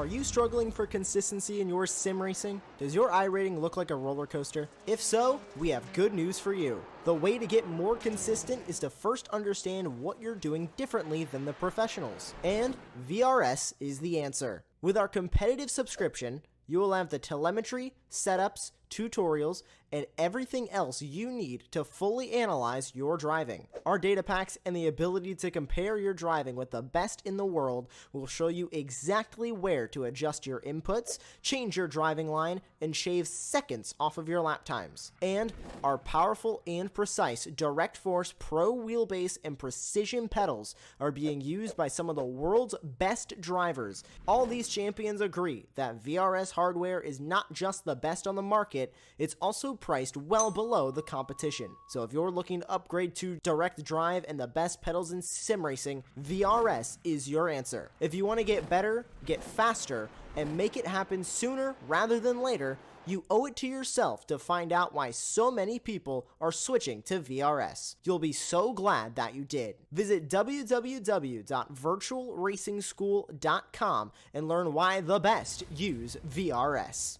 Are you struggling for consistency in your sim racing? Does your iRating look like a roller coaster? If so, we have good news for you. The way to get more consistent is to first understand what you're doing differently than the professionals. And VRS is the answer. With our competitive subscription, you will have the telemetry, setups, tutorials, and everything else you need to fully analyze your driving. Our data packs and the ability to compare your driving with the best in the world will show you exactly where to adjust your inputs, change your driving line, and shave seconds off of your lap times. And our powerful and precise Direct Force Pro wheelbase and precision pedals are being used by some of the world's best drivers. All these champions agree that VRS hardware is not just the best on the market, it's also priced well below the competition. So if you're looking to upgrade to direct drive and the best pedals in sim racing, VRS is your answer. If you want to get better, get faster, and make it happen sooner rather than later, you owe it to yourself to find out why so many people are switching to VRS. You'll be so glad that you did. Visit www.virtualracingschool.com and learn why the best use VRS.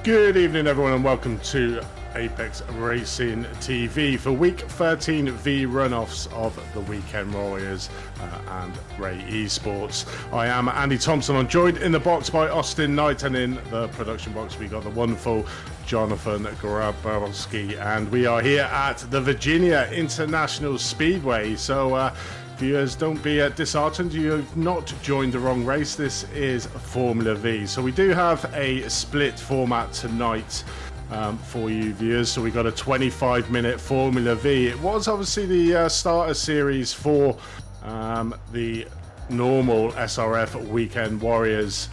Good evening, everyone, and welcome to Apex Racing TV for Week 13 vRunoffs of the Weekend Warriors and Ray Esports. I am Andy Thompson. I'm joined in the box by Austin Knight, and in the production box we got the wonderful Jonathan Grabowski, and we are here at the Virginia International Speedway. So viewers, don't be disheartened. You've not joined the wrong race. This is Formula V. So we do have a split format tonight for you viewers. So we got a 25-minute Formula V. It was obviously the starter series for the normal SRF Weekend Warriors,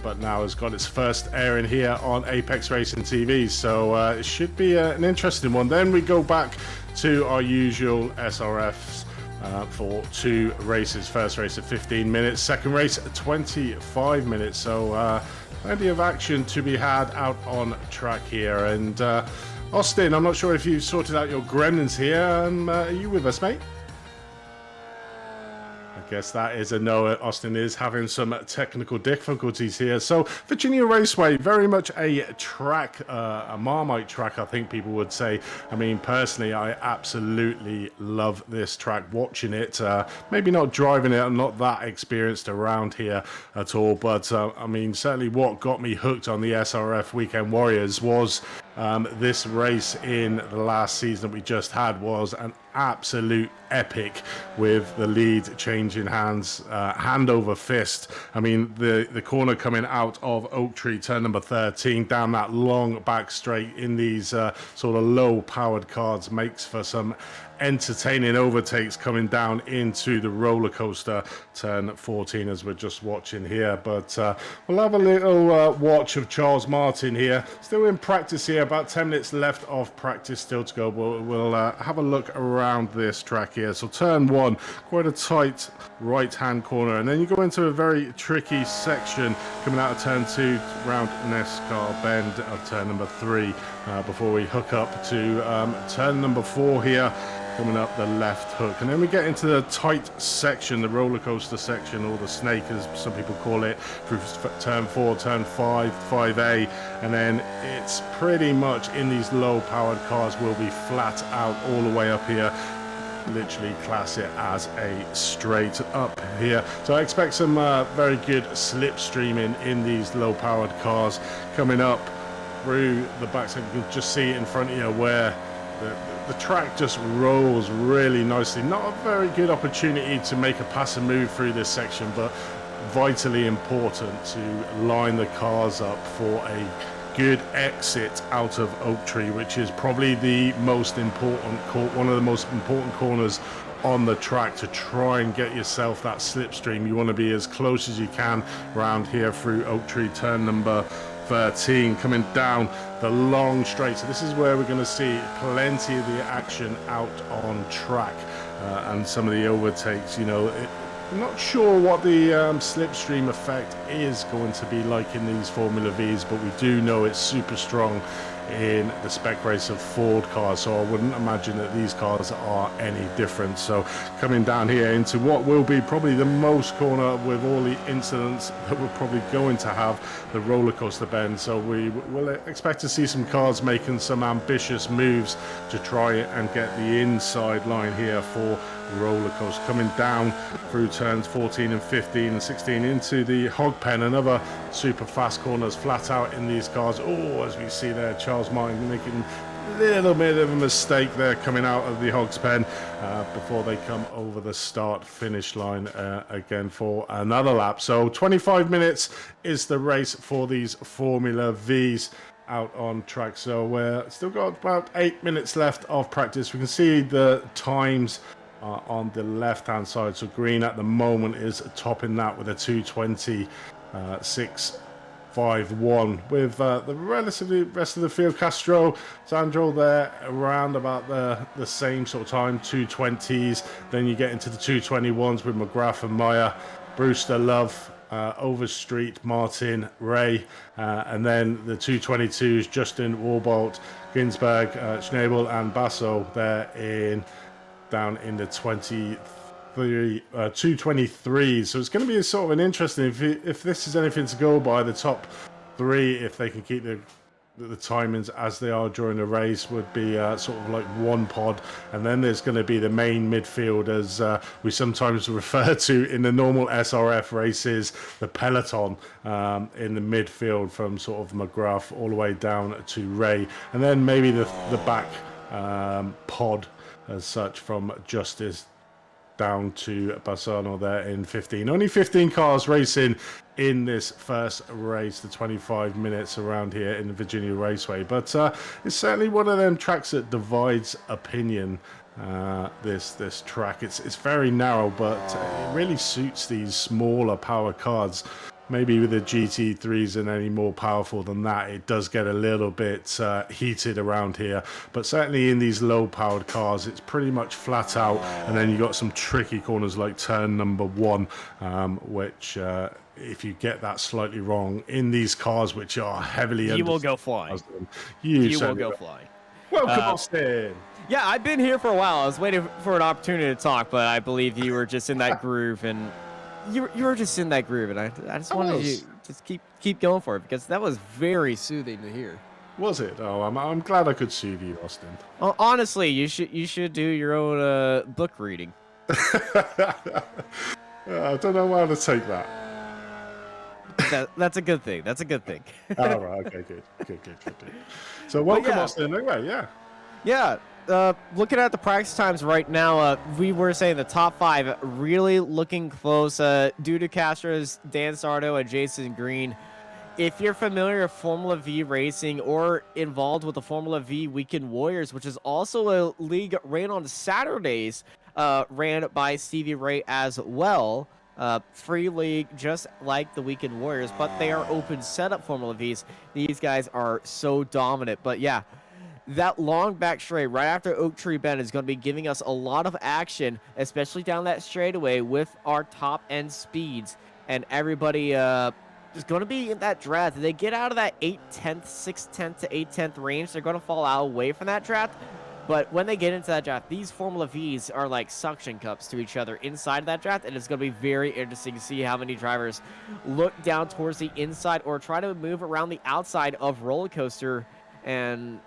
but now has got its first airing here on Apex Racing TV. So it should be an interesting one. Then we go back to our usual SRFs. For two races. First race at 15 minutes, second race at 25 minutes. So plenty of action to be had out on track here. And Austin, I'm not sure if you've sorted out your gremlins here. Are you with us, mate? I guess that is a no. Austin is having some technical difficulties here. So Virginia Raceway, very much a track, a Marmite track, I think people would say. I mean, personally, I absolutely love this track. Watching it, maybe not driving it, I'm not that experienced around here at all. But I mean, certainly what got me hooked on the SRF Weekend Warriors was this race in the last season that we just had was an absolute epic, with the lead changing hands hand over fist. I mean, the corner coming out of Oak Tree, turn number 13, down that long back straight in these sort of low powered cars makes for some entertaining overtakes coming down into the roller coaster, turn 14, as we're just watching here. But we'll have a little watch of Charles Martin here, still in practice here, about 10 minutes left of practice still to go. We'll have a look around this track here. So turn 1, quite a tight right hand corner, and then you go into a very tricky section coming out of turn 2 round NASCAR bend of turn number 3 before we hook up to turn number 4 here, coming up the left hook. And then we get into the tight section, the roller coaster section, or the snake as some people call it, through turn 4, turn 5, 5A, and then it's pretty much in these low powered cars will be flat out all the way up here. Literally class it as a straight up here. So I expect some very good slipstreaming in these low powered cars coming up through the backside. You can just see it in front of you where the track just rolls really nicely. Not a very good opportunity to make a pass and move through this section, but vitally important to line the cars up for a good exit out of Oak Tree, which is probably the most important one of the most important corners on the track to try and get yourself that slipstream. You want to be as close as you can around here through Oak Tree, turn number 13, coming down the long straight. So this is where we're going to see plenty of the action out on track and some of the overtakes. You know, I'm not sure what the slipstream effect is going to be like in these Formula Vs, but we do know it's super strong in the spec race of Ford cars, so I wouldn't imagine that these cars are any different. So coming down here into what will be probably the most corner with all the incidents that we're probably going to have, the roller coaster bend. So we will expect to see some cars making some ambitious moves to try and get the inside line here for roller coaster, coming down through turns 14 and 15 and 16 into the hog pen. Another super fast corners flat out in these cars. Oh, as we see there, Charles Martin making a little bit of a mistake there coming out of the Hogs Pen before they come over the start finish line again for another lap. So 25 minutes is the race for these Formula Vs out on track. So we're still got about 8 minutes left of practice. We can see the times on the left hand side. So green at the moment is topping that with a 2:26.51 with the relatively rest of the field. Castro, Sandro there around about the same sort of time, 2:20s. Then you get into the 2:21s with McGrath and Meyer, Brewster, Love, Overstreet, Martin, Ray, and then the 2:22s, Justin, Warbolt, Ginsberg, Schnabel and Basso there down in the 2:23s. So it's going to be a sort of an interesting, if this is anything to go by, the top three, if they can keep the timings as they are during the race, would be sort of like one pod, and then there's going to be the main midfield, as we sometimes refer to in the normal SRF races, the peloton in the midfield from sort of McGrath all the way down to Ray, and then maybe the back pod as such from Justice down to Bassano there in 15. Only 15 cars racing in this first race, the 25 minutes around here in the Virginia Raceway. But it's certainly one of them tracks that divides opinion. This track, it's very narrow, but it really suits these smaller power cars. Maybe with the GT3s and any more powerful than that, it does get a little bit heated around here. But certainly in these low-powered cars, it's pretty much flat out. And then you got some tricky corners like turn number 1, which if you get that slightly wrong in these cars, which are heavily... You will go flying. You will go flying. Welcome, Austin. Yeah, I've been here for a while. I was waiting for an opportunity to talk, but I believe you were just in that groove, and... You were just in that groove, and I just wanted you to just keep going for it, because that was very soothing to hear. Was it? Oh, I'm glad I could soothe you, Austin. Well, honestly, you should do your own book reading. I don't know how to take that. That's a good thing. That's a good thing. All right. Okay. Good. So welcome, Austin. Anyway, Yeah. Looking at the practice times right now, we were saying the top 5 really looking close due to Castro's Dan Sardo and Jason Green. If you're familiar with Formula V racing or involved with the Formula V Weekend Warriors, which is also a league ran on Saturdays, ran by Stevie Ray as well. Free league, just like the Weekend Warriors, but they are open setup Formula Vs. These guys are so dominant. But yeah, that long back straight right after Oak Tree Bend is going to be giving us a lot of action, especially down that straightaway with our top end speeds. And everybody is going to be in that draft. If they get out of that 8/10, 6/10 to 8/10 range, they're going to fall out away from that draft. But when they get into that draft, these Formula Vs are like suction cups to each other inside of that draft, and it's going to be very interesting to see how many drivers look down towards the inside or try to move around the outside of roller coaster. And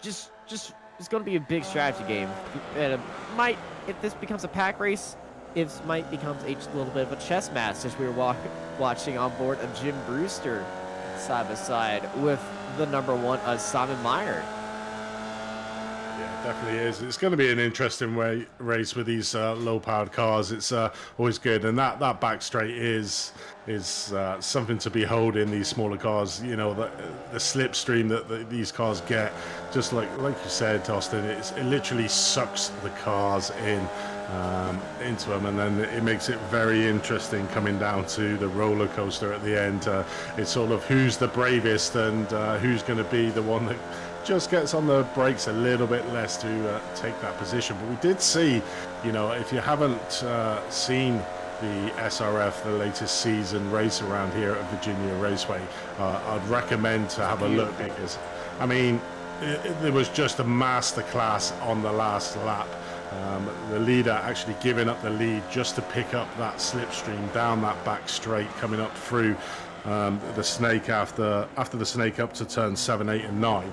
just it's going to be a big strategy game, and it might, if this becomes a pack race, it might become a little bit of a chess match, as we were watching on board of Jim Brewster side by side with the #1, Simon Meyer. Yeah, it definitely is. It's going to be an interesting race with these low-powered cars. It's always good, and that back straight is something to behold in these smaller cars. You know, the slipstream that these cars get, just like you said, Austin, it literally sucks the cars into them, and then it makes it very interesting coming down to the roller coaster at the end. It's sort of who's the bravest and who's going to be the one that just gets on the brakes a little bit less to take that position. But we did see, you know, if you haven't seen the SRF, the latest season race around here at Virginia Raceway, I'd recommend to have a look, because, I mean, it was just a masterclass on the last lap. The leader actually giving up the lead just to pick up that slipstream down that back straight, coming up through the snake after the snake up to turn 7, 8 and 9,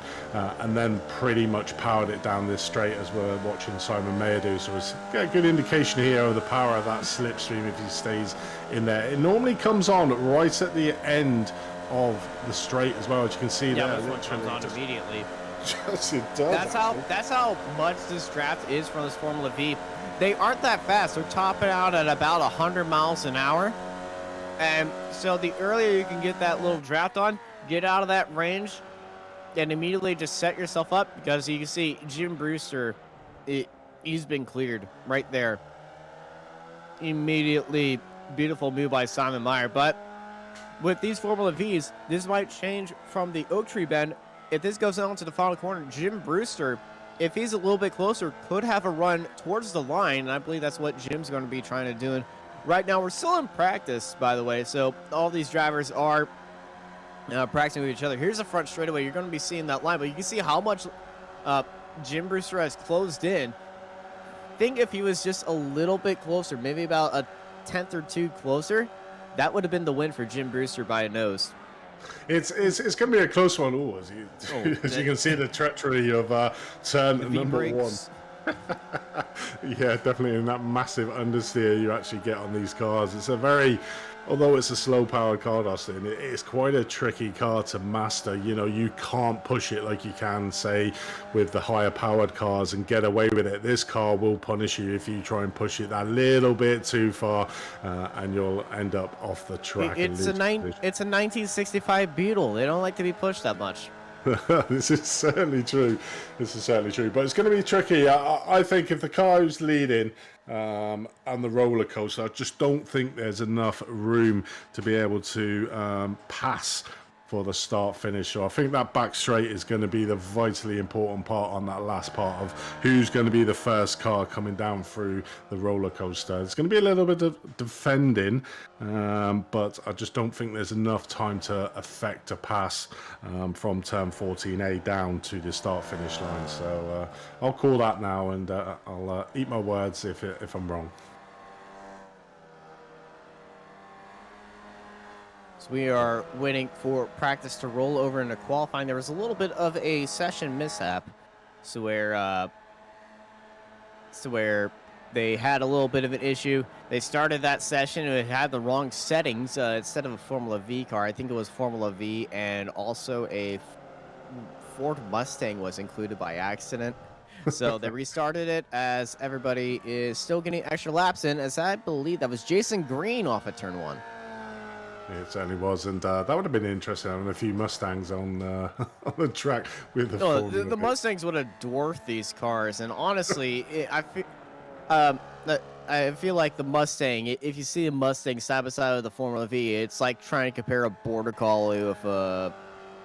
and then pretty much powered it down this straight as we're watching Simon Mayer do. So it's a good indication here of the power of that slipstream if he stays in there. It normally comes on right at the end of the straight as well, as you can see there. This one comes on immediately. Yes, it does. That's how much this draft is from this Formula V. They aren't that fast. They're topping out at about 100 miles an hour. And so the earlier you can get that little draft on, get out of that range, and immediately just set yourself up, because you can see Jim Brewster, he's been cleared right there. Immediately, beautiful move by Simon Meyer. But with these Formula Vs, this might change from the Oak Tree Bend. If this goes on to the final corner, Jim Brewster, if he's a little bit closer, could have a run towards the line. And I believe that's what Jim's going to be trying to do. Right now, we're still in practice, by the way, so all these drivers are practicing with each other. Here's the front straightaway. You're going to be seeing that line, but you can see how much Jim Brewster has closed in. I think if he was just a little bit closer, maybe about a 10th or 2 closer, that would have been the win for Jim Brewster by a nose. It's going to be a close one. As you can see, the treachery of turn number 1. Yeah, definitely in that massive understeer you actually get on these cars. It's a very, although it's a slow powered car, Austin, it's quite a tricky car to master. You know, you can't push it like you can, say, with the higher powered cars and get away with it. This car will punish you if you try and push it that little bit too far, and you'll end up off the track. It's a 1965 Beetle. They don't like to be pushed that much. This is certainly true. But it's going to be tricky. I think if the car who's leading on the roller coaster, I just don't think there's enough room to be able to pass for the start finish. So I think that back straight is going to be the vitally important part on that last part of who's going to be the first car coming down through the roller coaster. It's going to be a little bit of defending, but I just don't think there's enough time to affect a pass from turn 14A down to the start finish line. So I'll call that now, and I'll eat my words if I'm wrong. So we are waiting for practice to roll over into qualifying. There was a little bit of a session mishap, so where they had a little bit of an issue. They started that session and it had the wrong settings. Instead of a Formula V car, I think it was Formula V, and also a Ford Mustang was included by accident. So they restarted it as everybody is still getting extra laps in, as I believe that was Jason Green off at turn 1. It certainly was, and that would have been interesting, having a few Mustangs on on the track with the Formula the Mustangs would have dwarfed these cars, and honestly, I feel like the Mustang, if you see a Mustang side by side with the Formula V, it's like trying to compare a Border Collie with a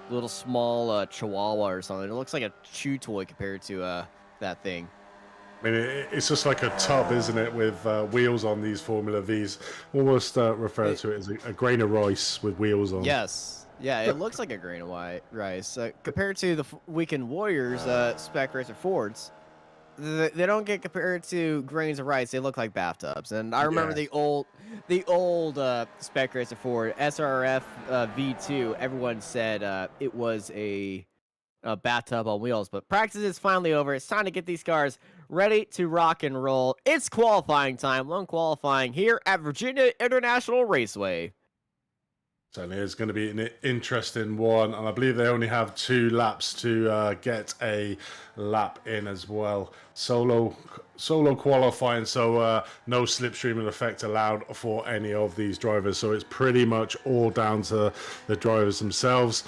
little small Chihuahua or something. It looks like a chew toy compared to that thing. I mean, it's just like a tub, isn't it, with wheels on these Formula Vs. Almost referred to it as a grain of rice with wheels on. Yes. Yeah, it looks like a grain of rice. Compared to the Weekend Warriors Spec Racer Fords, they don't get compared to grains of rice. They look like bathtubs. And I remember the old Spec Racer Ford SRF V2. Everyone said it was a bathtub on wheels. But practice is finally over. It's time to get these cars ready to rock and roll. It's qualifying time. Lone qualifying here at Virginia International Raceway. Certainly is going to be an interesting one, and I believe they only have 2 laps to get a lap in as well. Solo qualifying, so no slipstreaming effect allowed for any of these drivers. So it's pretty much all down to the drivers themselves.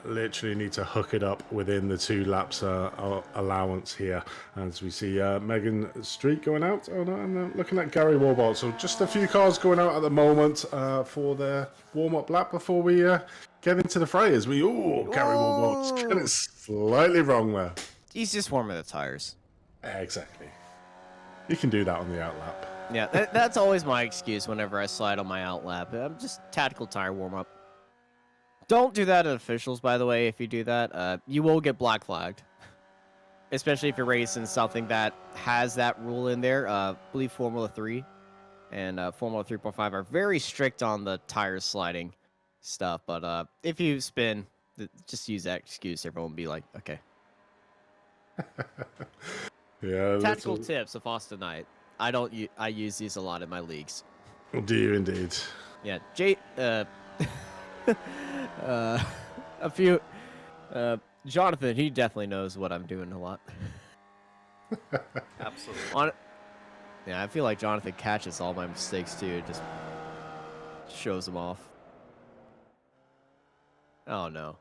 Literally need to hook it up within the 2 laps allowance here. As we see Megan Street going out, and looking at Gary Warbot. So just a few cars going out at the moment for their warm-up lap before we get into the fray. As we Gary Warbot's getting it slightly wrong there. He's just warming the tires. Exactly. You can do that on the outlap. Yeah, that's always my excuse whenever I slide on my outlap. I'm just tactical tire warm-up. Don't do that at officials, by the way. If you do that, you will get black flagged. Especially if you're racing something that has that rule in there. I believe Formula 3 and Formula 3.5 are very strict on the tire sliding stuff. But if you spin, just use that excuse. Everyone will be like, okay. Yeah. Tactical tips of Austin Knight. I use these a lot in my leagues. Do you indeed? Yeah, a few. Jonathan, he definitely knows what I'm doing a lot. Absolutely. Yeah, I feel like Jonathan catches all my mistakes too. It just shows them off. Oh no.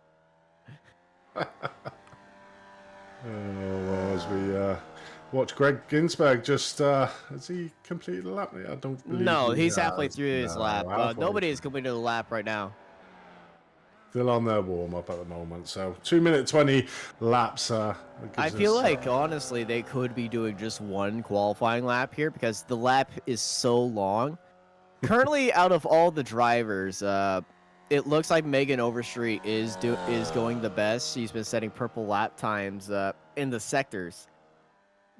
Well, as we watch Greg Ginsberg, just has he completed a lap? I don't believe. No, he he's has. halfway through his lap. Nobody has completed a lap right now. Still on their warm up at the moment. So 2-minute 20 laps. I feel like honestly they could be doing just one qualifying lap here because the lap is so long. Currently, out of all the drivers, it looks like Megan Overstreet is going the best. She's been setting purple lap times in the sectors,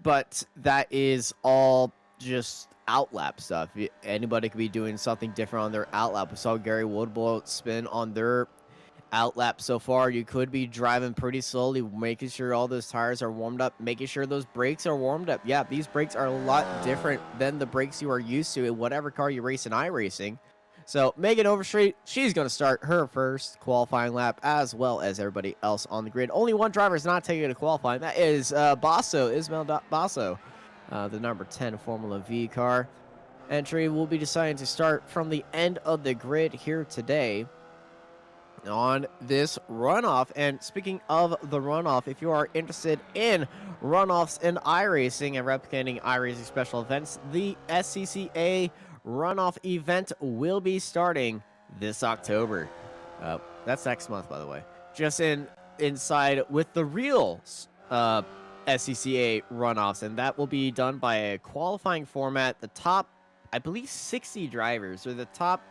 but that is all just outlap stuff. Anybody could be doing something different on their outlap. We saw Gary Woodblow spin on their outlap so far. You could be driving pretty slowly, making sure all those tires are warmed up, making sure those brakes are warmed up. Yeah, these brakes are a lot different than the brakes you are used to in whatever car you race in iRacing. So Megan Overstreet, she's going to start her first qualifying lap as well as everybody else on the grid. Only one driver is not taking it to qualifying. That is Ismael Basso, the number 10 Formula V car. Entry will be decided to start from the end of the grid here today on this runoff. And speaking of the runoff, if you are interested in runoffs in iRacing and replicating iRacing special events, the SCCA runoff event will be starting this October. That's next month, by the way. Just inside with the real SCCA runoffs, and that will be done by a qualifying format. The top, I believe, 60 drivers, or the top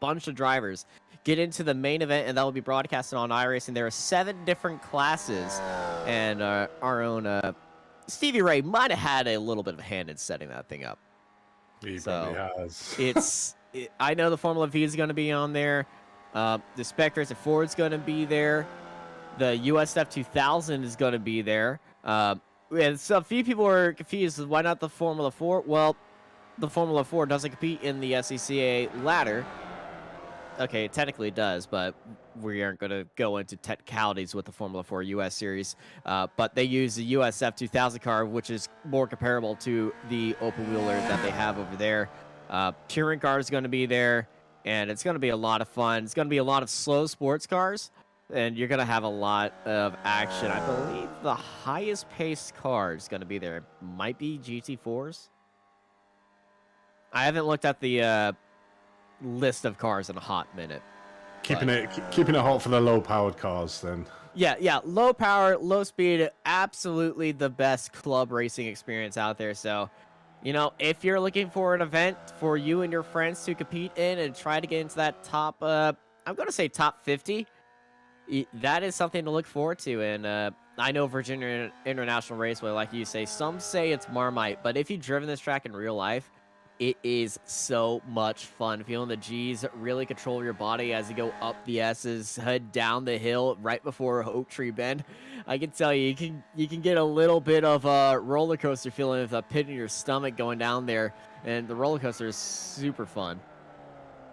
bunch of drivers, get into the main event, and that will be broadcasted on iRacing. There are 7 different classes, and our own Stevie Ray might have had a little bit of a hand in setting that thing up. He probably has. I know the Formula V is going to be on there. The Spectres and Ford's going to be there. The USF 2000 is going to be there. And so a few people are confused. Why not the Formula 4? Well, the Formula 4 doesn't compete in the SCCA ladder. Okay, it technically does, but we aren't going to go into technicalities with the Formula 4 US Series. But they use the USF 2000 car, which is more comparable to the open wheeler that they have over there. Touring car is going to be there, and it's going to be a lot of fun. It's going to be a lot of slow sports cars, and you're going to have a lot of action. I believe the highest paced car is going to be there. It might be GT4s. I haven't looked at the list of cars in a hot minute. Keeping it hot for the low-powered cars, then. Yeah, low power, low speed, absolutely the best club racing experience out there. So, you know, if you're looking for an event for you and your friends to compete in and try to get into that top, I'm going to say top 50, that is something to look forward to. And I know Virginia International Raceway, like you say, some say it's Marmite, but if you've driven this track in real life, it is so much fun. Feeling the G's really control your body as you go up the S's, head down the hill right before Oak Tree Bend. I can tell you, you can get a little bit of a roller coaster feeling with a pit in your stomach going down there, and the roller coaster is super fun.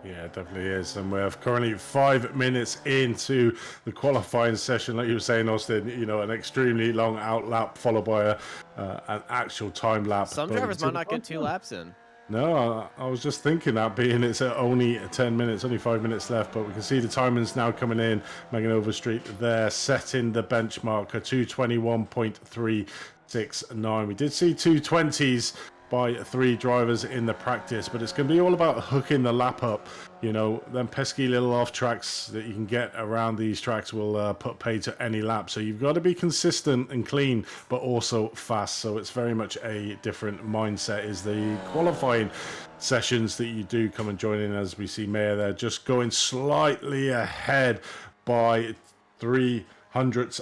Yeah, it definitely is. And we're currently 5 minutes into the qualifying session. Like you were saying, Austin, you know, an extremely long out lap followed by an actual time lap. Some But you can drivers see might the not get 2 laps in. No, I was just thinking that being it's only 10 minutes, only 5 minutes left, but we can see the timings now coming in. Megan Overstreet there setting the benchmark at 221.369. We did see 220s by 3 drivers in the practice, but it's going to be all about hooking the lap up. You know, them pesky little off tracks that you can get around these tracks will put pay to any lap. So you've got to be consistent and clean, but also fast. So it's very much a different mindset. Is the qualifying sessions that you do come and join in, as we see Maya there, just going slightly ahead by 0.03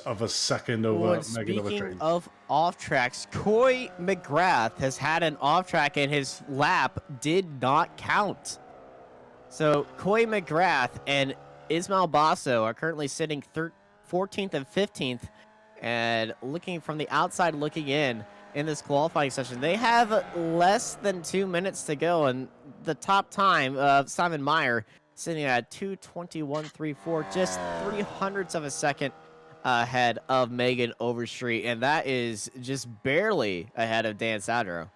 of a second over Megan Overstreet. Speaking of off tracks, Coy McGrath has had an off track and his lap did not count. So Coy McGrath and Ismail Basso are currently sitting 14th and 15th, and looking from the outside looking in this qualifying session, they have less than 2 minutes to go, and the top time of Simon Meyer sitting at 2:21.34, just 0.03 of a second ahead of Megan Overstreet, and that is just barely ahead of Dan Sadro.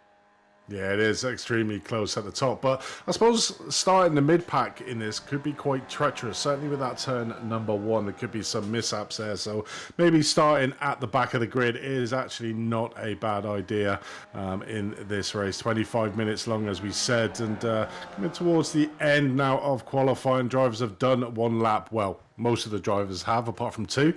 Yeah, it is extremely close at the top, but I suppose starting the mid-pack in this could be quite treacherous. Certainly with that turn number 1, there could be some mishaps there, so maybe starting at the back of the grid is actually not a bad idea in this race. 25 minutes long, as we said, and coming towards the end now of qualifying. Drivers have done 1 lap. Well, most of the drivers have, apart from 2.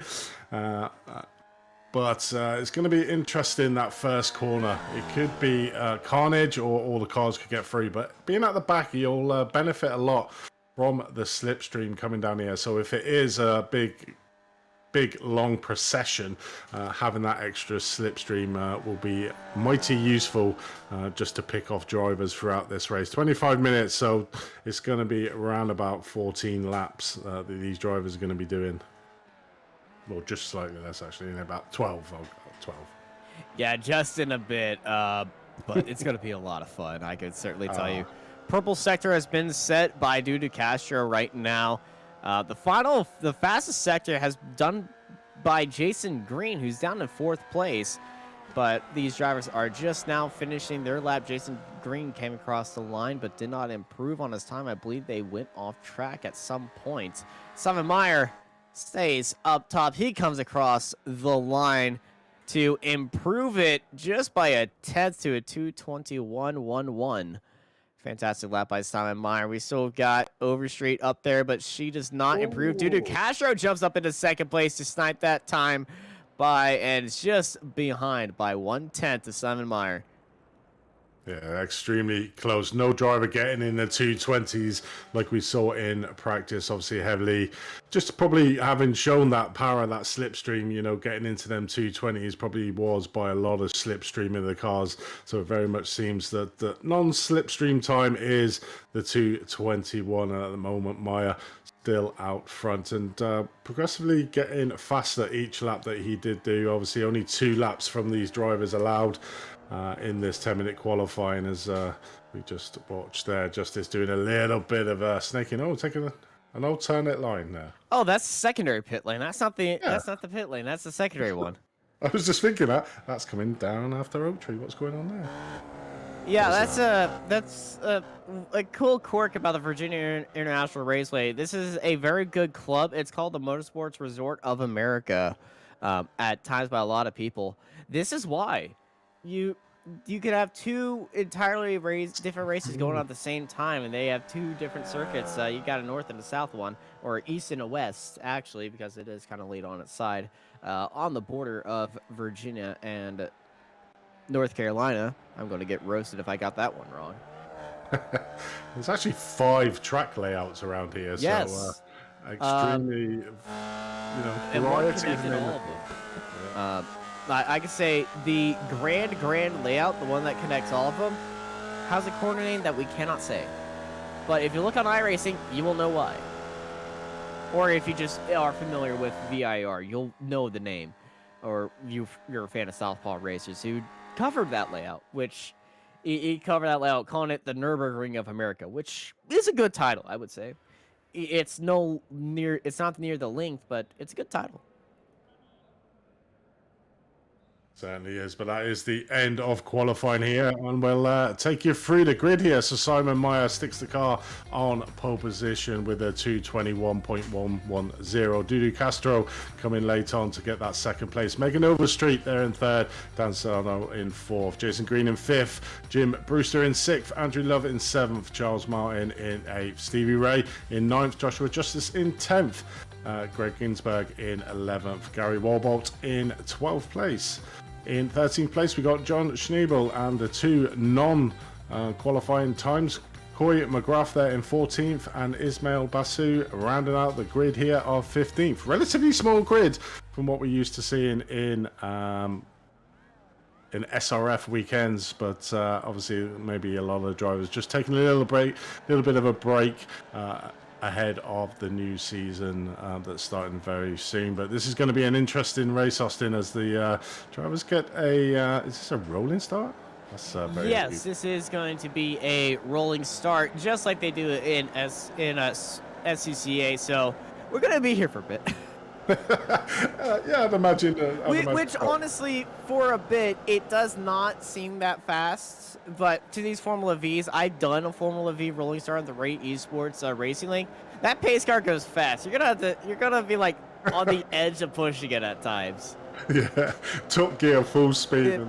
But it's going to be interesting, that first corner. It could be carnage, or all the cars could get through. But being at the back, you'll benefit a lot from the slipstream coming down here. So if it is a big, long procession, having that extra slipstream will be mighty useful just to pick off drivers throughout this race. 25 minutes, so it's going to be around about 14 laps that these drivers are going to be doing. Well, just slightly less, actually, in about 12. Yeah, just in a bit, but it's going to be a lot of fun, I could certainly tell you. Purple sector has been set by Dudu Castro right now. The fastest sector has done by Jason Green, who's down in 4th place, but these drivers are just now finishing their lap. Jason Green came across the line, but did not improve on his time. I believe they went off track at some point. Simon Meyer stays up top. He comes across the line to improve it just by a tenth to a 2:21.11. Fantastic lap by Simon Meyer. We still got Overstreet up there, but she does not improve. Dudu Castro jumps up into 2nd place to snipe that time and it's just behind by 1/10 to Simon Meyer. Yeah, extremely close. No driver getting in the 220s like we saw in practice, obviously heavily. Just probably having shown that power, that slipstream, you know, getting into them 220s probably was by a lot of slipstream in the cars. So it very much seems that the non-slipstream time is the 2:21 at the moment. Meyer still out front and progressively getting faster each lap that he did do. Obviously only 2 laps from these drivers allowed in this 10-minute qualifying, as we just watched there. Justice doing a little bit of snaking. Oh, taking an alternate line there. Oh, that's the secondary pit lane. That's not the pit lane. That's the secondary one. I was just thinking that's coming down after Oak Tree. What's going on there? Yeah, that's a cool quirk about the Virginia International Raceway. This is a very good club. It's called the Motorsports Resort of America, at times by a lot of people. This is why you could have 2 entirely different races going on at the same time, and they have 2 different circuits. You got a north and a south one, or east and a west, actually, because it is kind of laid on its side, on the border of Virginia and North Carolina. I'm going to get roasted if I got that one wrong. There's actually 5 track layouts around here. Yes. So extremely, variety. I could say the grand layout, the one that connects all of them, has a corner name that we cannot say. But if you look on iRacing, you will know why. Or if you just are familiar with VIR, you'll know the name. Or you're a fan of Southpaw Racers who covered that layout, which He covered that layout, calling it the Nürburgring of America, which is a good title, I would say. It's not near the length, but it's a good title. Certainly is, but that is the end of qualifying here, and we'll take you through the grid here. So Simon Meyer sticks the car on pole position with a 2:21.110. Dudu Castro coming late on to get that second place. Megan Overstreet there in third, Dan Sarno in fourth, Jason Green in fifth, Jim Brewster in sixth, Andrew Love in seventh, Charles Martin in eighth, Stevie Ray in ninth, Joshua Justice in 10th, Greg Ginsberg in 11th, Gary Warbolt in 12th place. In 13th place, we got John Schneebel and the two non-qualifying times. Coy McGrath there in 14th and Ismail Basu rounding out the grid here of 15th. Relatively small grid from what we're used to seeing in SRF weekends, but obviously maybe a lot of drivers just taking a little bit of a break ahead of the new season that's starting very soon. But this is going to be an interesting race, Austin, as the drivers get a is this a rolling start? That's very yes, this is going to be a rolling start, just like they do in SCCA. So we're going to be here for a bit. Yeah, I'd imagine. Which honestly, for a bit, it does not seem that fast. But to these Formula Vs, I've done a Formula V rolling start on the Ray Esports Racing League. That pace car goes fast. You're gonna be like on the edge of pushing it at times. Yeah, top gear, full speed.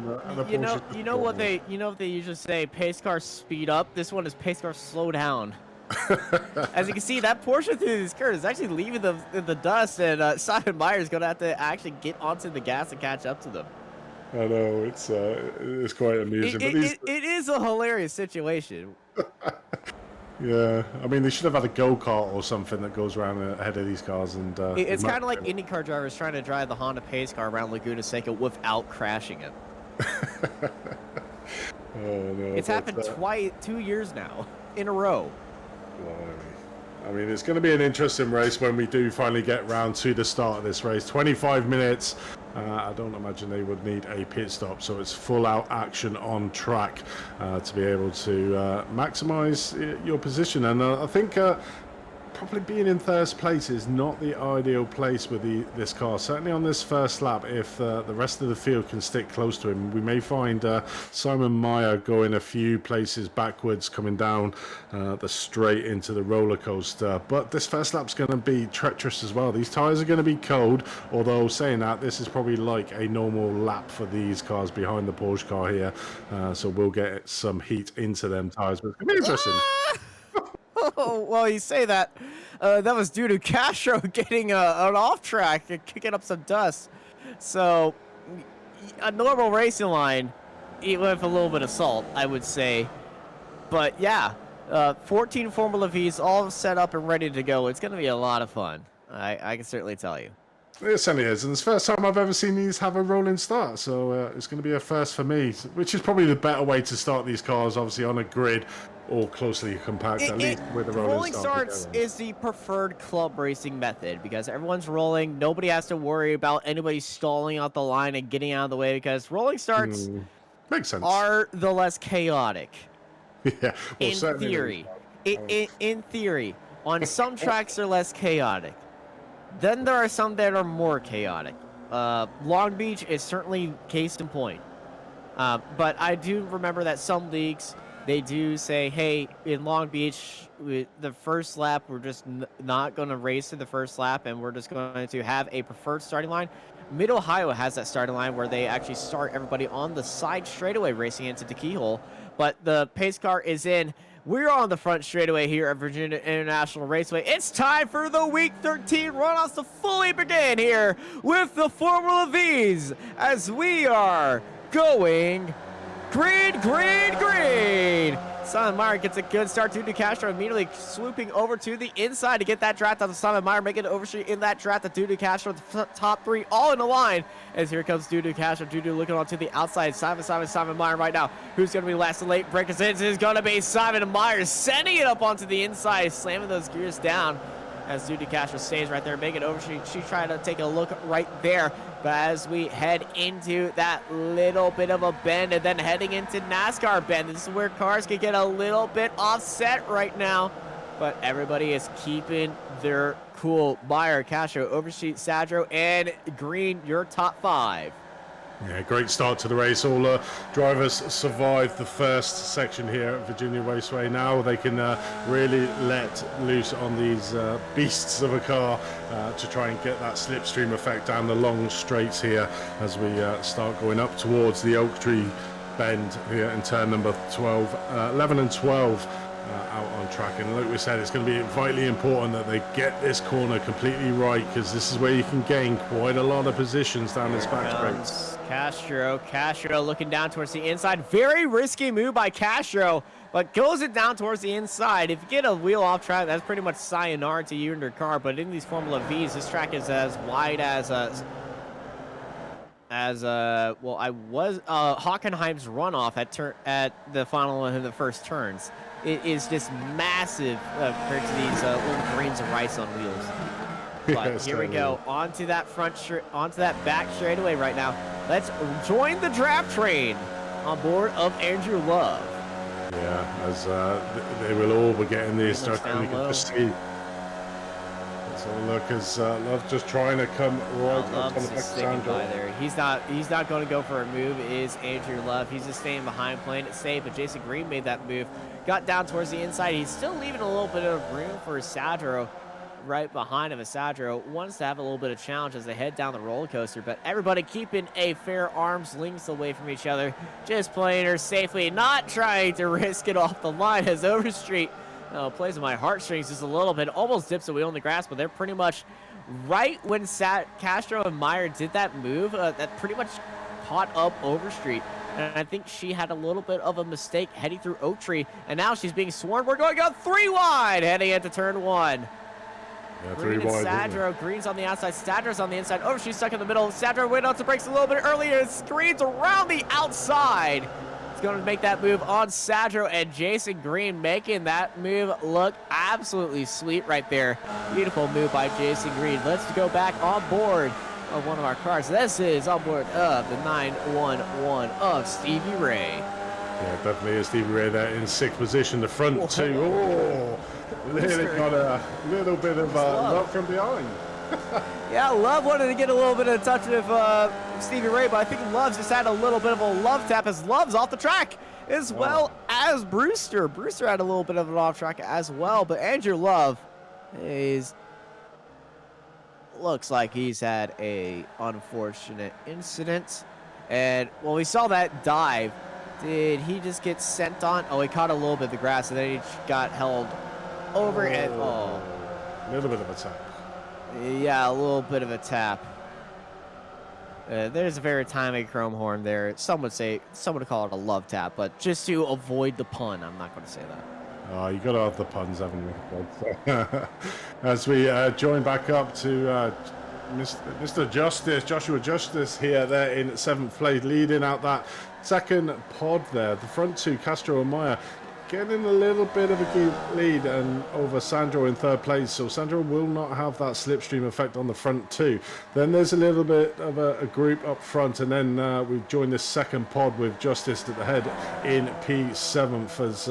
You know what they usually say, pace car speed up. This one is pace car slow down. As you can see, that portion through this curve is actually leaving them in the dust, and Simon Meyer is going to have to actually get onto the gas and catch up to them. I know, it's quite amusing. It is a hilarious situation. Yeah, I mean, they should have had a go-kart or something that goes around ahead of these cars. And it's kind of like IndyCar drivers trying to drive the Honda pace car around Laguna Seca without crashing it. Oh, no, it's happened 2 years now in a row. I mean, it's going to be an interesting race when we do finally get round to the start of this race. 25 minutes. I don't imagine they would need a pit stop, so it's full-out action on track to be able to maximise your position. And I think probably being in third place is not the ideal place with this car. Certainly on this first lap, if the rest of the field can stick close to him, we may find Simon Meyer going a few places backwards, coming down the straight into the roller coaster. But this first lap's going to be treacherous as well. These tyres are going to be cold, although saying that, this is probably like a normal lap for these cars behind the Porsche car here. So we'll get some heat into them tyres, but it's going to be interesting. Oh, well, you say that. That was due to Castro getting an off track and kicking up some dust. So, a normal racing line, it went with a little bit of salt, I would say. But yeah, 14 Formula Vs all set up and ready to go. It's going to be a lot of fun. I can certainly tell you. It certainly is, and it's the first time I've ever seen these have a rolling start, so it's going to be a first for me, which is probably the better way to start these cars, obviously on a grid or closely compact, at least with a rolling start. Starts is the preferred club racing method because everyone's rolling. Nobody has to worry about anybody stalling out the line and getting out of the way because rolling starts makes sense. Are the less chaotic. Yeah, well, in theory. In theory, on some tracks they're less chaotic. Then there are some that are more chaotic. Long Beach is certainly case in point. But I do remember that some leagues, they do say, hey, in Long Beach, the first lap, we're just not going to race to the first lap, and we're just going to have a preferred starting line. Mid-Ohio has that starting line where they actually start everybody on the side straightaway racing into the keyhole. But the pace car is in. We're on the front straightaway here at Virginia International Raceway. It's time for the Week 13 runoffs to fully begin here with the Formula Vs as we are going green, green, green. Simon Meyer gets a good start. Dudu Castro immediately swooping over to the inside to get that draft out of Simon Meyer, making an overshoot in that draft. Dudu Castro, the top three, all in the line. As here comes Dudu Castro. Dudu looking onto the outside. Simon Meyer right now. Who's going to be last and late breakers in? This is going to be Simon Meyer sending it up onto the inside, slamming those gears down. as Duty Castro stays right there, making Overstreet. She's trying to take a look right there. But as we head into that little bit of a bend and then heading into NASCAR bend, this is where cars can get a little bit offset right now. But everybody is keeping their cool. Meyer, Castro, Overstreet, Sadro, and Green, your top 5. Yeah, great start to the race. All drivers survived the first section here at Virginia Raceway. Now they can really let loose on these beasts of a car to try and get that slipstream effect down the long straights here as we start going up towards the Oak Tree bend here in turn number 11 and 12. Out on track, and like we said, it's going to be vitally important that they get this corner completely right, because this is where you can gain quite a lot of positions down this back straight. Castro looking down towards the inside. Very risky move by Castro, but goes it down towards the inside. If you get a wheel off track, that's pretty much sayonara to you and your car. But in these Formula Vs, this track is as wide as Hockenheim's runoff at the final and the first turns. It is just massive compared to these little grains of rice on wheels. But yes, here we go onto that onto that back straightaway right now. Let's join the draft train on board of Andrew Love. Yeah, as they will all be getting these. So look, as Love just trying to come right up on the back of by there. He's not going to go for a move. Is Andrew Love? He's just staying behind, playing it safe. But Jason Green made that move. Got down towards the inside. He's still leaving a little bit of room for Sadro right behind him. Sadro wants to have a little bit of challenge as they head down the roller coaster, but everybody keeping a fair arm's length away from each other, just playing her safely, not trying to risk it off the line as Overstreet plays with my heartstrings just a little bit, almost dips a wheel in the grass, but they're pretty much right when Castro and Meyer did that move, that pretty much caught up Overstreet. And I think she had a little bit of a mistake heading through Oak Tree, and now she's being swarmed. We're going to go 3 wide heading into turn 1. Yeah, Green and Sadro. Green's on the outside. Sadro's on the inside. Oh, she's stuck in the middle. Sadro went out to brakes a little bit earlier. Green's around the outside. He's going to make that move on Sadro, and Jason Green making that move look absolutely sweet right there. Beautiful move by Jason Green. Let's go back on board of one of our cars. This is on board of the 911 of Stevie Ray. Yeah, definitely is Stevie Ray there in 6th position. The front two, really got a little bit of love from behind. Yeah, Love wanted to get a little bit of touch with Stevie Ray, but I think Love's just had a little bit of a love tap as Love's off the track, as well as Brewster. Brewster had a little bit of an off track as well, but Andrew Love looks like he's had a unfortunate incident. And well, we saw that dive. Did he just get sent on? Oh, he caught a little bit of the grass, and then he got held over and a little bit of a tap. Yeah, a little bit of a tap. There's a very tiny chrome horn there. Some would call it a love tap, but just to avoid the pun, I'm not going to say that. Oh, you got to have the puns, haven't you? As we join back up to Mr. Justice, Joshua Justice here there in 7th place, leading out that second pod there. The front two, Castro and Meyer, getting a little bit of a lead and over Sandro in 3rd place, so Sandro will not have that slipstream effect on the front two. Then there's a little bit of a group up front, and then we've joined this second pod with Justice at the head in P7th as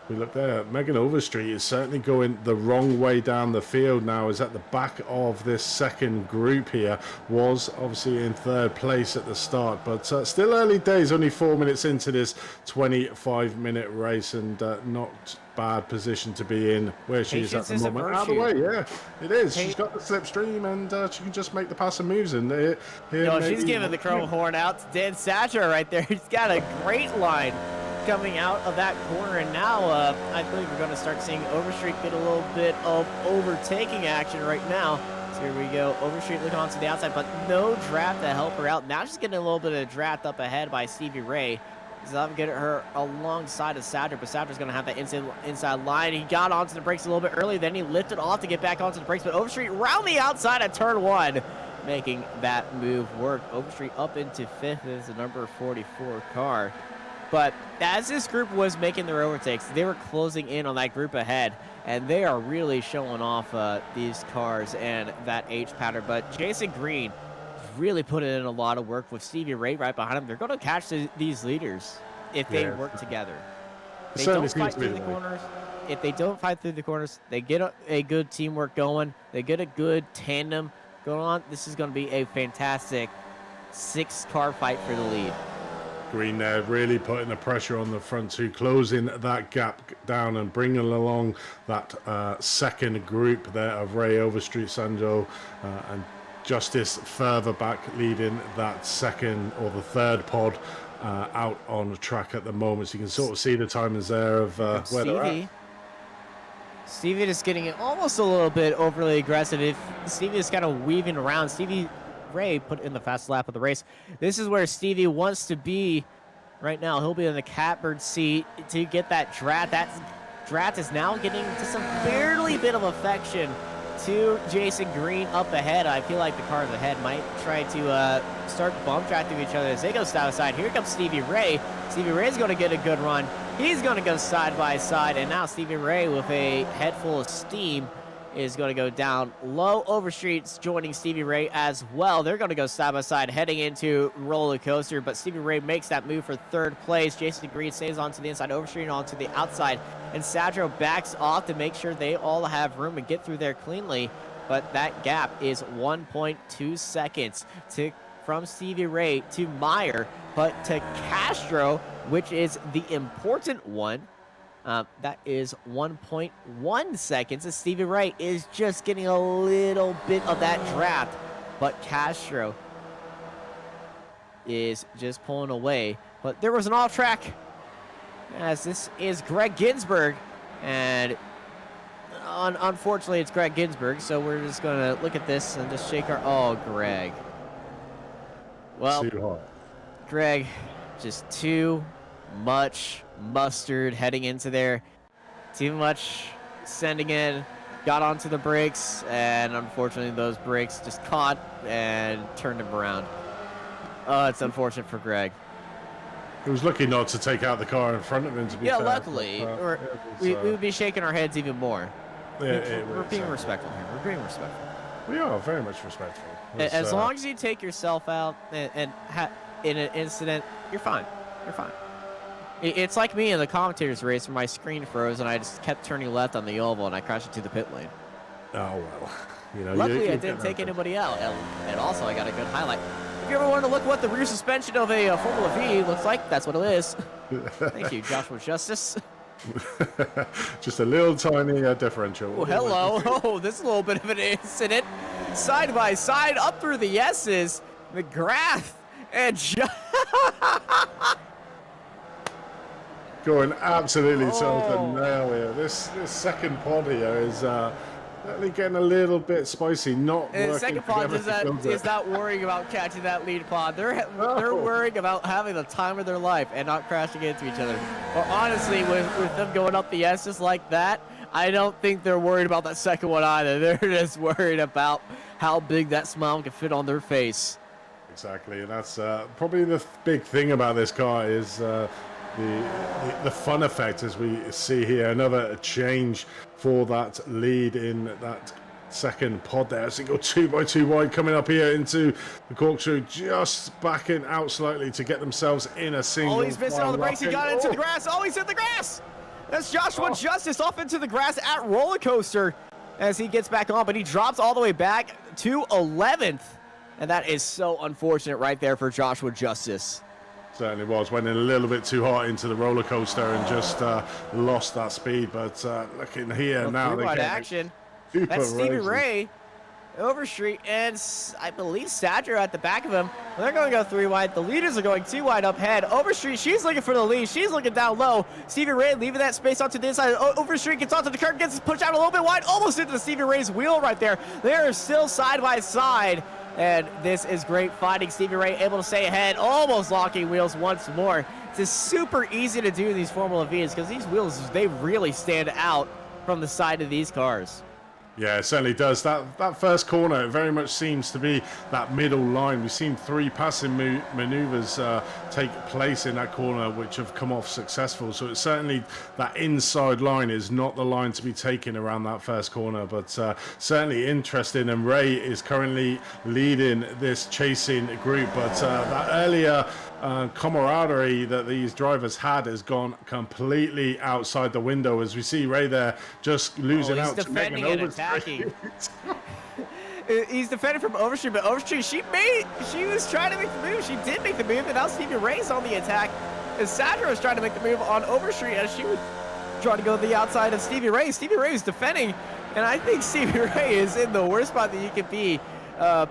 we look there. Megan Overstreet is certainly going the wrong way down the field now, is at the back of this second group here, was obviously in 3rd place at the start, but still early days, only 4 minutes into this 25-minute race, and not bad position to be in where she is at the moment. Out of the way, yeah, it is. She's got the slipstream, and she can just make the passing moves. And she's giving the chrome horn out to Dan Satcher right there. He's got a great line coming out of that corner, and now I believe we're going to start seeing Overstreet get a little bit of overtaking action right now. So here we go, Overstreet looking onto the outside, but no draft to help her out. Now she's getting a little bit of draft up ahead by Stevie Ray. So I'm getting her alongside of Sadler, but Sadler's going to have that inside line. He got onto the brakes a little bit early, then he lifted off to get back onto the brakes, but Overstreet round the outside at turn 1, making that move work. Overstreet up into 5th is the number 44 car. But as this group was making their overtakes, they were closing in on that group ahead, and they are really showing off these cars and that H pattern. But Jason Green really put in a lot of work with Stevie Ray right behind him. They're going to catch these leaders if they work together. They don't fight through the corners. If they don't fight through the corners, they get a good teamwork going. They get a good tandem going on. This is going to be a fantastic 6-car fight for the lead. Green there really putting the pressure on the front two, closing that gap down and bringing along that second group there of Ray, Overstreet, Sanjo, and Justice further back, leading that second or the third pod out on the track at the moment. So you can sort of see the timings there of where they're at. Stevie is getting almost a little bit overly aggressive. If Stevie is kind of weaving around, Stevie Ray put in the fast lap of the race. This is where Stevie wants to be right now. He'll be in the catbird seat to get that Drat. That Drat is now getting just a barely bit of affection to Jason Green up ahead. I feel like the cars ahead might try to start bump drafting each other as they go side by side. Here comes Stevie Ray. Stevie Ray's going to get a good run. He's going to go side by side, and now Stevie Ray with a head full of steam is going to go down low. Overstreet's joining Stevie Ray as well. They're going to go side by side heading into roller coaster, but Stevie Ray makes that move for third place. Jason Green stays onto the inside, Overstreet onto the outside, and Sadro backs off to make sure they all have room and get through there cleanly. But that gap is 1.2 seconds from Stevie Ray to Meyer, but to Castro, which is the important one. That is 1.1 seconds, as Stevie Ray is just getting a little bit of that draft, but Castro is just pulling away. But there was an off track, as this is Greg Ginsburg, and unfortunately it's Greg Ginsburg, so we're just going to look at this and just shake our... Oh, Greg. Well, Greg, just too much mustard heading into there. Too much sending in. Got onto the brakes, and unfortunately those brakes just caught and turned him around. Oh, it's unfortunate for Greg. He was lucky not to take out the car in front of him, to be fair. Luckily. We would be shaking our heads even more. We're being respectful here. We're being respectful. We are very much respectful. As long as you take yourself out and in an incident, you're fine. You're fine. It's like me in the commentator's race where my screen froze and I just kept turning left on the oval and I crashed into the pit lane. Oh, well. You know, luckily, I didn't take anybody out. And also, I got a good highlight. If you ever want to look what the rear suspension of a Formula V looks like, that's what it is. Thank you, Joshua Justice. Just a little tiny differential. Oh, hello. Oh, this is a little bit of an incident. Side by side, up through the S's. McGrath and going absolutely to the nail here. This second pod here is really getting a little bit spicy. The second pod is not worrying about catching that lead pod. They're worrying about having the time of their life and not crashing into each other. But honestly, with them going up the S's like that, I don't think they're worried about that second one either. They're just worried about how big that smile can fit on their face. Exactly, and that's probably the big thing about this car is the fun effect, as we see here. Another change for that lead in that second pod there. As they go 2x2 wide, coming up here into the corkscrew, just backing out slightly to get themselves in a single. Oh, he's missing all the brakes. He got into the grass. Oh, he's hit the grass. That's Joshua Justice off into the grass at roller coaster as he gets back on, but he drops all the way back to 11th. And that is so unfortunate right there for Joshua Justice. Certainly was. Went in a little bit too hard into the roller coaster and just lost that speed. But looking here now, they get action. That's Stevie Ray, Overstreet, and I believe Sadger at the back of him. They're going to go 3 wide. The leaders are going 2 wide up ahead. Overstreet, she's looking for the lead. She's looking down low. Stevie Ray leaving that space onto the inside. Overstreet gets onto the curb, gets pushed out a little bit wide, almost into the Stevie Ray's wheel right there. They are still side by side. And this is great fighting. Stevie Ray able to stay ahead, almost locking wheels once more. It's just super easy to do these Formula Vs because these wheels, they really stand out from the side of these cars. Yeah, it certainly does. That first corner, it very much seems to be that middle line. We've seen 3 passing maneuvers take place in that corner, which have come off successful. So it's certainly that inside line is not the line to be taken around that first corner, but certainly interesting. And Ray is currently leading this chasing group, but that earlier camaraderie that these drivers had has gone completely outside the window, as we see Ray there just losing out to defending and attacking. He's defending from Overstreet, but Overstreet, she was trying to make the move. She did make the move, and now Stevie Ray's on the attack. And Sandra was trying to make the move on Overstreet as she was trying to go to the outside of Stevie Ray. Stevie Ray is defending, and I think Stevie Ray is in the worst spot that you could be.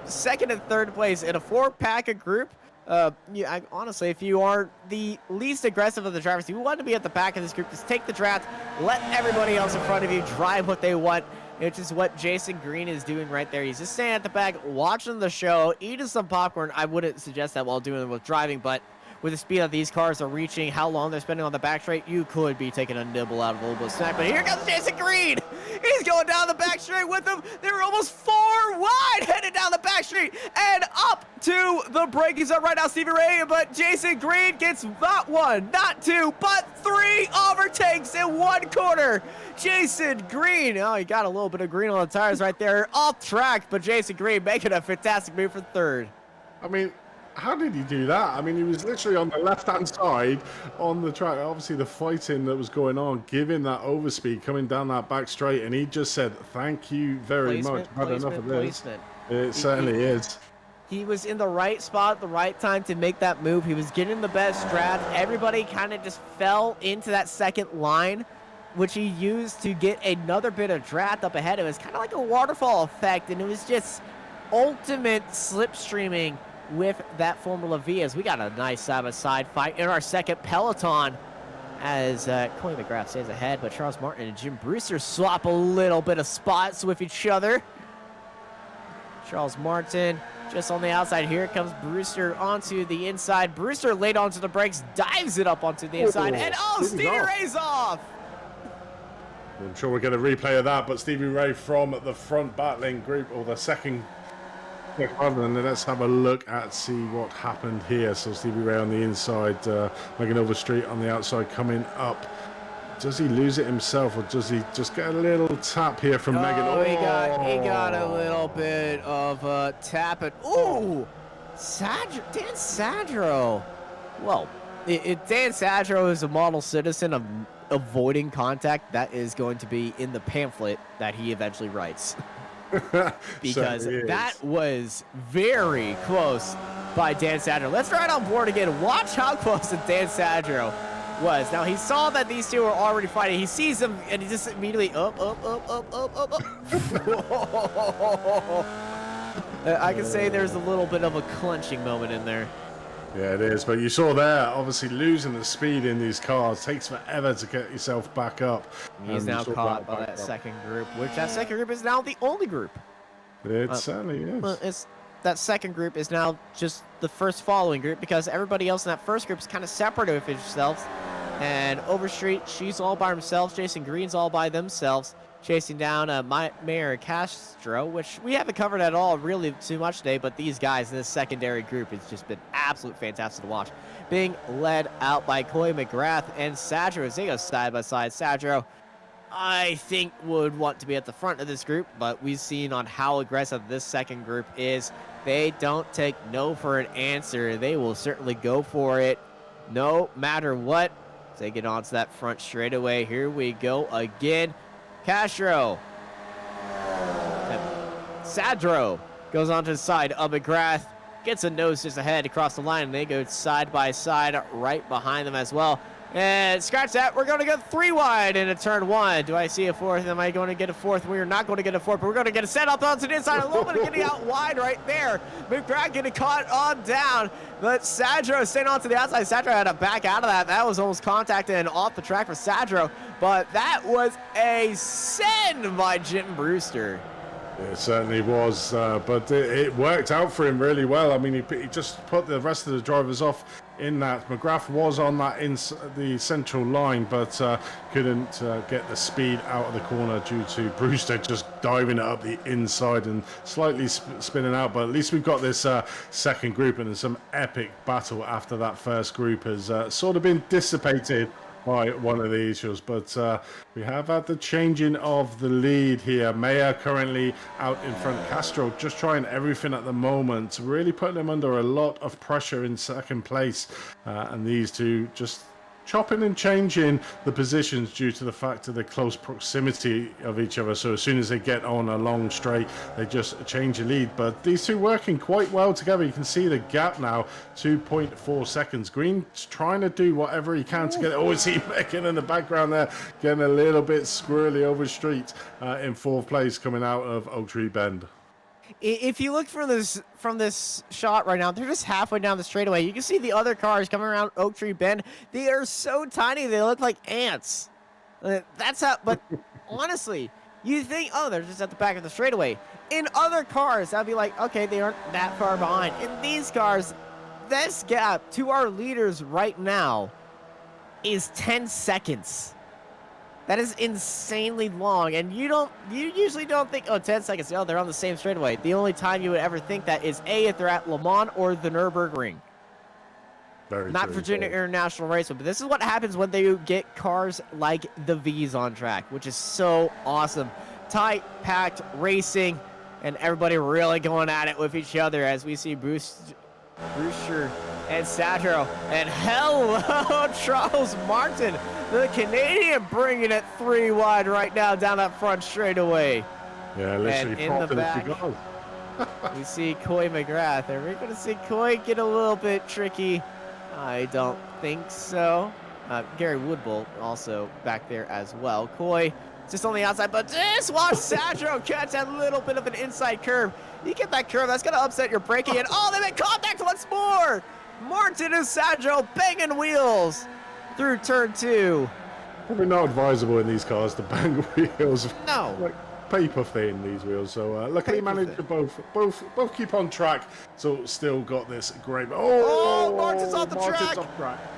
Second and third place in a 4-pack group. Honestly, if you are the least aggressive of the drivers, you want to be at the back of this group. Just take the draft, let everybody else in front of you drive what they want, which is what Jason Green is doing right there. He's just standing at the back, watching the show, eating some popcorn. I wouldn't suggest that while doing it with driving, but with the speed that these cars are reaching, how long they're spending on the back straight, you could be taking a nibble out of a little bit of snack. But here comes Jason Green. He's going down the back straight with them. They're almost 4 wide, headed down the back street and up to the braking zone right now, Stevie Ray. But Jason Green gets not 1, not 2, but 3 overtakes in 1 corner. Jason Green, oh, he got a little bit of green on the tires right there, off track. But Jason Green making a fantastic move for third. I mean, how did he do that? I mean, he was literally on the left-hand side on the track. Obviously, the fighting that was going on, giving that overspeed, coming down that back straight, and he just said, thank you very much. I've had enough of this. It certainly is. He was in the right spot at the right time to make that move. He was getting the best draft. Everybody kind of just fell into that second line, which he used to get another bit of draft up ahead. It was kind of like a waterfall effect, and it was just ultimate slipstreaming with that Formula V, as we got a nice side-by-side fight in our second peloton as Coy McGrath stays ahead, but Charles Martin and Jim Brewster swap a little bit of spots with each other. Charles Martin just on the outside. Here comes Brewster onto the inside. Brewster laid onto the brakes, dives it up onto the inside, and Stevie Ray's off! I'm sure we're going to replay of that, but Stevie Ray from the front battling group, or the second. And let's have a look at see what happened here. So Stevie Ray on the inside, Megan Overstreet on the outside coming up. Does he lose it himself, or does he just get a little tap here from Megan? Oh, he got a little bit of a tap. Ooh, Dan Sadro. Well, Dan Sadro is a model citizen of avoiding contact. That is going to be in the pamphlet that he eventually writes. Because that was very close by Dan Sadro. Let's ride on board again. Watch how close Dan Sadro was. Now, he saw that these two are already fighting. He sees them, and he just immediately up. I can say there's a little bit of a clenching moment in there. Yeah, it is. But you saw there, obviously losing the speed in these cars takes forever to get yourself back up. He's now caught by that second group, which that second group is now the only group. It certainly is. Well, that second group is now just the first following group, because everybody else in that first group is kind of separated with themselves. And Overstreet, she's all by herself. Jason Green's all by themselves, chasing down Mayor Castro, which we haven't covered at all really too much today, but these guys in this secondary group, it's just been absolute fantastic to watch. Being led out by Coy McGrath and Sadro as they go side by side. Sadro, I think, would want to be at the front of this group, but we've seen on how aggressive this second group is. They don't take no for an answer. They will certainly go for it no matter what. They get onto that front straightaway. Here we go again. Castro. Sadro goes onto the side of McGrath. Gets a nose just ahead across the line, and they go side by side right behind them as well. And scratch that. We're going to go 3 wide into turn 1. Do I see a fourth? Am I going to get a fourth? We're not going to get a fourth, but we're going to get a set up onto the inside. A little bit of getting out wide right there. McGrath getting caught on down, but Sadro staying onto the outside. Sadro had to back out of that. That was almost contacted and off the track for Sadro, but that was a send by Jim Brewster. It certainly was, but it worked out for him really well. I mean, he just put the rest of the drivers off in that. McGrath was on that the central line, but couldn't get the speed out of the corner due to Brewster just diving it up the inside and slightly spinning out. But at least we've got this second group, and there's some epic battle after that first group has sort of been dissipated by one of the issues. But we have had the changing of the lead here. Mayer currently out in front. Castro just trying everything at the moment, really putting him under a lot of pressure in second place, and these two just chopping and changing the positions due to the fact of the close proximity of each other. So as soon as they get on a long straight, they just change the lead. But these two working quite well together. You can see the gap now, 2.4 seconds. Green's trying to do whatever he can to get it. Oh, see Megan in the background there, getting a little bit squirrely over street in fourth place coming out of Oak Tree Bend. If you look from this shot right now, they're just halfway down the straightaway. You can see the other cars coming around Oak Tree Bend. They are so tiny, they look like ants. That's how, but honestly, you think, oh, they're just at the back of the straightaway. In other cars, that'd be like, okay, they aren't that far behind. In these cars, this gap to our leaders right now is 10 seconds. That is insanely long, and you usually don't think, oh, 10 seconds, oh, they're on the same straightaway. The only time you would ever think that is A, if they're at Le Mans or the Nürburgring. Not Virginia International Raceway, but this is what happens when they get cars like the V's on track, which is so awesome. Tight, packed racing, and everybody really going at it with each other as we see Brewster and Satro, and hello, Charles Martin, the Canadian, bringing it 3 wide right now down that front straightaway. Yeah, literally. And in the back, we see Coy McGrath. Are we going to see Coy get a little bit tricky? I don't think so. Gary Woodbull also back there as well. Coy just on the outside, but just watch Satro catch that little bit of an inside curve. You get that curve, that's going to upset your braking, and oh, they make contact once more! Martin and Satro banging wheels through turn 2. Probably not advisable in these cars to bang wheels. No. Like paper thin, these wheels. So luckily managed to both keep on track. So still got this great. Oh, Martin's off the track.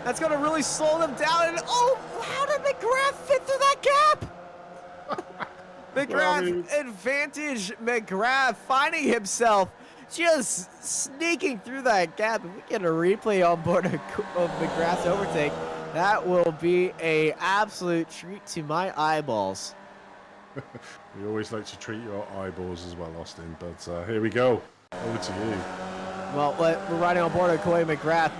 That's going to really slow them down. And oh, how did McGrath fit through that gap? McGrath, advantage McGrath finding himself just sneaking through that gap. If we get a replay on board of McGrath's overtake, that will be a absolute treat to my eyeballs. We always like to treat your eyeballs as well, Austin, but here we go. Over to you. Well, we're riding on board of Coy McGrath.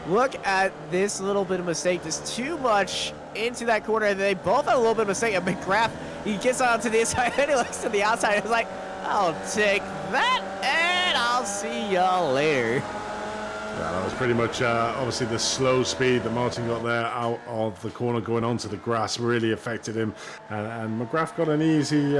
Look at this little bit of mistake, just too much into that corner, and they both had a little bit of mistake. And McGrath, he gets on to the inside, and he looks to the outside. He's like, I'll take that, and I'll see y'all later. Yeah, that was pretty much obviously the slow speed that Martin got there out of the corner going onto the grass really affected him, and McGrath got an easy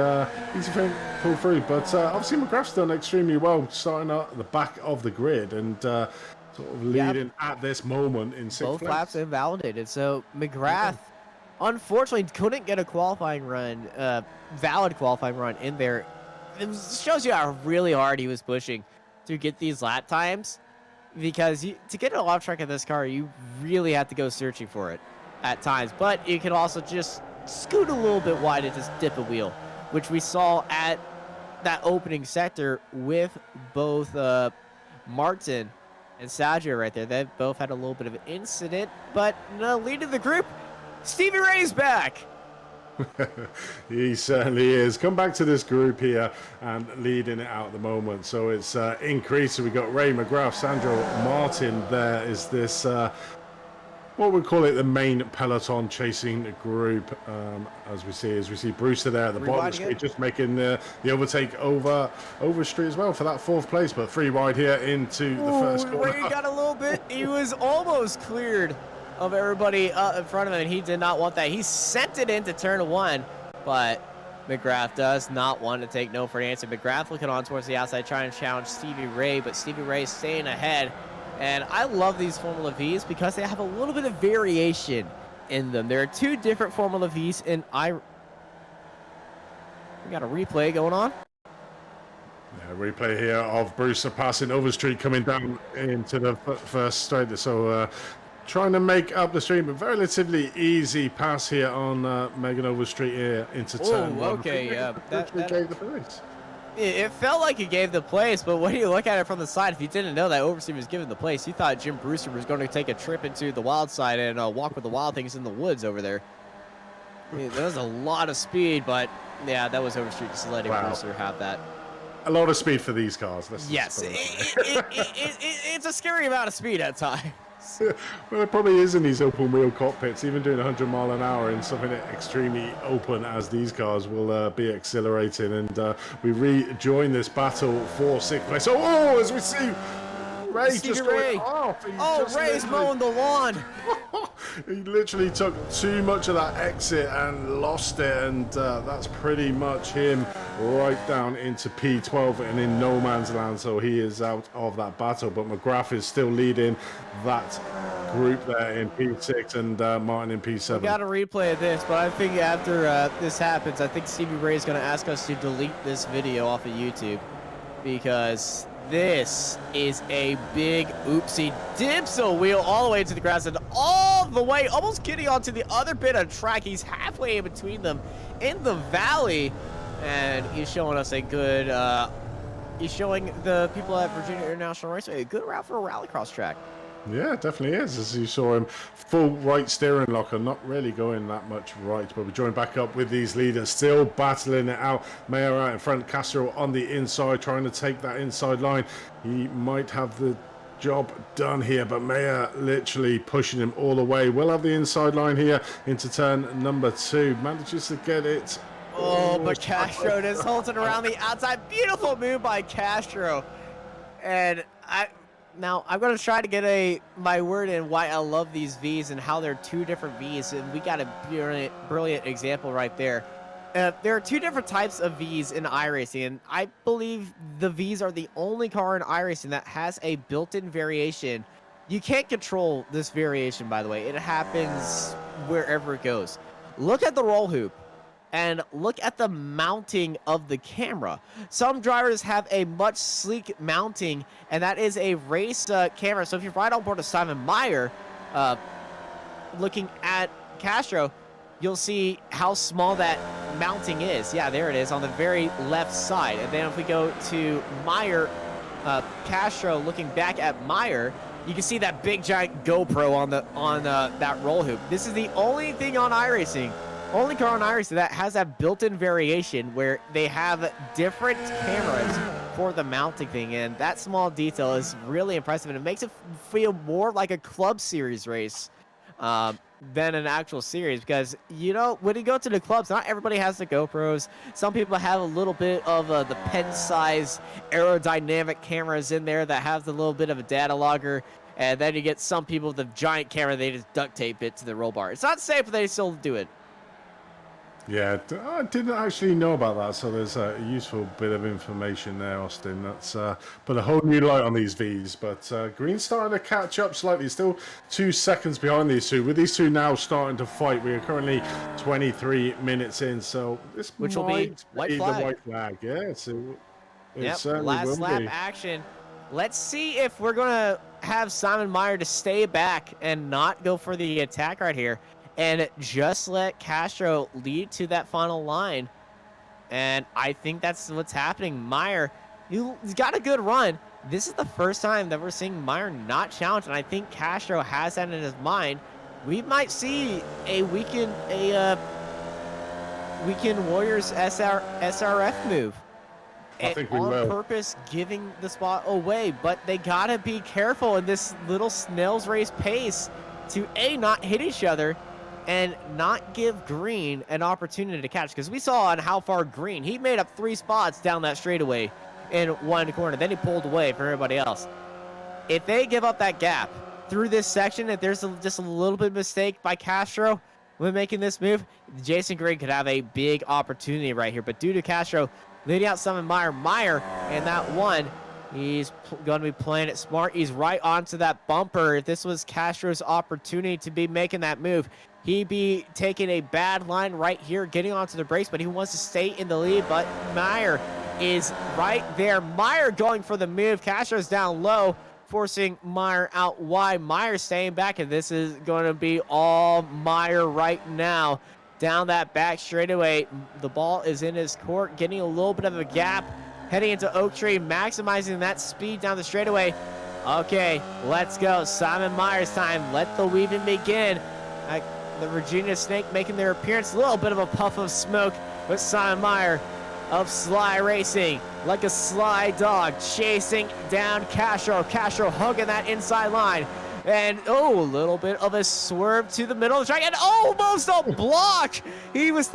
thing pull through. But obviously McGrath's done extremely well, starting at the back of the grid and sort of leading at this moment in 6th place. Both laps invalidated, so McGrath unfortunately couldn't get a qualifying run, valid qualifying run in there. It shows you how really hard he was pushing to get these lap times, because to get an off track of this car, you really have to go searching for it at times. But you can also just scoot a little bit wide and just dip a wheel, which we saw at that opening sector with both Martin and Sadger right there. They both had a little bit of an incident, but no, leading the group, Stevie Ray's back. He certainly is. Come back to this group here and leading it out at the moment. So it's increased. So we got Ray McGrath, Sandro Martin. There is this what we call it, the main peloton chasing the group. As we see Brewster there at the bottom of the street, just making the overtake over street as well for that 4th place. But 3 wide here into the first corner. Ray got a little bit. He was almost cleared of everybody in front of him, and he did not want that. He sent it into turn 1, but McGrath does not want to take no for an answer. McGrath looking on towards the outside, trying to challenge Stevie Ray, but Stevie Ray staying ahead. And I love these Formula Vs because they have a little bit of variation in them. There are 2 different Formula Vs in We got a replay going on. Yeah, replay here of Brewster passing Overstreet coming down into the first straight. So trying to make up the street, but very relatively easy pass here on Megan Overstreet here into turn one. Okay, yeah. That gave the place. It felt like he gave the place, but when you look at it from the side, if you didn't know that Overstreet was giving the place, you thought Jim Brewster was going to take a trip into the wild side and walk with the wild things in the woods over there. There was a lot of speed, but yeah, that was Overstreet just letting Brewster have that. A lot of speed for these cars. Yes, it's a scary amount of speed at times. Well, it probably is in these open wheel cockpits. Even doing 100 mile an hour in something extremely open as these cars will be exhilarating. And we rejoin this battle for 6th place. Oh, as we see Ray just going off. Ray's mowing the lawn. He literally took too much of that exit and lost it, and that's pretty much him right down into P12 and in no man's land, so he is out of that battle. But McGrath is still leading that group there in P6 and Martin in P7. We got a replay of this, but I think after this happens, I think Stevie Ray is going to ask us to delete this video off of YouTube, because this is a big oopsie dipso wheel all the way to the grass and all the way, almost getting onto the other bit of track. He's halfway in between them in the valley, and he's showing us a good, he's showing the people at Virginia International Raceway a good route for a rallycross track. Yeah, it definitely is. As you saw him, full right steering locker, not really going that much right. But we join back up with these leaders, still battling it out. Mayer out in front, Castro on the inside, trying to take that inside line. He might have the job done here, but Mayer literally pushing him all the way. We'll have the inside line here into turn number 2. Manages to get it. Oh, but Castro just holds it around the outside. Beautiful move by Castro. And now I'm going to try to get my word in why I love these Vs and how they're two different Vs, and we got a brilliant example right there. There are two different types of Vs in iRacing, and I believe the Vs are the only car in iRacing that has a built-in variation. You can't control this variation, by the way. It happens wherever it goes. Look at the roll hoop. And look at the mounting of the camera. Some drivers have a much sleek mounting, and that is a race camera. So if you're right on board with Simon Meyer, looking at Castro, you'll see how small that mounting is. Yeah, there it is on the very left side. And then if we go to Meyer, Castro looking back at Meyer, you can see that big giant GoPro on that roll hoop. This is the only thing on iRacing. Only car on iRacing that has that built-in variation where they have different cameras for the mounting thing, and that small detail is really impressive, and it makes it feel more like a club series race than an actual series, because, you know, when you go to the clubs, not everybody has the GoPros. Some people have a little bit of the pen-size aerodynamic cameras in there that have a little bit of a data logger, and then you get some people with the giant camera, they just duct tape it to the roll bar. It's not safe, but they still do it. Yeah, I didn't actually know about that, so there's a useful bit of information there, Austin. That's put a whole new light on these Vs, but Green starting to catch up slightly, still 2 seconds behind these two. With these two now starting to fight, we are currently 23 minutes in, so this which will be white flag. The white flag. Yeah, yep, last lap action. Let's see if we're going to have Simon Meyer to stay back and not go for the attack right here, and just let Castro lead to that final line. And I think that's what's happening. Meyer, he's got a good run. This is the first time that we're seeing Meyer not challenged, and I think Castro has that in his mind. We might see a weekend Warriors SRF move. I think we will. On purpose giving the spot away, but they gotta be careful in this little snail's race pace to not hit each other and not give Green an opportunity to catch, because we saw on how far Green, he made up 3 spots down that straightaway in one corner, then he pulled away from everybody else. If they give up that gap through this section, if there's just a little bit of mistake by Castro when making this move, Jason Green could have a big opportunity right here. But due to Castro leading out Simon Meyer in that one, he's going to be playing it smart. He's right onto that bumper. If this was Castro's opportunity to be making that move, he'd be taking a bad line right here, getting onto the brakes, but he wants to stay in the lead. But Meyer is right there. Meyer going for the move. Castro's down low, forcing Meyer out wide. Meyer staying back, and this is going to be all Meyer right now. Down that back straightaway. The ball is in his court, getting a little bit of a gap. Heading into Oak Tree, maximizing that speed down the straightaway. Okay, let's go. Simon Meyer's time. Let the weaving begin. The Virginia Snake making their appearance. A little bit of a puff of smoke with Simon Meyer of Sly Racing. Like a sly dog chasing down Castro. Castro hugging that inside line. And, a little bit of a swerve to the middle of the track, and almost a block. He was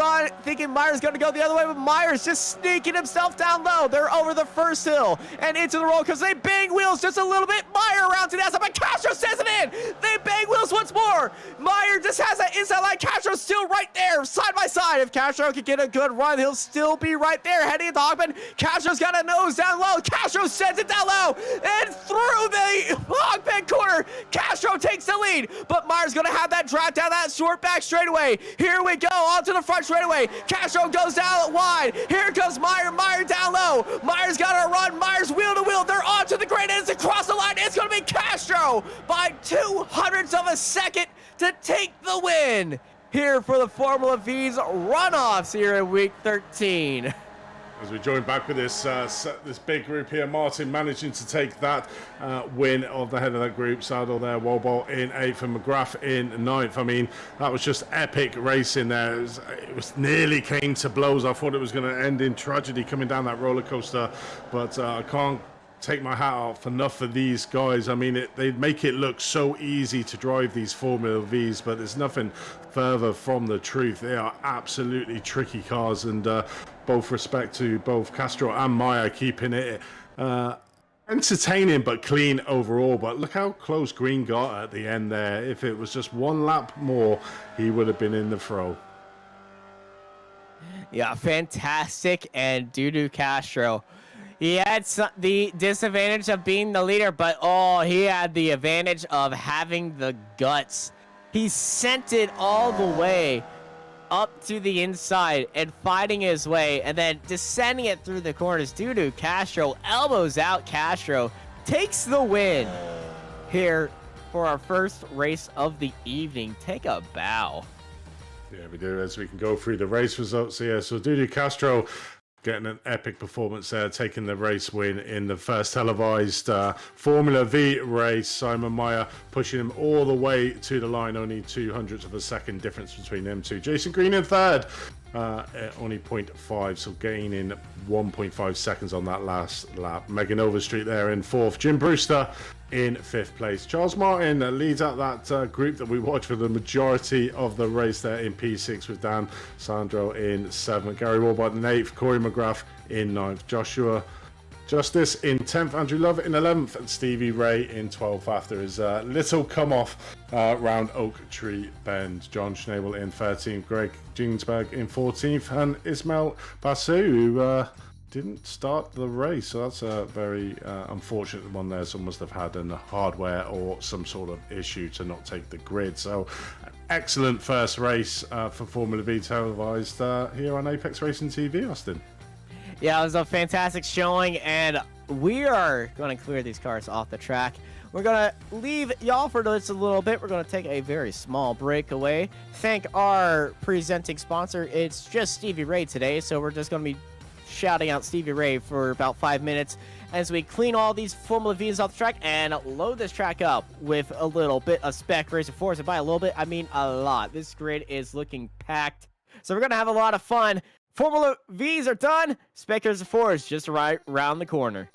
thinking Meyer's going to go the other way, but Meyer's just sneaking himself down low. They're over the first hill and into the roll because they bang wheels just a little bit. Meyer around to the outside, but Castro says it in. They bang wheels once more. Meyer just has that inside line. Castro's still right there, side by side. If Castro can get a good run, he'll still be right there. Heading into Hogman, Castro's got a nose down low. Castro sends it down low and through the Hogman corner. Castro takes the lead, but Meyer's going to have that drive down that short back straightaway. Here we go, onto the front straightaway. Castro goes down wide. Here comes Meyer. Meyer down low. Meyer's got to run. Meyer's wheel to wheel. They're onto the great ends across the line. It's going to be Castro by 200ths of a second to take the win here for the Formula V's runoffs here in week 13. As we join back with this big group here, Martin managing to take that win of the head of that group. Saddle there, Wobalt in 8th and McGrath in 9th. I mean, that was just epic racing there. It was nearly came to blows. I thought it was going to end in tragedy coming down that roller coaster, but I can't take my hat off for these guys. I mean, they make it look so easy to drive these Formula Vs, but there's nothing further from the truth. They are absolutely tricky cars, and both respect to both Castro and Meyer keeping it entertaining but clean overall. But look how close Green got at the end there. If it was just one lap more, he would have been in the throw. Yeah, fantastic. And Dudu Castro, he had the disadvantage of being the leader, but he had the advantage of having the guts. He sent it all the way up to the inside and fighting his way, and then descending it through the corners. Dudu Castro elbows out Castro, takes the win here for our first race of the evening. Take a bow. Yeah, we do, as we can go through the race results here. So Dudu Castro getting an epic performance there, taking the race win in the first televised Formula V race. Simon Meyer pushing him all the way to the line, only 200ths of a second difference between them two. Jason Green in third, only 0.5, so gaining 1.5 seconds on that last lap. Megan Overstreet there in fourth. Jim Brewster in fifth place. Charles Martin leads out that group that we watched for the majority of the race there in P6 with Dan Sandro in seventh. Gary Warbot in eighth. Corey McGrath in ninth. Joshua Justice in 10th, Andrew Love in 11th, and Stevie Ray in 12th after his little come-off round Oak Tree Bend. John Schnabel in 13th, Greg Ginsberg in 14th, and Ismail Basu, who didn't start the race, so that's a very unfortunate one there. Someone must have had a hardware or some sort of issue to not take the grid. So excellent first race for Formula V televised here on Apex Racing TV, Austin. Yeah, it was a fantastic showing, and we are going to clear these cars off the track. We're going to leave y'all for just a little bit. We're going to take a very small break away. Thank our presenting sponsor. It's just Stevie Ray today, so we're just going to be shouting out Stevie Ray for about 5 minutes as we clean all these Formula V's off the track and load this track up with a little bit of spec racing force. And by a little bit, I mean a lot. This grid is looking packed, so we're going to have a lot of fun. Formula V's are done. Spectres of 4 is just right around the corner.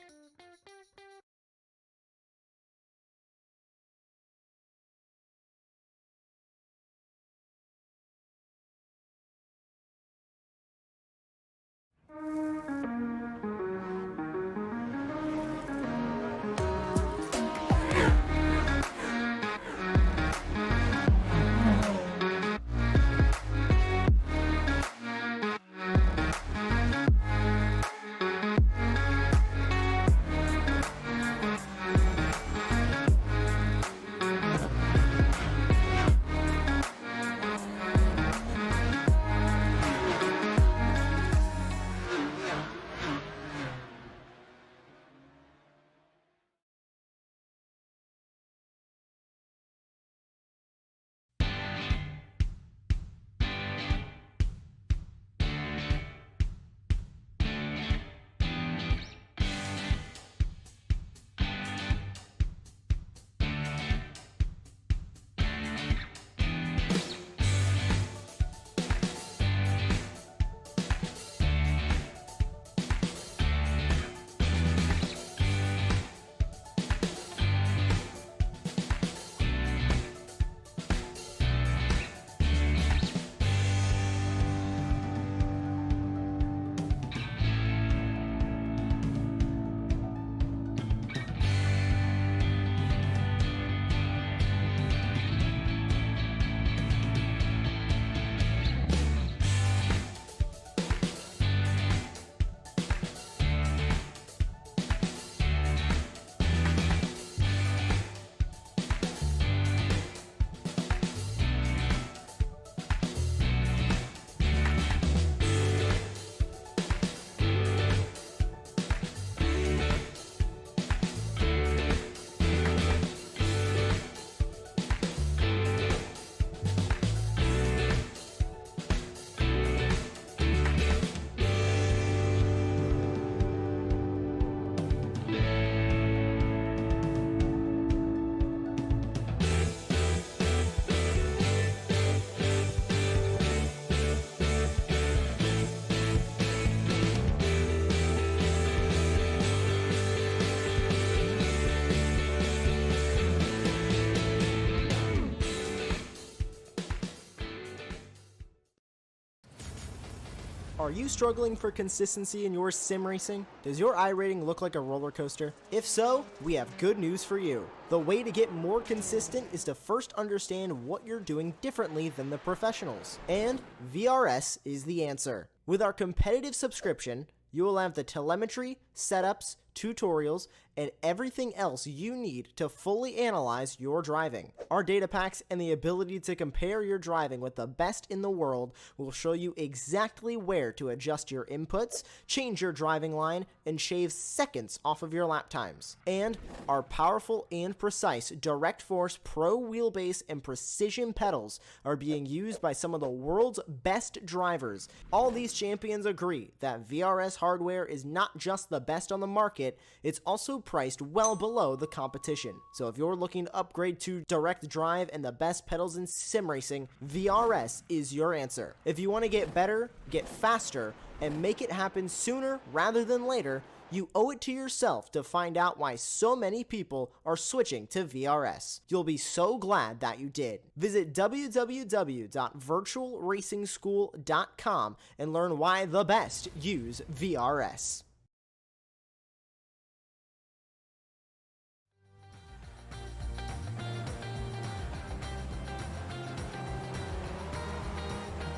Are you struggling for consistency in your sim racing? Does your iRating look like a roller coaster? If so, we have good news for you. The way to get more consistent is to first understand what you're doing differently than the professionals. And VRS is the answer. With our competitive subscription, you will have the telemetry, setups, tutorials, and everything else you need to fully analyze your driving. Our data packs and the ability to compare your driving with the best in the world will show you exactly where to adjust your inputs, change your driving line, and shave seconds off of your lap times. And our powerful and precise Direct Force Pro wheelbase and precision pedals are being used by some of the world's best drivers. All these champions agree that VRS hardware is not just the best on the market, it's also priced well below the competition. So if you're looking to upgrade to direct drive and the best pedals in sim racing, VRS is your answer. If you want to get better, get faster, and make it happen sooner rather than later, you owe it to yourself to find out why so many people are switching to VRS. You'll be so glad that you did. Visit www.virtualracingschool.com and learn why the best use VRS.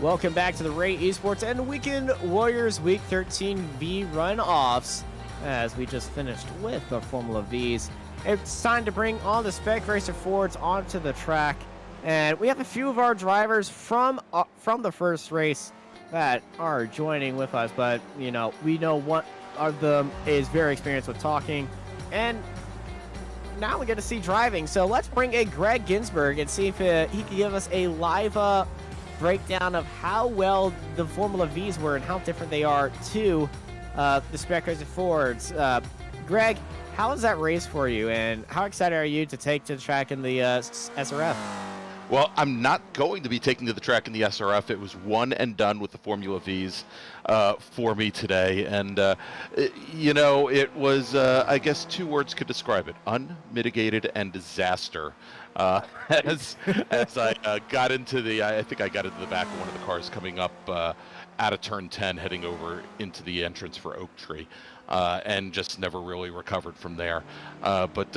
Welcome back to the Ray Esports and Weekend Warriors Week 13 vRunoffs. As we just finished with the Formula Vs, it's time to bring all the Spec Racer Fords onto the track, and we have a few of our drivers from the first race that are joining with us. But we know one of them is very experienced with talking, and now we get to see driving. So let's bring in Greg Ginsburg and see if he can give us a live breakdown of how well the Formula Vs were and how different they are to the Spec Racer Fords. Greg, how was that race for you, and how excited are you to take to the track in the SRF? Well, I'm not going to be taking to the track in the SRF. It was one and done with the Formula Vs for me today. And, it was, I guess, two words could describe it: unmitigated and disaster. As I got into I think I got into the back of one of the cars coming up out of turn 10, heading over into the entrance for Oak Tree, and just never really recovered from there. But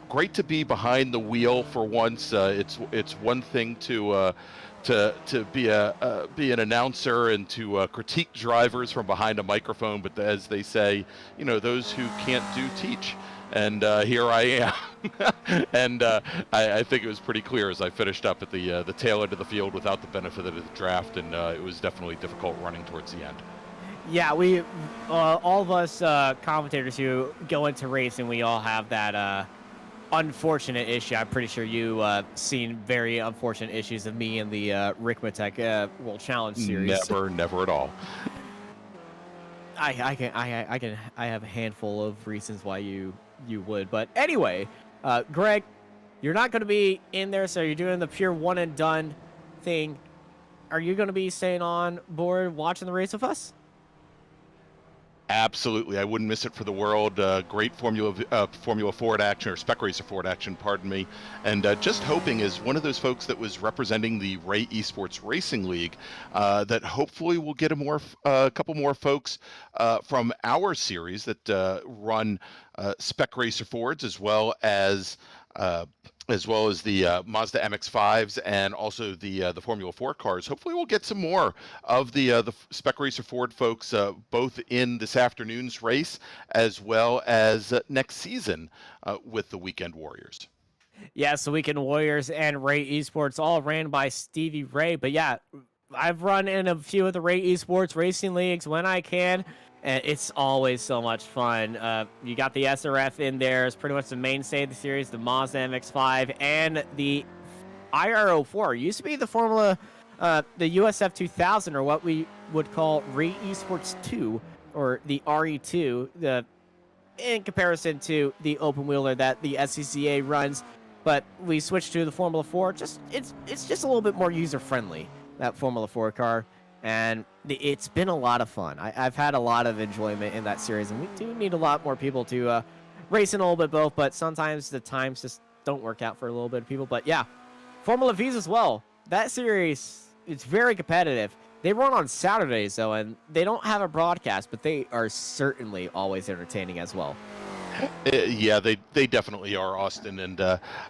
great to be behind the wheel for once. It's one thing to be an announcer and to critique drivers from behind a microphone, but as they say, those who can't do teach. And here I am. And I think it was pretty clear as I finished up at the tail end of the field without the benefit of the draft, and it was definitely difficult running towards the end. Yeah, we all of us commentators who go into racing, we all have that unfortunate issue. I'm pretty sure you seen very unfortunate issues of me in the Rick Matek World Challenge series. Never at all. I have a handful of reasons why you would, but anyway, Greg, you're not going to be in there, so you're doing the pure one and done thing. Are you going to be staying on board watching the race with us? Absolutely, I wouldn't miss it for the world. Great Formula Ford action, or Spec Racer Ford action, pardon me. And just hoping, as one of those folks that was representing the Ray Esports Racing League, that hopefully we'll get a couple more folks from our series that run Spec Racer Fords, as well as the Mazda MX-5s and also the Formula 4 cars. Hopefully we'll get some more of the Spec Racer Ford folks both in this afternoon's race as well as next season with the Weekend Warriors. Yes, the Weekend Warriors and Ray Esports, all ran by Stevie Ray. But yeah, I've run in a few of the Ray Esports racing leagues when I can, and it's always so much fun. You got the SRF in there. It's pretty much the mainstay of the series, the Mazda MX-5 and the IR04. It used to be the Formula, the USF 2000, or what we would call Ray Esports 2, or the RE2, in comparison to the open wheeler that the SCCA runs. But we switched to the Formula 4. It's just a little bit more user-friendly, that Formula 4 car. And it's been a lot of fun. I've had a lot of enjoyment in that series, and we do need a lot more people to race in a little bit both, but sometimes the times just don't work out for a little bit of people. But yeah, Formula Vs as well. That series, it's very competitive. They run on Saturdays, though, and they don't have a broadcast, but they are certainly always entertaining as well. Yeah, they definitely are, Austin. And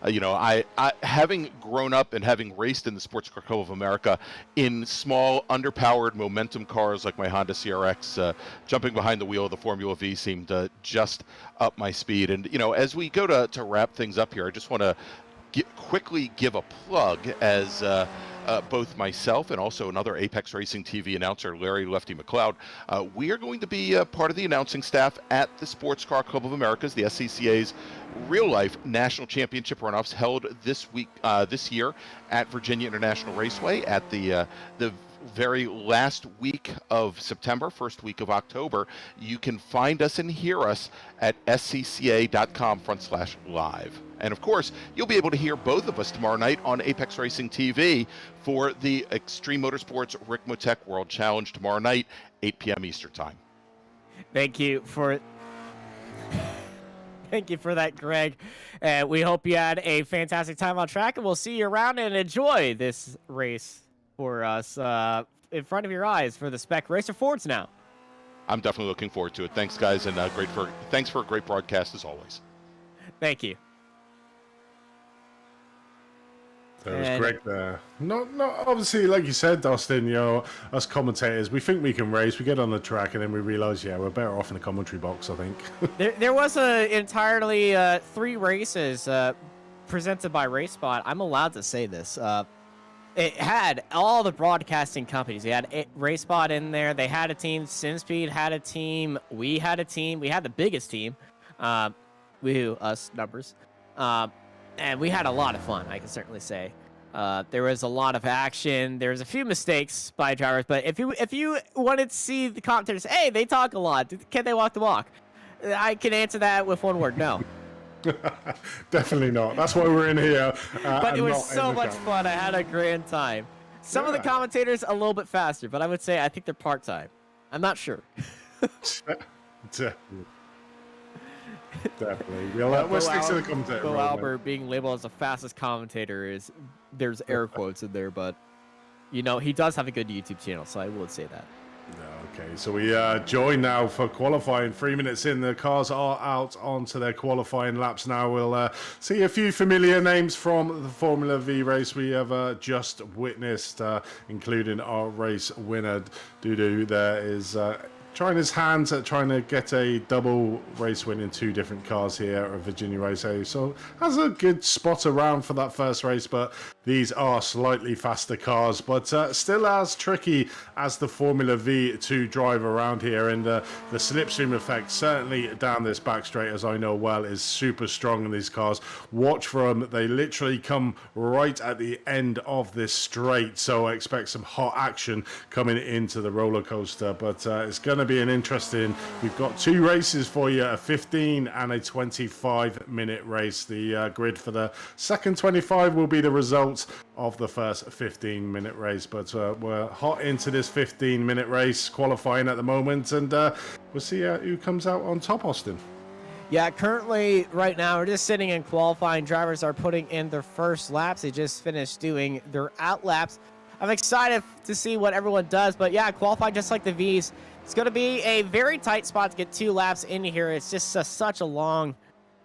you know, I having grown up and having raced in the Sports Car Club of America in small, underpowered momentum cars like my Honda CRX, jumping behind the wheel of the Formula V seemed just up my speed. And you know, as we go to wrap things up here, I just want to quickly give a plug as. Both myself and also another Apex Racing TV announcer, Larry Lefty McLeod, we are going to be part of the announcing staff at the Sports Car Club of America's, the SCCA's real-life national championship runoffs held this year at Virginia International Raceway at the very last week of September, first week of October. You can find us and hear us at scca.com/live. And of course, you'll be able to hear both of us tomorrow night on Apex Racing TV for the Extreme Motorsports Rick Motec World Challenge tomorrow night, 8 p.m. Eastern Time. Thank you for that, Greg. We hope you had a fantastic time on track, and we'll see you around and enjoy this race for us in front of your eyes for the Spec Racer Fords now. I'm definitely looking forward to it. Thanks, guys, and thanks for a great broadcast as always. Thank you. That was great there. Not obviously, like you said, Dustin, you know, us commentators, we think we can race, we get on the track, and then we realize, yeah, we're better off in the commentary box, I think. there was entirely 3 races presented by RaceSpot. I'm allowed to say this. It had all the broadcasting companies. They had RaceSpot in there. They had a team. SimSpeed had a team. We had a team. We had the biggest team. Us numbers. And we had a lot of fun, I can certainly say. There was a lot of action. There was a few mistakes by drivers, but if you wanted to see the commentators, hey, they talk a lot. Can they walk the walk? I can answer that with one word: no. Definitely not. That's why we're in here. But it was so much fun. I had a grand time. Some of the commentators a little bit faster, but I would say I think they're part-time. I'm not sure. Definitely. We'll stick to the commentator. Bo Albert being labeled as the fastest commentator there's air quotes in there, but you know, he does have a good YouTube channel, so I would say that. Okay, so we join now for qualifying. 3 minutes in, the cars are out onto their qualifying laps now. We'll see a few familiar names from the Formula V race we have just witnessed, including our race winner, Dudu. There is trying his hands at trying to get a double race win in 2 different cars here at Virginia Raceway. So has a good spot around for that first race, but these are slightly faster cars, but still as tricky as the Formula V to drive around here. And the slipstream effect certainly down this back straight, as I know well, is super strong in these cars. Watch for them. They literally come right at the end of this straight. So I expect some hot action coming into the roller coaster, but it's going to be an interesting. We've got 2 races for you, a 15 and a 25-minute race. The grid for the second 25 will be the results of the first 15-minute race, but we're hot into this 15-minute race qualifying at the moment, and we'll see who comes out on top, Austin. Yeah, currently right now we're just sitting in qualifying. Drivers are putting in their first laps. They just finished doing their out laps. I'm excited to see what everyone does, but yeah, qualifying just like the Vs. It's going to be a very tight spot to get 2 laps in here. It's just such a long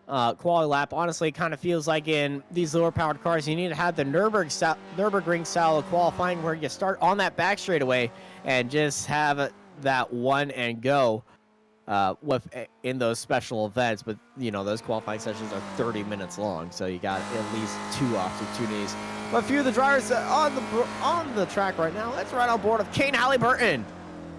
quality lap. Honestly, it kind of feels like in these lower powered cars, you need to have the Nürburgring style of qualifying where you start on that back straightaway and just have that one and go in those special events. But, you know, those qualifying sessions are 30 minutes long, so you got at least 2 opportunities. But a few of the drivers on the track right now, let's ride on board of Kane Halliburton.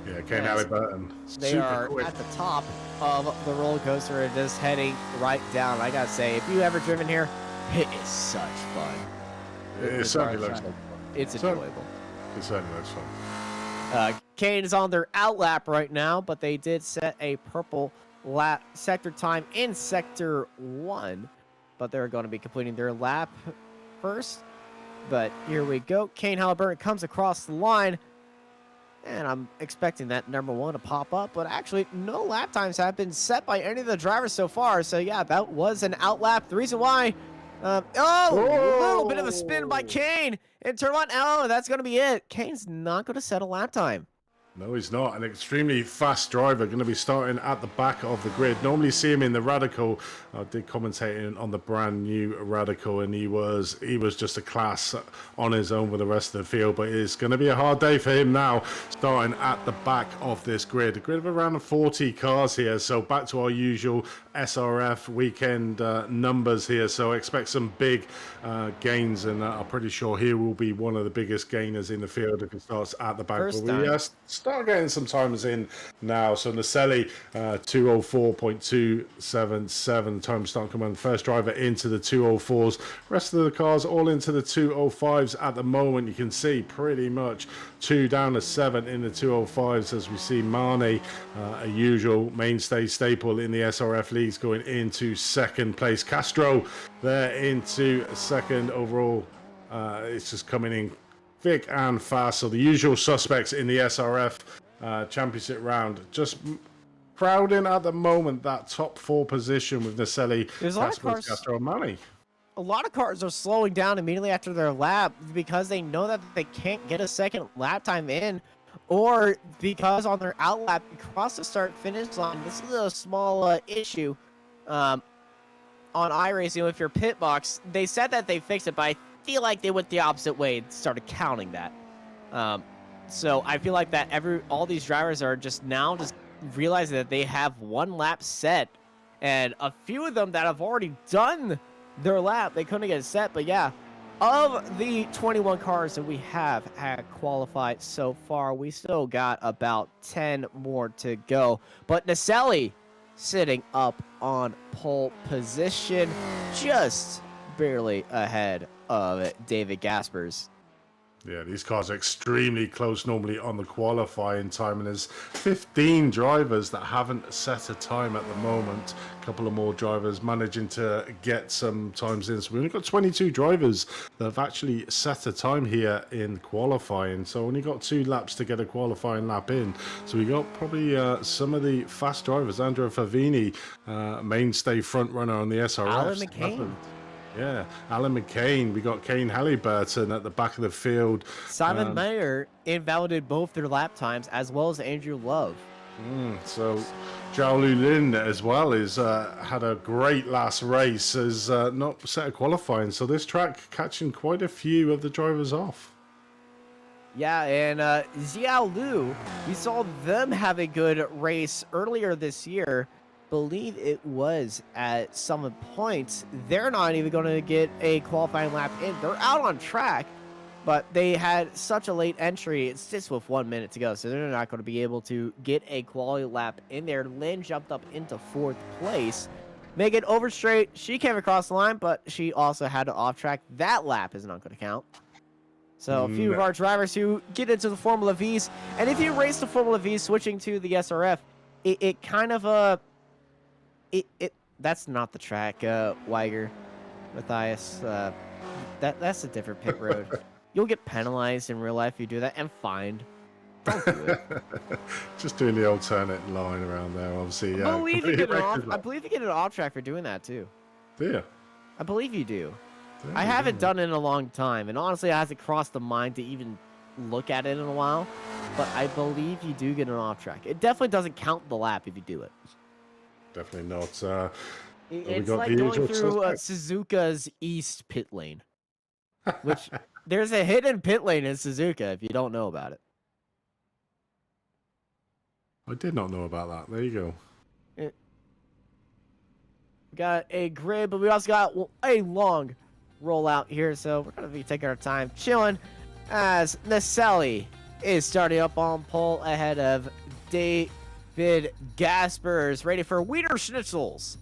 Yeah, Kane Halliburton. They are quick at the top of the roller coaster and just heading right down. I gotta say, if you ever driven here, it is such fun. It certainly looks like fun. It's enjoyable. It certainly looks fun. Kane is on their out lap right now, but they did set a purple lap sector time in sector 1, but they're going to be completing their lap first. But here we go. Kane Halliburton comes across the line. And I'm expecting that number 1 to pop up, but actually no lap times have been set by any of the drivers so far. So yeah, that was an out lap. The reason why A little bit of a spin by Kane. And turn one. Oh, that's going to be it. Kane's not going to set a lap time. No, he's not. An extremely fast driver, going to be starting at the back of the grid. Normally see him in the Radical. I did commentate on the brand new Radical, and he was just a class on his own with the rest of the field. But it's going to be a hard day for him now, starting at the back of this grid. A grid of around 40 cars here. So back to our usual SRF weekend numbers here. So expect some big gains, and I'm pretty sure he will be one of the biggest gainers in the field if he starts at the back. First but we start getting some times in now. So Naselli, 204.277 time start command. First driver into the 204s. Rest of the cars all into the 205s at the moment. You can see pretty much 2 down to 7 in the 205s as we see Marnie, a usual mainstay staple in the SRF leagues, going into second place. Castro there into second overall. It's just coming in thick and fast. So the usual suspects in the SRF championship round just crowding at the moment that top 4 position with Naselli, There's a lot of cars. Castro, and Manny. A lot of cars are slowing down immediately after their lap because they know that they can't get a second lap time in, or because on their out lap across the start finish line. This is a small issue on iRacing with your pit box. They said that they fixed it, but I feel like they went the opposite way and started counting that. So I feel like that all these drivers are just realizing that they have 1 lap set, and a few of them that have already done their lap, they couldn't get it set. But yeah, of the 21 cars that we have had qualified so far, we still got about 10 more to go. But Naselli sitting up on pole position, just barely ahead of David Gaspers. Yeah, these cars are extremely close normally on the qualifying time, and there's 15 drivers that haven't set a time at the moment. A couple of more drivers managing to get some times in. So we've only got 22 drivers that have actually set a time here in qualifying. So only got 2 laps to get a qualifying lap in. So we got probably some of the fast drivers. Andrea Favini, mainstay front runner on the SRF. Alan McCain. Yeah, Alan McCain. We got Kane Halliburton at the back of the field. Simon Mayer invalidated both their lap times, as well as Andrew Love. So Zhao Lulin as well is had a great last race, has not set a qualifying. So this track catching quite a few of the drivers off. Yeah, and Xiao Lu, we saw them have a good race earlier this year. Believe it was at some points. They're not even going to get a qualifying lap in. They're out on track, but they had such a late entry. It's just with 1 minute to go, so they're not going to be able to get a quality lap in there. Lynn jumped up into 4th place. Megan Overstrait, she came across the line, but she also had to off track. That lap is not going to count. So a few of our drivers who get into the Formula Vs, and if you race the Formula Vs switching to the SRF, it kind of that's not the track, Weiger, Matthias. That's a different pit road. You'll get penalized in real life if you do that, and fined. Don't do it. Just doing the alternate line around there, obviously. I believe you get an off track for doing that too. Do you? I believe you do. I haven't done it in a long time, and honestly, it hasn't crossed the mind to even look at it in a while. But I believe you do get an off track. It definitely doesn't count the lap if you do it. Definitely not. It's like going through Suzuka's East pit lane, which there's a hidden pit lane in Suzuka if you don't know about it. I did not know about that. There you go. We got a grid, but we also got a long rollout here, so we're going to be taking our time chilling as Naselli is starting up on pole ahead of David Gaspers, ready for Wiener Schnitzels.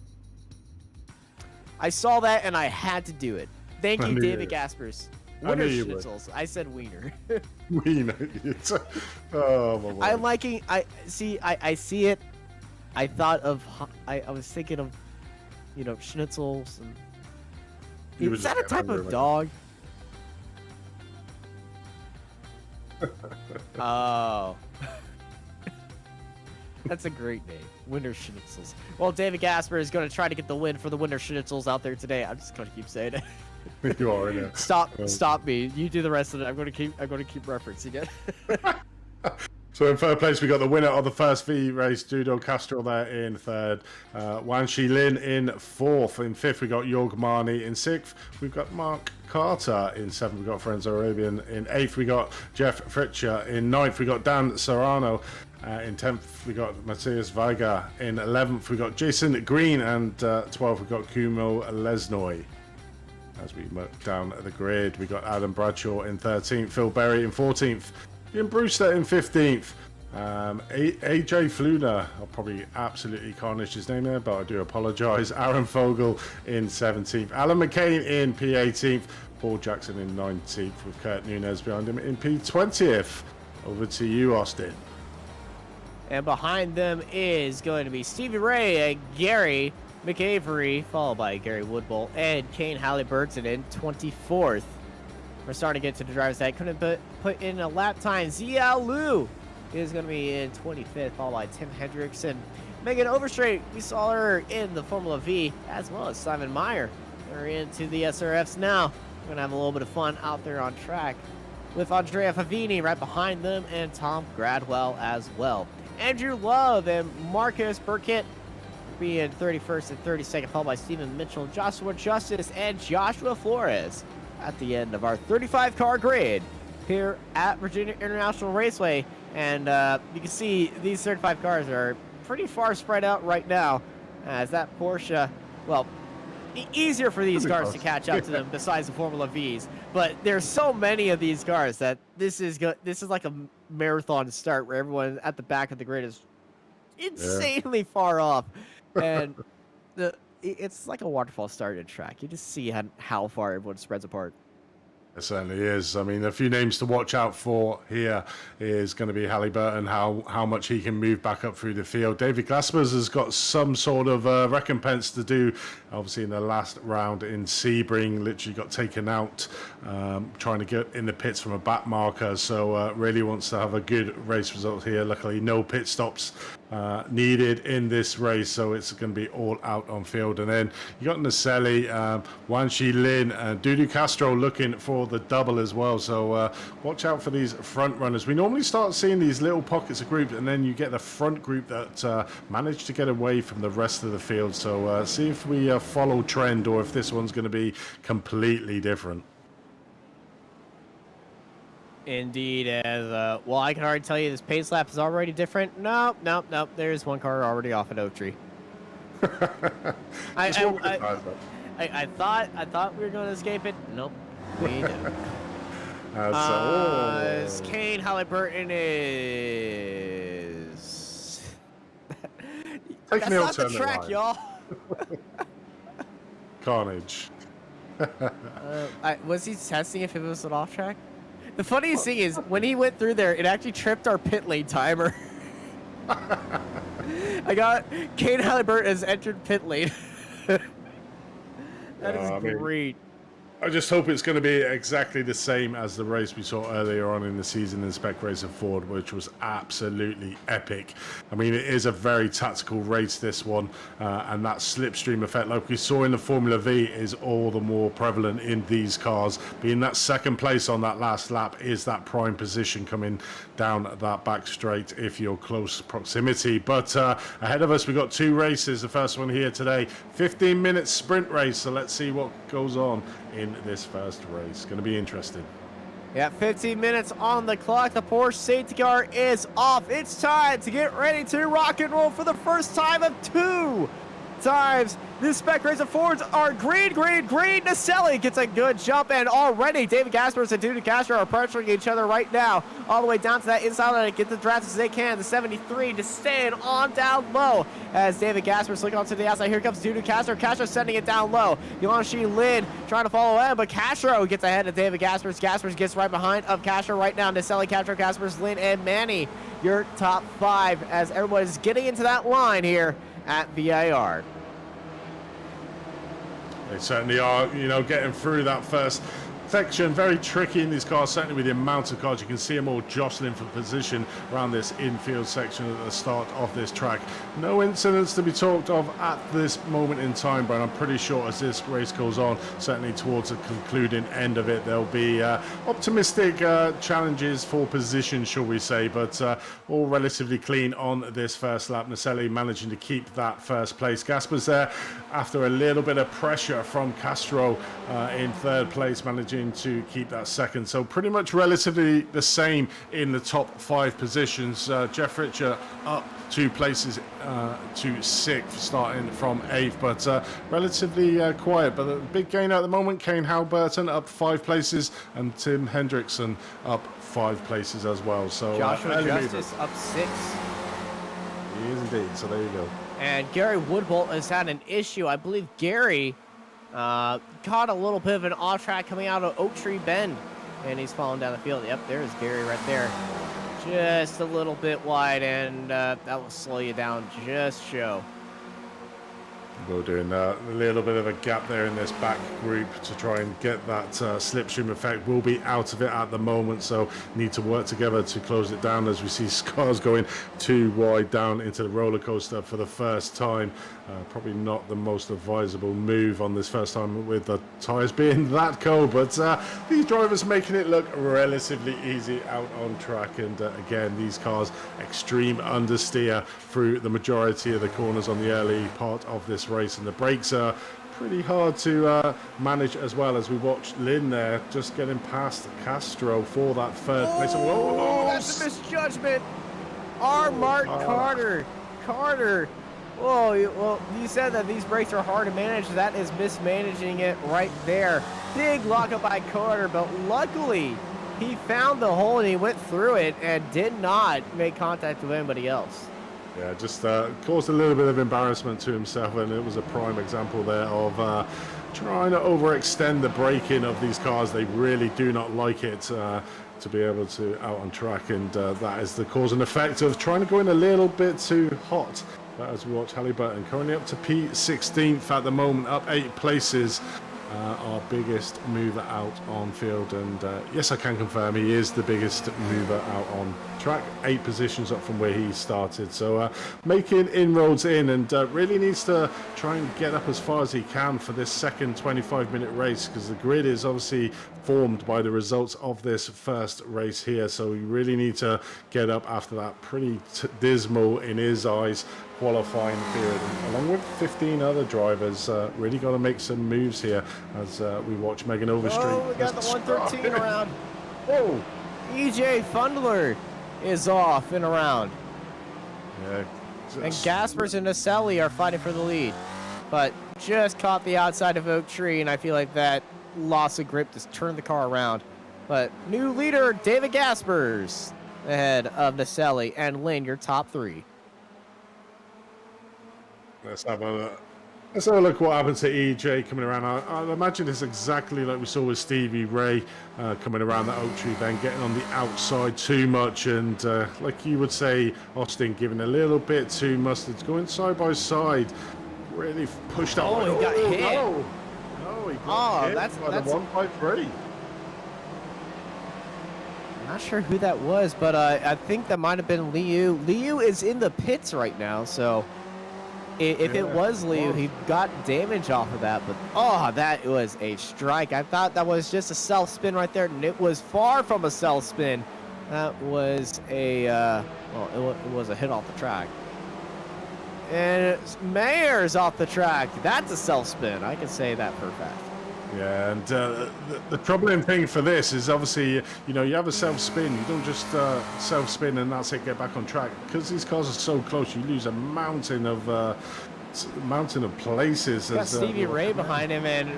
I saw that and I had to do it. Thank you, David Gaspers. Wiener Schnitzels. I said Wiener. Wiener. Oh, my God. I'm liking. I see it. I thought of. I was thinking of, schnitzels. And is that a type of dog? That's a great name. Winter Schnitzels. Well, David Gasper is going to try to get the win for the Winter Schnitzels out there today. I'm just going to keep saying it. You are in it. Stop me. You do the rest of it. I'm going to keep referencing it. So in third place, we got the winner of the first V race, Judo Castro there in third. Wan Shi Lin in fourth. In fifth, we got Jorg Marni. In sixth, we've got Mark Carter. In seventh, we got Frenzo Arabian. In eighth, we got Jeff Fritcher. In ninth, we got Dan Serrano. In 10th, we got Matthias Weiger. In 11th, we got Jason Green. And 12th, we got Kumo Lesnoy. As we look down at the grid, we got Adam Bradshaw in 13th, Phil Berry in 14th, Ian Brewster in 15th, AJ Fluna, I'll probably absolutely carnage his name there, but I do apologise, Aaron Fogel in 17th, Alan McCain in P18th, Paul Jackson in 19th, with Kurt Nunez behind him in P20th. Over to you, Austin. And behind them is going to be Stevie Ray and Gary McAvery, followed by Gary Woodbull and Kane Halliburton in 24th. We're starting to get to the driver's side. Couldn't put in a lap time. Zia Lu is going to be in 25th, followed by Tim Hendrickson. Megan Overstrait, we saw her in the Formula V, as well as Simon Meyer. They're into the SRFs now. We're going to have a little bit of fun out there on track with Andrea Favini right behind them and Tom Gradwell as well. Andrew Love and Marcus Burkett be in 31st and 32nd, followed by Stephen Mitchell, Joshua Justice, and Joshua Flores at the end of our 35-car grid here at Virginia International Raceway. And you can see these 35 cars are pretty far spread out right now, as that Porsche, well, easier for these cars to catch up to them besides the Formula Vs. But there's so many of these cars that this is like a marathon start where everyone at the back of the grid is insanely far off. And it's like a waterfall started track. You just see how far everyone spreads apart. It certainly is. I mean, a few names to watch out for here is going to be Halliburton, how much he can move back up through the field. David Glaspers has got some sort of recompense to do. Obviously, in the last round in Sebring, literally got taken out trying to get in the pits from a back marker. So really wants to have a good race result here. Luckily, no pit stops needed in this race, so it's going to be all out on field. And then you got Naselli, Wan Shi Lin, and Dudu Castro looking for the double as well. So watch out for these front runners. We normally start seeing these little pockets of groups, and then you get the front group that manage to get away from the rest of the field. So see if we follow trend, or if this one's going to be completely different. Indeed, as well, I can already tell you this pace lap is already different. Nope. There's one car already off at Oak Tree. I thought we were going to escape it. Nope, we didn't. As Kane Halliburton is. That's not the track, y'all. Carnage. Was he testing if it was an off track? The funniest thing is, when he went through there, it actually tripped our pit lane timer. I got Kane Halliburton has entered pit lane. That is great. I just hope it's going to be exactly the same as the race we saw earlier on in the season in Spec Racer Ford, which was absolutely epic. I mean, it is a very tactical race, this one, and that slipstream effect, like we saw in the Formula V, is all the more prevalent in these cars. Being that second place on that last lap is that prime position coming down that back straight if you're close proximity. But ahead of us, we've got two races. The first one here today, 15-minute sprint race. So let's see what goes on in this first race. Going to be interesting. Yeah, 15 minutes on the clock. The Porsche safety car is off. It's time to get ready to rock and roll for the first time of 2 times. This Spec Racer Fords are green. Naselli gets a good jump, and already David Gaspers and Dudu Castro are pressuring each other right now, all the way down to that inside line to get the draft as they can. The 73 just staying on down low as David Gaspers looking onto the outside. Here comes Dudu Castro. Castro sending it down low. Yuan Shi Lin trying to follow in, but Castro gets ahead of David Gaspers. Gaspers gets right behind of Castro right now. Naselli, Castro, Gaspers, Lin, and Manny, your top 5 as everybody's getting into that line here at VIR. They certainly are, you know, getting through that first section, very tricky in these cars, certainly with the amount of cars. You can see them all jostling for position around this infield section at the start of this track. No incidents to be talked of at this moment in time, but I'm pretty sure as this race goes on, certainly towards the concluding end of it, there'll be optimistic challenges for position, shall we say, but all relatively clean on this first lap. Naselli managing to keep that first place. Gasper's there after a little bit of pressure from Castro in third place, managing to keep that second. So pretty much relatively the same in the top 5 positions. Jeff Richer up 2 places to 6th, starting from 8th, but relatively quiet. But the big gainer at the moment, Kane Halberton up 5 places, and Tim Hendrickson up 5 places as well. So Joshua Justice up 6. He is indeed. So there you go. And Gary Woodbolt has had an issue. I believe Gary caught a little bit of an off track coming out of Oak Tree Bend, and he's falling down the field. Yep, there's Gary right there. Just a little bit wide, and that will slow you down just show. We're doing a little bit of a gap there in this back group to try and get that slipstream effect. We'll be out of it at the moment, so need to work together to close it down as we see cars going too wide down into the roller coaster for the first time. Probably not the most advisable move on this first time with the tyres being that cold, but these drivers making it look relatively easy out on track. And again, these cars extreme understeer through the majority of the corners on the early part of this race, and the brakes are pretty hard to manage as well, as we watch Lynn there just getting past Castro for that third place. Oh, that's a misjudgment. Mark Carter. Well, you said that these brakes are hard to manage. That is mismanaging it right there. Big lockup by Carter, but luckily he found the hole and he went through it and did not make contact with anybody else. Yeah, just caused a little bit of embarrassment to himself, and it was a prime example there of trying to overextend the braking of these cars. They really do not like it to be able to out on track, and that is the cause and effect of trying to go in a little bit too hot. As we watch Halliburton currently up to P16th at the moment, up 8 places. Our biggest mover out on field, and yes, I can confirm he is the biggest mover out on track, 8 positions up from where he started. So making inroads in, and really needs to try and get up as far as he can for this second 25-minute race, because the grid is obviously formed by the results of this first race here. So we really need to get up after that pretty dismal, in his eyes, qualifying period, and along with 15 other drivers. Really got to make some moves here as we watch Megan Overstreet. Oh, we got the 113 around. Oh, EJ Fundler is off and around. yeah. And Gaspers and Naselli are fighting for the lead, but just caught the outside of Oak Tree, and I feel like that loss of grip just turned the car around. But new leader, David Gaspers, ahead of Naselli and Lynn, your top 3. Let's have a look what happened to EJ coming around. I imagine it's exactly like we saw with Stevie Ray coming around the Oak Tree, then getting on the outside too much, and like you would say, Austin, giving a little bit too much. It's going side by side, really pushed out. Oh, he got hit. No, he got hit that's by the 153. I'm not sure who that was, but I think that might have been Liu. Liu is in the pits right now, so if it was Liu, he got damage off of that. But that was a strike. I thought that was just a self spin right there, and it was far from a self spin. That was a it was a hit off the track. And Mayer's off the track. That's a self spin. I can say that for a fact. Yeah, and the troubling thing for this is obviously, you have a self-spin. You don't just self-spin and that's it, get back on track. Because these cars are so close, you lose a mountain of places. Got Stevie Ray behind him, and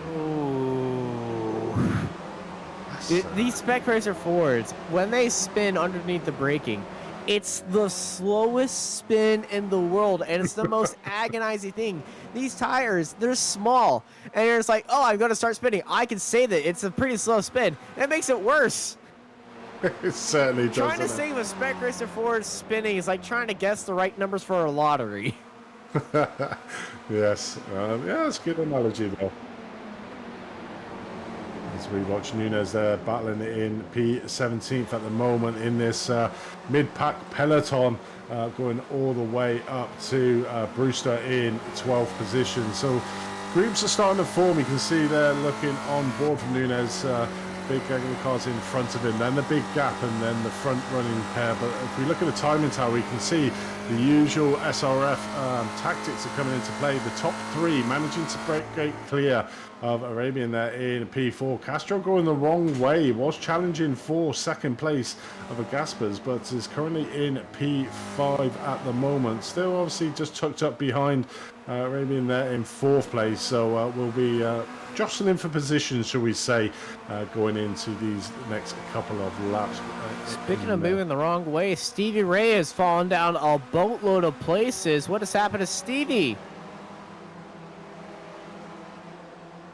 these Spec Racer Fords, when they spin underneath the braking, it's the slowest spin in the world, and it's the most agonizing thing. These tires, they're small, and you're just like, oh, I'm going to start spinning. I can say that it's a pretty slow spin. It makes it worse. It certainly does. Trying to save a Spec Racer Ford spinning is like trying to guess the right numbers for a lottery. Yes. Yeah, that's a good analogy, though. As we watch Nunes there battling it in P17th at the moment in this mid-pack peloton, going all the way up to Brewster in 12th position. So groups are starting to form. You can see they're looking on board from Nunes. Big cars in front of him, then the big gap, and then the front running pair. But if we look at the timing tower, we can see the usual SRF tactics are coming into play. The top three managing to break clear of Arabian there in P4. Castro going the wrong way, was challenging for second place of Agaspers, but is currently in P5 at the moment. Still obviously just tucked up behind Arabian there in fourth place. So we'll be jostling for positions, shall we say, going into these next couple of laps. Speaking of moving the wrong way, Stevie Ray has fallen down a boatload of places. What has happened to Stevie?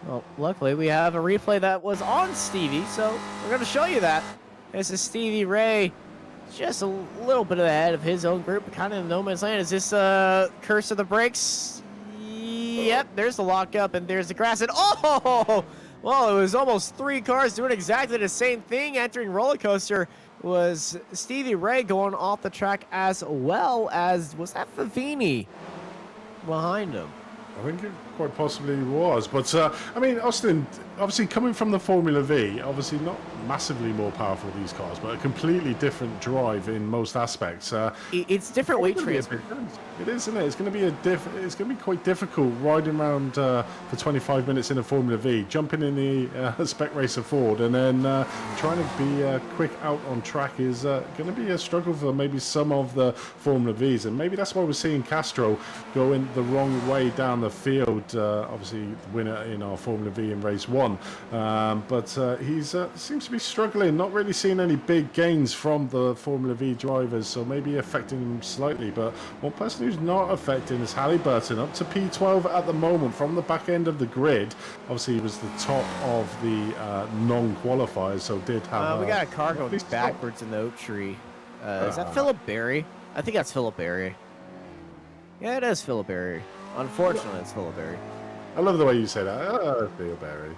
Well, luckily we have a replay that was on Stevie, so we're going to show you that. This is Stevie Ray, just a little bit ahead of his own group, kind of in no man's land. Is this curse of the brakes? Yep, there's the lockup, and there's the grass, and oh! Well, it was almost three cars doing exactly the same thing. Entering roller coaster was Stevie Ray going off the track, as well as, was that Favini behind him? I think it quite possibly was, but I mean, Austin, obviously coming from the Formula V, obviously not massively more powerful these cars, but a completely different drive in most aspects. It's different weight transfer. It is, isn't it? It's going to be it's going to be quite difficult riding around for 25 minutes in a Formula V, jumping in the Spec Racer Ford, and then trying to be quick out on track is going to be a struggle for maybe some of the Formula Vs, and maybe that's why we're seeing Castro going the wrong way down the field. Obviously, the winner in our Formula V in race 1, but he's seems to be struggling, not really seeing any big gains from the Formula V drivers, so maybe affecting him slightly. But one person who's not affecting is Halliburton, up to P12 at the moment from the back end of the grid. Obviously, he was the top of the non-qualifiers, so did have. We got a car going backwards in the oak tree. Is that Philip Berry? I think that's Philip Berry. Yeah, it is Philip Berry. Unfortunately, it's Philip Berry. I love the way you say that. Phil Berry.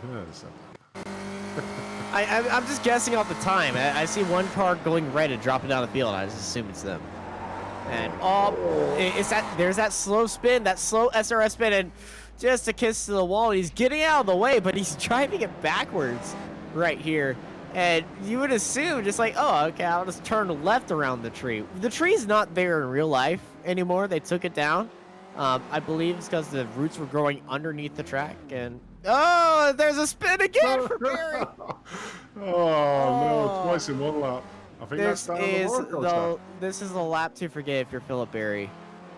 I'm just guessing off the time. I see one car going red and dropping down the field. I just assume it's them. And there's that slow spin, that slow SRS spin, and just a kiss to the wall. He's getting out of the way, but he's driving it backwards right here. And you would assume just like, oh, okay, I'll just turn left around the tree. The tree's not there in real life anymore. They took it down. I believe it's because the roots were growing underneath the track. And oh, there's a spin again for Barry. No, twice in one lap. I think This that's is the lap to forget if you're Philip Berry.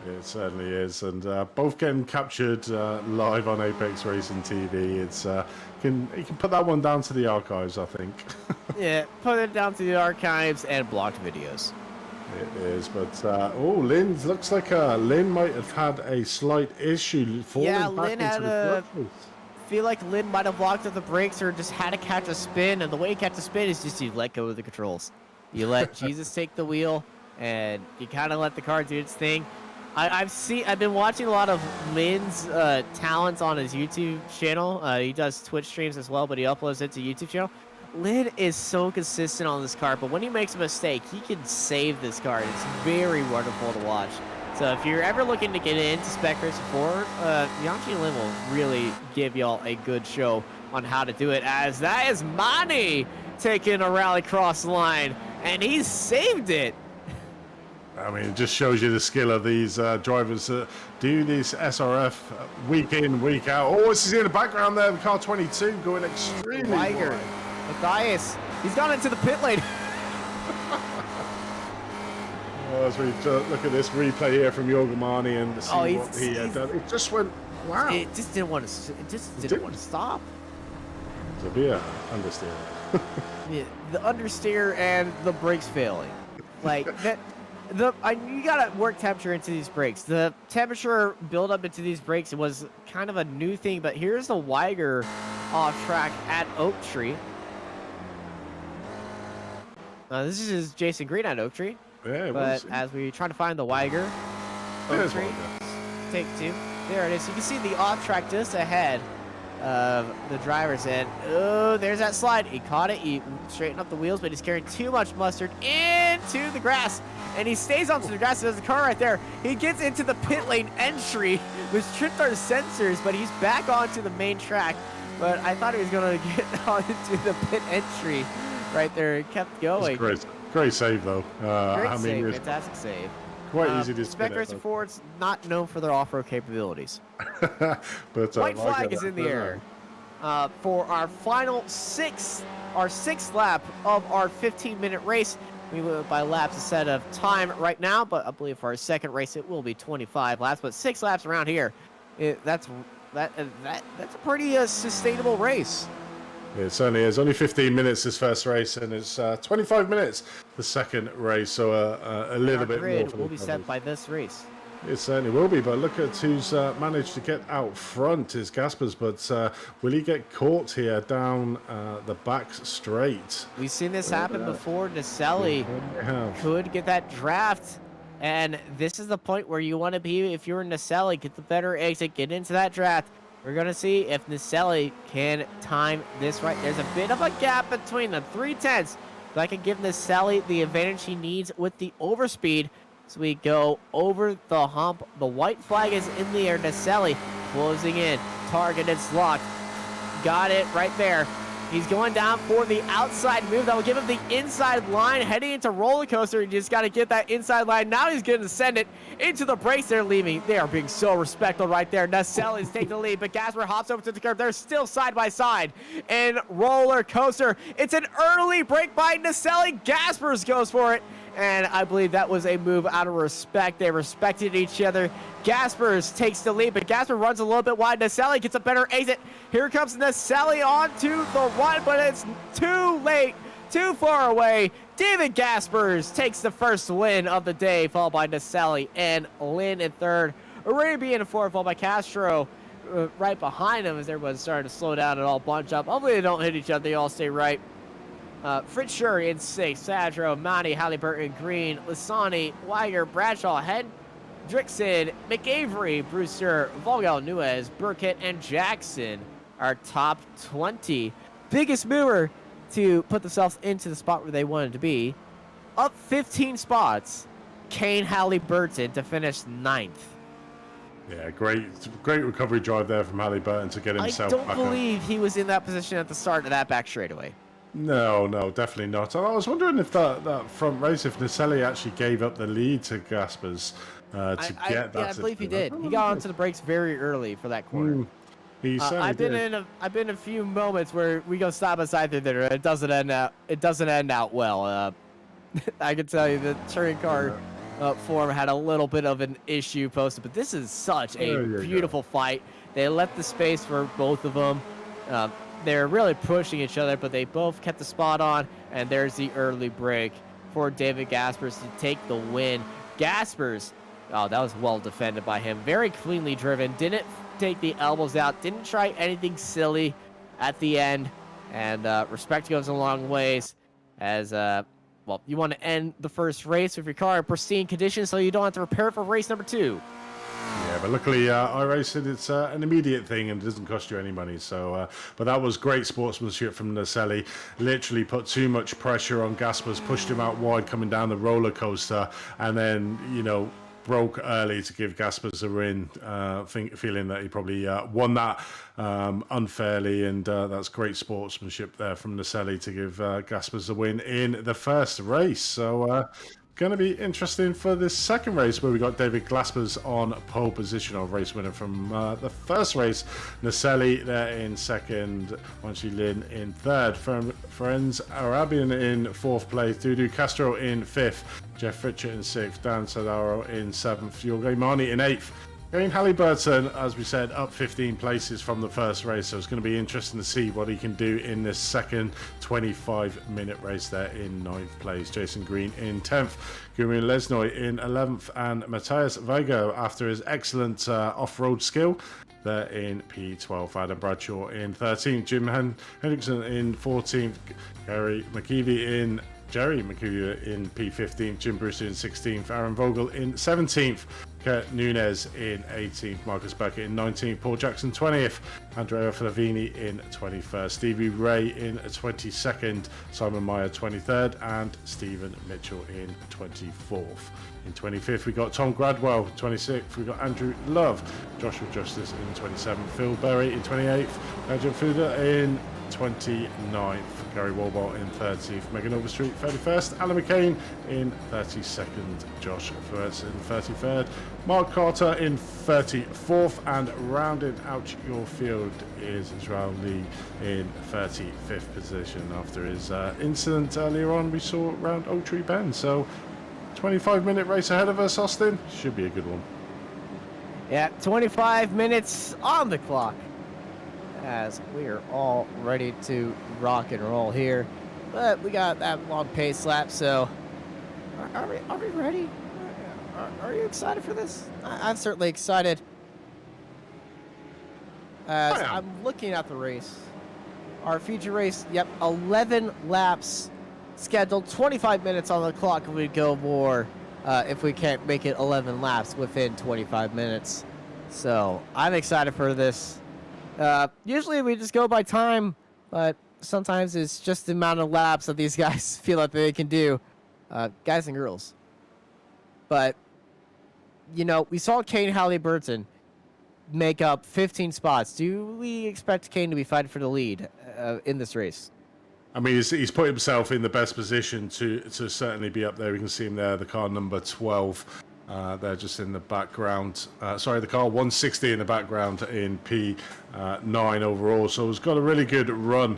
It certainly is, and both getting captured live on Apex Racing TV. It's you can put that one down to the archives, I think. Yeah, put it down to the archives and blocked videos. It is, but Lynn looks like Lynn might have had a slight issue falling back Lynn into had the feel like Lynn might have locked up the brakes or just had to catch a spin, and the way you catch a spin is just you let go of the controls. You let Jesus take the wheel, and you kind of let the car do its thing. I've been watching a lot of Lynn's talents on his YouTube channel. He does Twitch streams as well, but he uploads it to YouTube channel. Lynn is so consistent on this car, but when he makes a mistake, he can save this car. It's very wonderful to watch. So if you're ever looking to get into Spec Racer 4, Yanchi and Lynn will really give y'all a good show on how to do it, as that is Mani taking a rallycross line, and he saved it. I mean, it just shows you the skill of these drivers that do this SRF week in, week out. Oh, this is in the background there, car 22 going extremely wide. Matthias, he's gone into the pit lane. As we look at this replay here from Yogamani and see what he had done, it just went wow. It just didn't want to. It just didn't want to stop. To be an understeer. Yeah, the understeer and the brakes failing, like that. You gotta work temperature into these brakes. The temperature build up into these brakes was kind of a new thing, but here's the Weiger off track at Oak Tree. This is Jason Green at Oak Tree. Yeah, but as we try to find the Weiger, Oak Tree, take two. There it is. You can see the off track just ahead of the drivers. And oh, there's that slide. He caught it. He straightened up the wheels, but he's carrying too much mustard into the grass. And he stays onto the grass. There's a car right there. He gets into the pit lane entry, which tripped our sensors, but he's back onto the main track. But I thought he was going to get onto the pit entry right there. It kept going. Great save, though. Great save. Fantastic save. Quite easy to Spec spin Racing it, Ford's not known for their off-road capabilities. but White flag is in the air for our final our sixth lap of our 15-minute race. We went by laps instead of time right now, but I believe for our second race it will be 25 laps. But 6 laps around here, that's a pretty sustainable race. It certainly is. Only 15 minutes this first race, and it's 25 minutes the second race, so a little bit more. Grid will be set by this race. It certainly will be, but look at who's managed to get out front is Gaspers, but will he get caught here down the back straight? We've seen this happen before. Naselli could get that draft, and this is the point where you want to be if you're Naselli. Get the better exit, get into that draft. We're going to see if Naselli can time this right. There's a bit of a gap between them, 3/10. But I can give Naselli the advantage he needs with the overspeed. So we go over the hump. The white flag is in the air. Naselli closing in. Target is locked. Got it right there. He's going down for the outside move that will give him the inside line heading into roller coaster. You just got to get that inside line. Now he's going to send it into the brakes. They're leaving. They are being so respectful right there. Naselli is taking the lead, but Gasper hops over to the curb. They're still side by side. And roller coaster. It's an early break by Naselli. Gaspers goes for it. And I believe that was a move out of respect. They respected each other. Gaspers takes the lead, but Gasper runs a little bit wide. Naselli gets a better exit. Here comes Naselli onto the run, but it's too late, too far away. David Gaspers takes the first win of the day, followed by Naselli and Lynn in third. Arabian in fourth, followed by Castro right behind him as everyone's starting to slow down and all bunch up. Hopefully they don't hit each other. They all stay right. Fritz Shuri in sixth, Sadro, Monty, Halliburton, Green, Lissani, Weiger, Bradshaw, Hendrickson, McAvery, Brewster, Volgal, Nuez, Burkett, and Jackson are top 20. Biggest mover to put themselves into the spot where they wanted to be. Up 15 spots, Kane Halliburton to finish 9th. Yeah, great recovery drive there from Halliburton to get himself back. I don't believe he was in that position at the start of that back straightaway. No, definitely not. I was wondering if that front race, if Naselli actually gave up the lead to Gaspers to get that. Yeah, I believe he did. He got onto the brakes very early for that corner. I've been in a few moments where we go side by side through there. It doesn't end out well. I can tell you the touring car form had a little bit of an issue posted, but this is such a beautiful fight. They left the space for both of them. They're really pushing each other, but they both kept the spot on, and there's the early break for David Gaspers to take the win. Gaspers, oh, that was well defended by him. Very cleanly driven, didn't take the elbows out, didn't try anything silly at the end, and respect goes a long ways as, well, you want to end the first race with your car in pristine condition so you don't have to prepare for race number 2. Yeah, but luckily iRacing, it's an immediate thing and it doesn't cost you any money. So, but that was great sportsmanship from Naselli. Literally put too much pressure on Gaspers, pushed him out wide coming down the roller coaster, and then, you know, broke early to give Gaspers a win, feeling that he probably won that unfairly, and that's great sportsmanship there from Naselli to give Gaspers a win in the first race. So going to be interesting for this second race where we got David Gaspers on pole position, our race winner from the first race. Naselli there in second, Wanshi Lin in third, Friends Arabian in fourth place, Dudu Castro in fifth, Jeff Richard in sixth, Dan Sadaro in seventh, Jorge Marni in eighth. Kane Halliburton, as we said, up 15 places from the first race, so it's going to be interesting to see what he can do in this second 25-minute race there in 9th place. Jason Green in 10th, Gurian Lesnoy in 11th, and Matthias Vega, after his excellent off-road skill, there in P12. Adam Bradshaw in 13th, Jim Hendrickson in 14th, Gary McKeevy in Jerry Makuya in P15th, Jim Brewster in 16th, Aaron Vogel in 17th, Kurt Nunez in 18th, Marcus Becker in 19th, Paul Jackson 20th, Andrea Flavini in 21st, Stevie Ray in 22nd, Simon Meyer 23rd, and Stephen Mitchell in 24th. In 25th, we got Tom Gradwell. 26th, we got Andrew Love, Joshua Justice in 27th, Phil Berry in 28th, Nigel Fuda in 29th, Gary Walbot in 30th, Megan Overstreet 31st, Alan McCain in 32nd, Josh Fuertz in 33rd, Mark Carter in 34th, and rounding out your field is Israel Lee in 35th position after his incident earlier on we saw around Oak Tree Bend. So 25-minute race ahead of us, Austin. Should be a good one. Yeah, 25 minutes on the clock as we are all ready to rock and roll here. But we got that long pace lap, so are we ready? Are you excited for this? I'm certainly excited. As I'm looking at the race. Our feature race, yep, 11 laps scheduled, 25 minutes on the clock if we go more, if we can't make it 11 laps within 25 minutes. So I'm excited for this. Usually we just go by time, but sometimes it's just the amount of laps that these guys feel like they can do, guys and girls. But, you know, we saw Kane Halliburton make up 15 spots. Do we expect Kane to be fighting for the lead in this race? I mean, he's put himself in the best position to certainly be up there. We can see him there, the car number 12. They're just in the background. Sorry, the car 160 in the background in P9 overall. So he's got a really good run.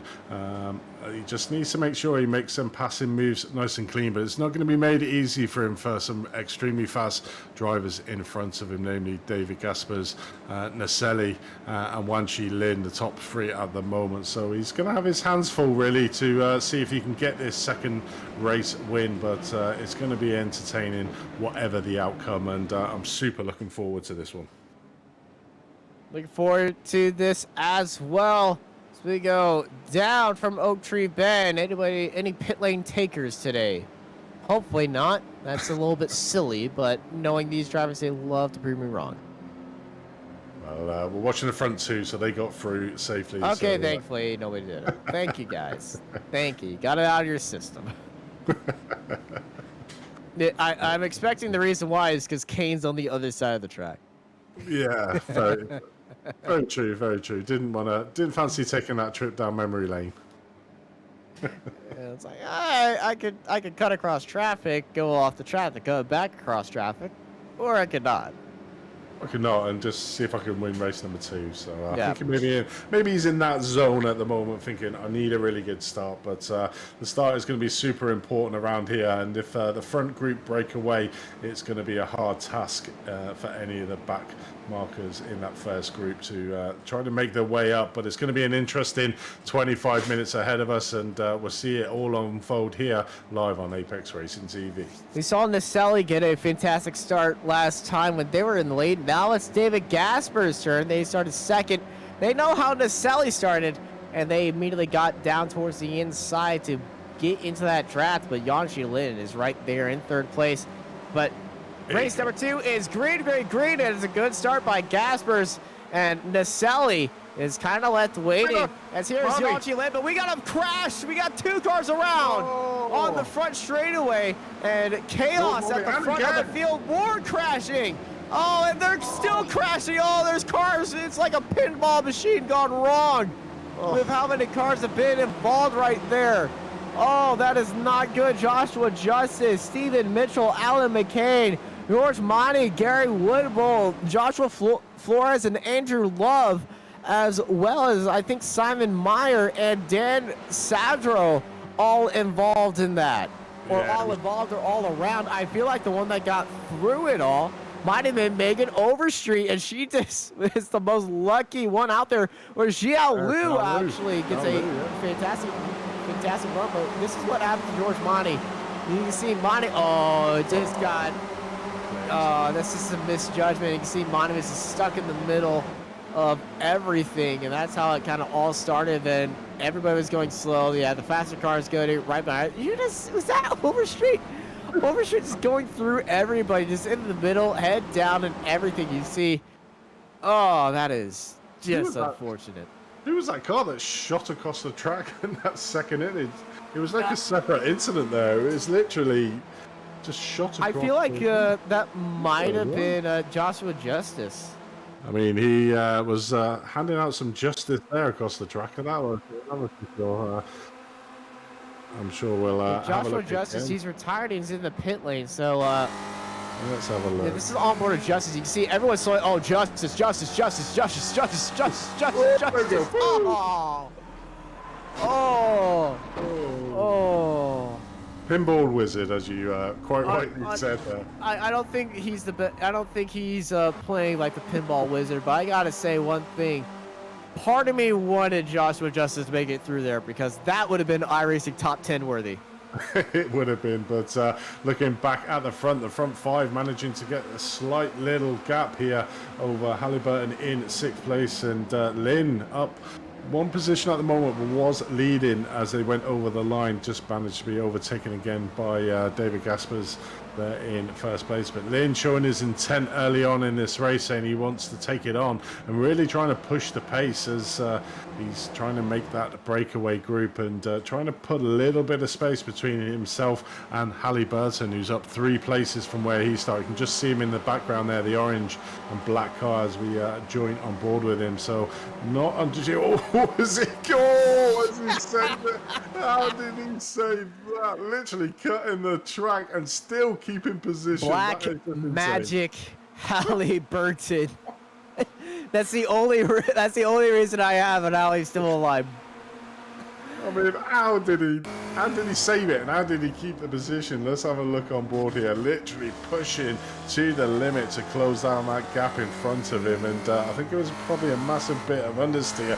He just needs to make sure he makes some passing moves nice and clean, but it's not going to be made easy for him for some extremely fast drivers in front of him, namely David Gaspers, Naselli, and Wanshi Lin, the top three at the moment. So he's going to have his hands full, really, to see if he can get this second race win, but it's going to be entertaining, whatever the outcome, and I'm super looking forward to this one. Looking forward to this as well. So we go down from Oak Tree Bend. Any pit lane takers today? Hopefully not. That's a little bit silly, but knowing these drivers, they love to prove me wrong. Well, we're watching the front two, so they got through safely. Okay, so, thankfully nobody did it. Thank you, guys. Thank you. Got it out of your system. I'm expecting the reason why is because Kane's on the other side of the track. Yeah, very true, very true. Didn't fancy taking that trip down memory lane. It's like I could cut across traffic, go off the track, go back across traffic, or I could not. I could not, and just see if I can win race number 2. So yeah. I think maybe he's in that zone at the moment, thinking I need a really good start. But the start is going to be super important around here, and if the front group break away, it's going to be a hard task for any of the back markers in that first group to try to make their way up. But it's going to be an interesting 25 minutes ahead of us, and we'll see it all unfold here live on Apex Racing TV. We saw Naselli get a fantastic start last time when they were in the lead. Now it's David Gasper's turn. They started second. They know how Naselli started, and they immediately got down towards the inside to get into that draft. But Yanshi Lin is right there in third place. But race number 2 is green. And it's a good start by Gaspers. And Naselli is kind of left waiting. As here's Yanshi Lin, but we got him crashed. We got 2 cars around on the front straightaway. And chaos at the front of the field. More crashing. Oh, and they're still crashing. Oh, there's cars. It's like a pinball machine gone wrong with how many cars have been involved right there. Oh, that is not good. Joshua Justice, Stephen Mitchell, Alan McCain, George Monty, Gary Woodbull, Joshua Flores, and Andrew Love, as well as I think Simon Meyer and Dan Sadro, all involved in that. Or all involved or all around. I feel like the one that got through it all might have been Megan Overstreet, and she just is the most lucky one out there, where Xiao Lu actually gets a fantastic run. But this is what happened to George Monty. You can see Monty, just got, this is a misjudgment. You can see Monty is stuck in the middle of everything, and that's how it kind of all started. Then everybody was going slow. Yeah, the faster cars going right behind. Was that Overstreet? Overstreet just going through everybody, just in the middle, head down, and everything you see. Oh, that is just unfortunate. Who was that car that shot across the track in that second inning? It was like a separate incident there. It was literally just shot across. I feel like that might have been Joshua Justice. I mean, he was handing out some justice there across the track, and that was for sure. I'm sure we'll have a Joshua look Justice, again. he's retired. He's in the pit lane, so Let's have a look. yeah, this is onboard of Justice. You can see everyone's saying, "Oh, Justice, Justice, Justice, Justice, Justice, Justice, Justice, Justice." Oh, oh, oh. Pinball wizard, as you quite rightly said there. I don't think he's I don't think he's playing like the pinball wizard. But I gotta say one thing. Part of me wanted Joshua Justice to make it through there because that would have been iRacing top 10 worthy. It would have been, but looking back at the front five managing to get a slight little gap here over Halliburton in 6th place, and Lynn up one position at the moment, but was leading as they went over the line. Just managed to be overtaken again by David Gaspers there in 1st place. But Lynn showing his intent early on in this race, saying he wants to take it on and really trying to push the pace as he's trying to make that breakaway group and trying to put a little bit of space between himself and Halliburton, who's up 3 places from where he started. You can just see him in the background there, the orange and black car, as we join on board with him. So not under. Oh, was it? Oh, as he said that. How did he say that? Literally cutting the track and still keeping position. Black magic Halliburton. That's the only reason I have, and how he's still alive. I mean, how did he save it, and how did he keep the position? Let's have a look on board here. Literally pushing to the limit to close down that gap in front of him, and I think it was probably a massive bit of understeer.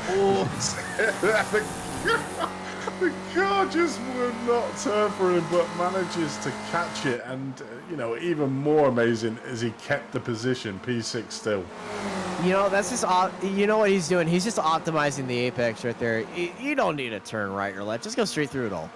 The car just would not turn for him, but manages to catch it, and you know, even more amazing is he kept the position, P6 still. You know, that's just, you know what he's doing? He's just optimizing the apex right there. You don't need to turn right or left. Just go straight through it all.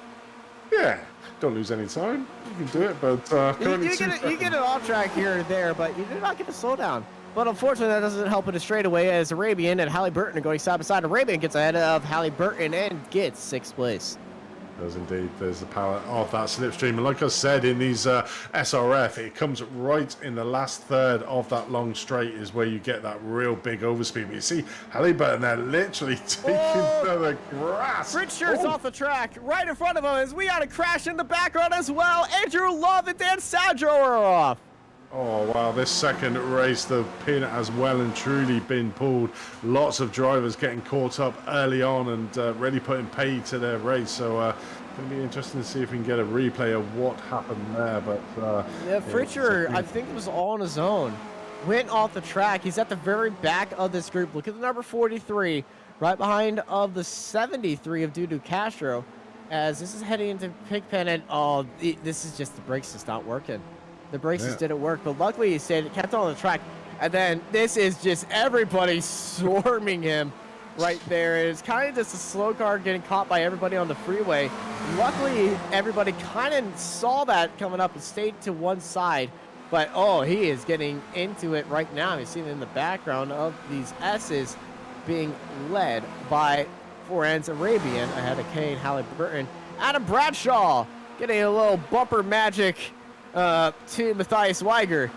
Yeah, don't lose any time. You can do it, but you get it off track here or there, but you're not going to slow down. But unfortunately, that doesn't help in a straightaway, as Arabian and Halliburton are going side by side. Arabian gets ahead of Halliburton and gets 6th place. Does indeed. There's the power of that slipstream, and like I said, in these SRF, it comes right in the last third of that long straight is where you get that real big overspeed. But you see Halliburton there literally taking to the grass. Richard's off the track right in front of him as we got a crash in the background as well. Andrew Love and Dan Sadro are off. Oh wow, this second race, the pin has well and truly been pulled. Lots of drivers getting caught up early on and really putting pay to their race. So going to be interesting to see if we can get a replay of what happened there. But yeah, Fritcher, I think it was all on his own. Went off the track. He's at the very back of this group. Look at the number 43, right behind of the 73 of Dudu Castro. As this is heading into Pigpen, and oh, this is just the brakes just not working. The brakes just didn't work, but luckily he stayed, kept on the track. And then this is just everybody swarming him right there. It's kind of just a slow car getting caught by everybody on the freeway. Luckily, everybody kind of saw that coming up and stayed to one side. But, oh, he is getting into it right now. You see it in the background of these S's being led by Foran's Arabian ahead of Kane Halliburton. Adam Bradshaw getting a little bumper magic to Matthias Weiger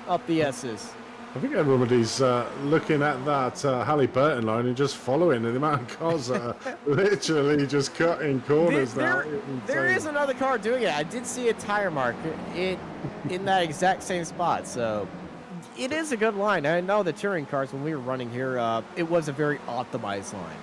up the S's. I think everybody's looking at that Halliburton line and just following the amount of cars that are literally just cutting corners now. There is another car doing it. I did see a tire mark in that exact same spot, so it is a good line. I know the touring cars, when we were running here, it was a very optimized line.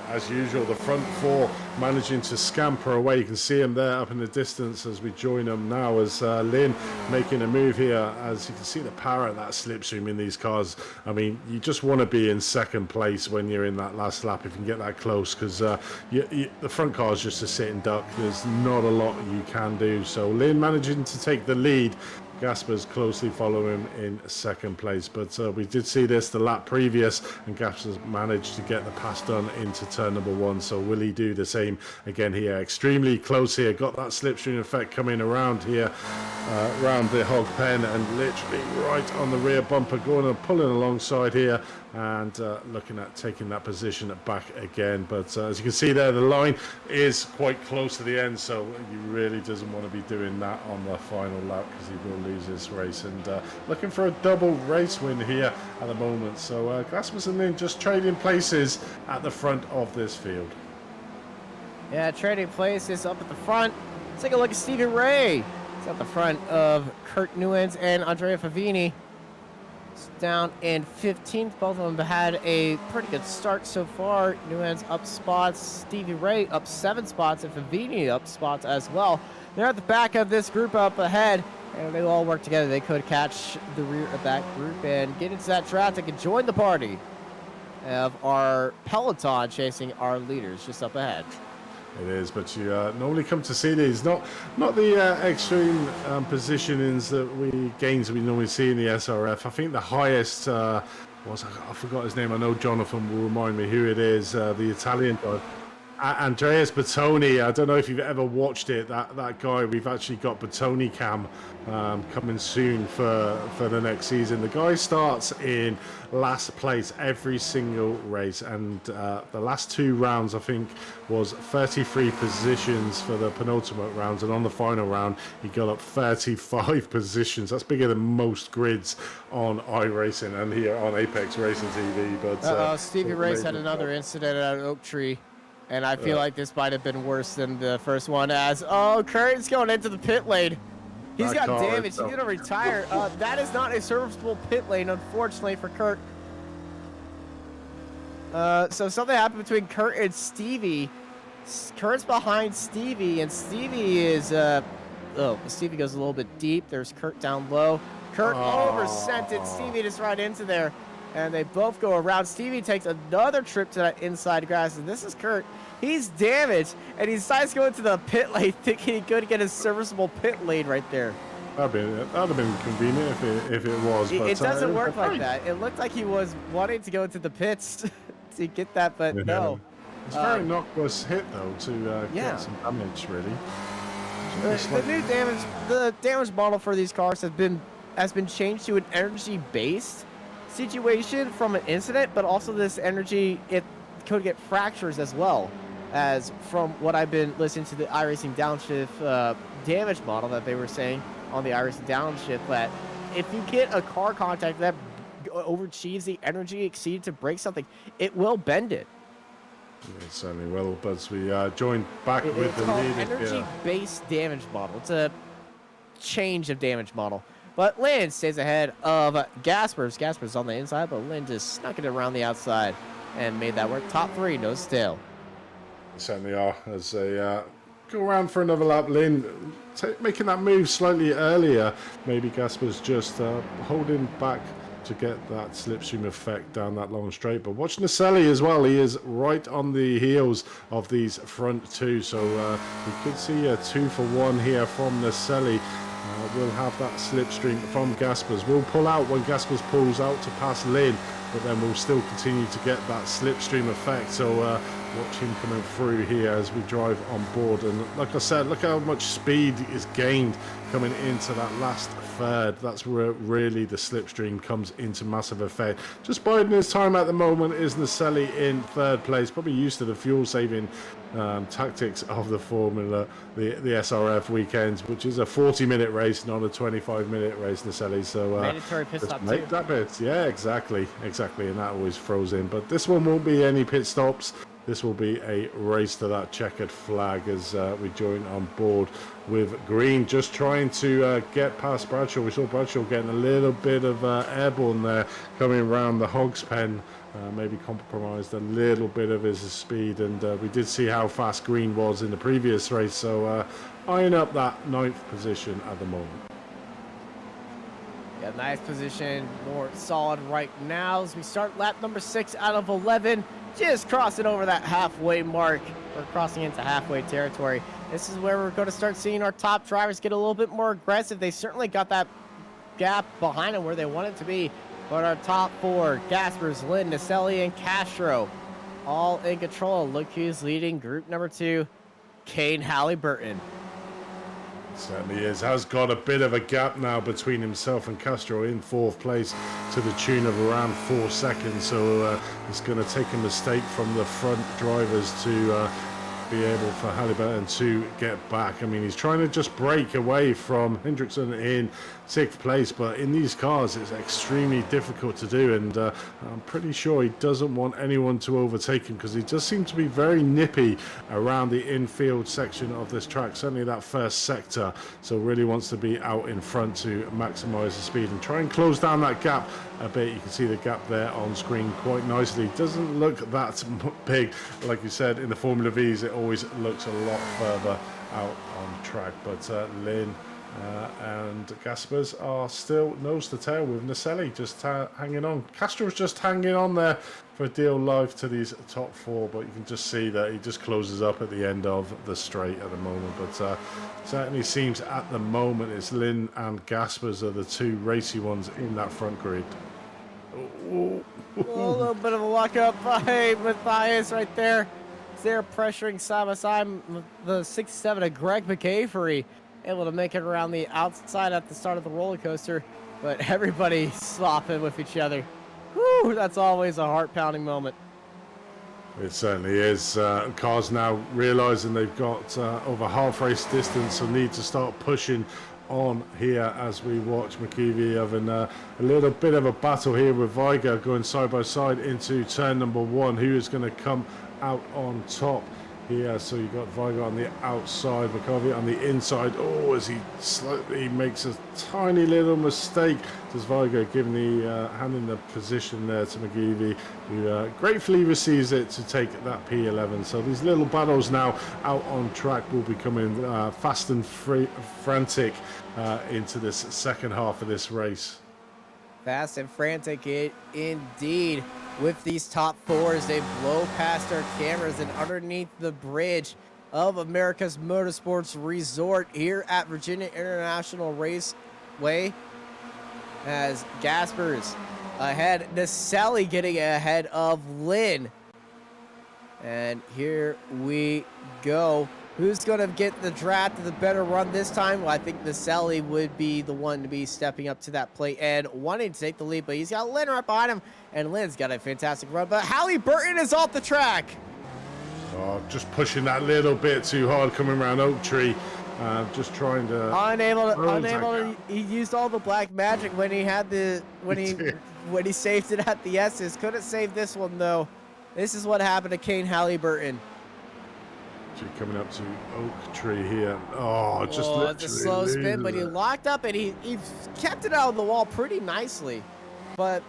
As usual, the front four managing to scamper away. You can see him there up in the distance as we join them now, as Lynn making a move here. As you can see the power of that slipstream in these cars. I mean, you just want to be in second place when you're in that last lap if you can get that close, because the front car is just a sitting duck. There's not a lot you can do. So Lynn managing to take the lead Gaspers closely follow him in second place. But we did see this the lap previous, and Gaspers managed to get the pass done into turn number 1. So will he do the same again here? Extremely close here. Got that slipstream effect coming around here, around the hog pen, and literally right on the rear bumper, going and pulling alongside here, and looking at taking that position back again. But as you can see there, the line is quite close to the end, so he really doesn't want to be doing that on the final lap, because he will lose this race. And looking for a double race win here at the moment. So Gaspers and Lynn just trading places at the front of this field. Yeah, trading places up at the front. Let's take a look at Stevie Ray. He's at the front of Kurt Newens and Andrea Favini. Down in 15th. Both of them had a pretty good start so far. Newens up spots, Stevie Ray up 7 spots, and Favini up spots as well. They're at the back of this group up ahead, and they all work together. They could catch the rear of that group and get into that traffic and join the party of our peloton chasing our leaders just up ahead. It is, but you normally come to see these, not the extreme positionings gains we normally see in the SRF. I think the highest I forgot his name. I know Jonathan will remind me who it is. The Italian guy, Andreas Bertoni. I don't know if you've ever watched it. That guy. We've actually got Bertoni Cam coming soon for the next season. The guy starts in last place every single race, and the last 2 rounds I think was 33 positions for the penultimate rounds, and on the final round he got up 35 positions. That's bigger than most grids on iRacing and here on Apex Racing TV. But Stevie Ray's had another incident at Oak Tree, and I feel like this might have been worse than the first one, as Kurt's going into the pit lane. He's got damage. He's going to retire. That is not a serviceable pit lane, unfortunately, for Kurt. So something happened between Kurt and Stevie. Kurt's behind Stevie, and Stevie is... Stevie goes a little bit deep. There's Kurt down low. Kurt oversent it. Stevie just right into there, and they both go around. Stevie takes another trip to that inside grass, and this is Kurt. He's damaged, and he decides to go into the pit lane thinking he could get a serviceable pit lane right there. That'd have been convenient if it was. But it doesn't work like that. It looked like he was wanting to go into the pits to get that, but no. It's a very innocuous hit, though, to get some damage, really. The damage model for these cars has been changed to an energy-based situation from an incident, but also this energy, it could get fractures as well, as from what I've been listening to the iRacing downshift damage model that they were saying on the iRacing downshift, that if you get a car contact that overachieves the energy exceeded to break something, it will bend it. Yeah, it certainly will, but we joined back with the lead. It's called energy-based damage model. It's a change of damage model. But Lynn stays ahead of Gaspers. Gaspers on the inside, but Lynn just snuck it around the outside and made that work. Top 3, no still. They certainly are, as they go around for another lap. Lynn making that move slightly earlier. Maybe Gaspers just holding back to get that slipstream effect down that long straight. But watch Naselli as well. He is right on the heels of these front 2. So we could see a 2 for 1 here from Naselli. We'll have that slipstream from Gaspers. We'll pull out when Gaspers pulls out to pass Lynn, but then we'll still continue to get that slipstream effect. So watch him coming through here as we drive on board. And like I said, look how much speed is gained coming into that last third. That's where really the slipstream comes into massive effect. Just biding his time at the moment is Naselli in 3rd place, probably used to the fuel saving tactics of the formula, the SRF weekends, which is a 40-minute race, not a 25-minute race, Naselli. So mandatory pit stop make too. that bit. Yeah, exactly, and that always throws in. But this one won't be any pit stops. This will be a race to that checkered flag as we join on board with Green, just trying to get past Bradshaw. We saw Bradshaw getting a little bit of airborne there coming around the Hogs Pen, maybe compromised a little bit of his speed, and we did see how fast Green was in the previous race, so eyeing up that 9th position at the moment. Yeah, nice position, more solid right now as we start lap number 6 out of 11. Just crossing over that halfway mark. We're crossing into halfway territory. This is where we're going to start seeing our top drivers get a little bit more aggressive. They certainly got that gap behind them where they want it to be. But our top 4, Gaspers, Lynn, Naselli, and Castro, all in control. Look who's leading group number 2, Kane Halliburton. Certainly is. Has got a bit of a gap now between himself and Castro in 4th place to the tune of around 4 seconds. So it's going to take a mistake from the front drivers to be able for Halliburton to get back. I mean, he's trying to just break away from Hendrickson in 6th place, but in these cars it's extremely difficult to do, and I'm pretty sure he doesn't want anyone to overtake him because he does seem to be very nippy around the infield section of this track, certainly that first sector. So really wants to be out in front to maximize the speed and try and close down that gap a bit. You can see the gap there on screen quite nicely. Doesn't look that big. Like you said, in the Formula V's it always looks a lot further out on track, but Lynn and Gaspers are still nose to tail with Naselli just hanging on. Castro's just hanging on there for dear life to these top 4, but you can just see that he just closes up at the end of the straight at the moment. But certainly seems at the moment it's Lynn and Gaspers are the 2 racy ones in that front grid. A little bit of a lockup by Matthias right there. They're pressuring side by side. The 6-7 of Greg McAvery able to make it around the outside at the start of the roller coaster, but everybody slopping with each other. Whew, that's always a heart-pounding moment. It certainly is. Cars now realizing they've got over half race distance, so need to start pushing on here as we watch McKeevy having a little bit of a battle here with Viger going side by side into turn number 1. Who is going to come out on top here? So you got Viger on the outside, McCarvey on the inside. Oh, as he slightly makes a tiny little mistake, does Viger giving the hand in the position there to McGeevy, who gratefully receives it to take that P11. So these little battles now out on track will be coming fast and frantic into this second half of this race. Fast and frantic indeed. With these top 4s, they blow past our cameras and underneath the bridge of America's Motorsports Resort here at Virginia International Raceway, as Gaspers ahead, Naselli getting ahead of Lynn. And here we go. Who's going to get the draft of the better run this time? Well, I think Naselli would be the one to be stepping up to that plate and wanting to take the lead, but he's got Lynn right behind him, and Lynn's got a fantastic run, but Halliburton is off the track. Oh, just pushing that little bit too hard coming around Oak Tree. Just trying to... Unable. He used all the black magic when he had the... When he saved it at the S's. Couldn't save this one, though. This is what happened to Kane Halliburton. Coming up to Oak Tree here. Oh, just it's a slow spin, but he locked up and he kept it out of the wall pretty nicely. But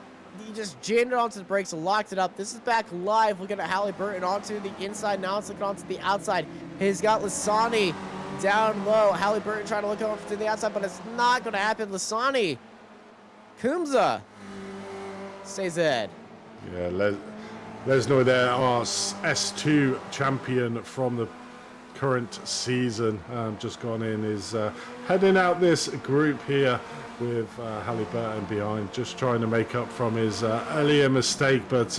he just jammed it onto the brakes and locked it up. This is back live. Looking at Halliburton onto the inside. Now it's looking onto the outside. He's got Lasani down low. Halliburton trying to look over to the outside, but it's not going to happen. Lasani. Kumza stays ahead. Yeah, Lesnoy there, our S2 champion from the current season, just gone in, is heading out this group here with Halliburton behind, just trying to make up from his earlier mistake, but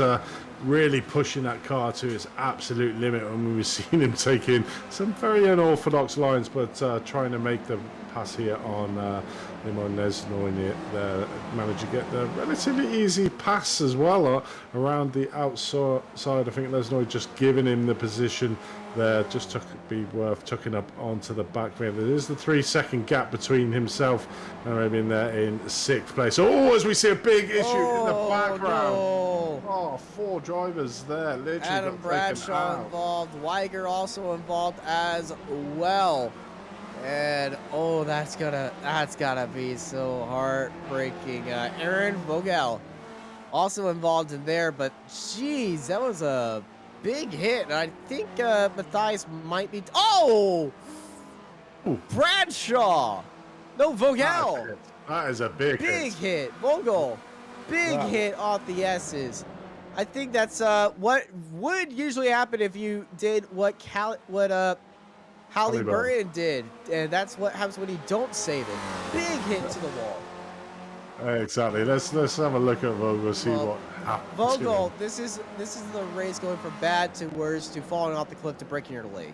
really pushing that car to its absolute limit. And we've seen him taking some very unorthodox lines, but trying to make the pass here on Lesnoy there, managed to get the relatively easy pass as well around the outside. I think Lesnoy just giving him the position there, just took be worth tucking up onto the back there. There is the 3-second gap between himself and maybe in there in 6th place. Oh, as we see a big issue in the background. No. Oh, 4 drivers there, literally. Adam Bradshaw involved, Weiger also involved as well. And oh, that's gotta be so heartbreaking. Aaron Vogel also involved in there, but geez, that was a big hit. And I think Matthias might be. Oh, ooh. Bradshaw. No, Vogel. That is a big hit. Vogel, big hit off the S's. I think that's what would usually happen if you did what Halliburton did, and that's what happens when you don't save it. Big hit to the wall. Exactly. Let's have a look at Vogel, see Well, what happens. Vogel, this is the race going from bad to worse to falling off the cliff to breaking your leg.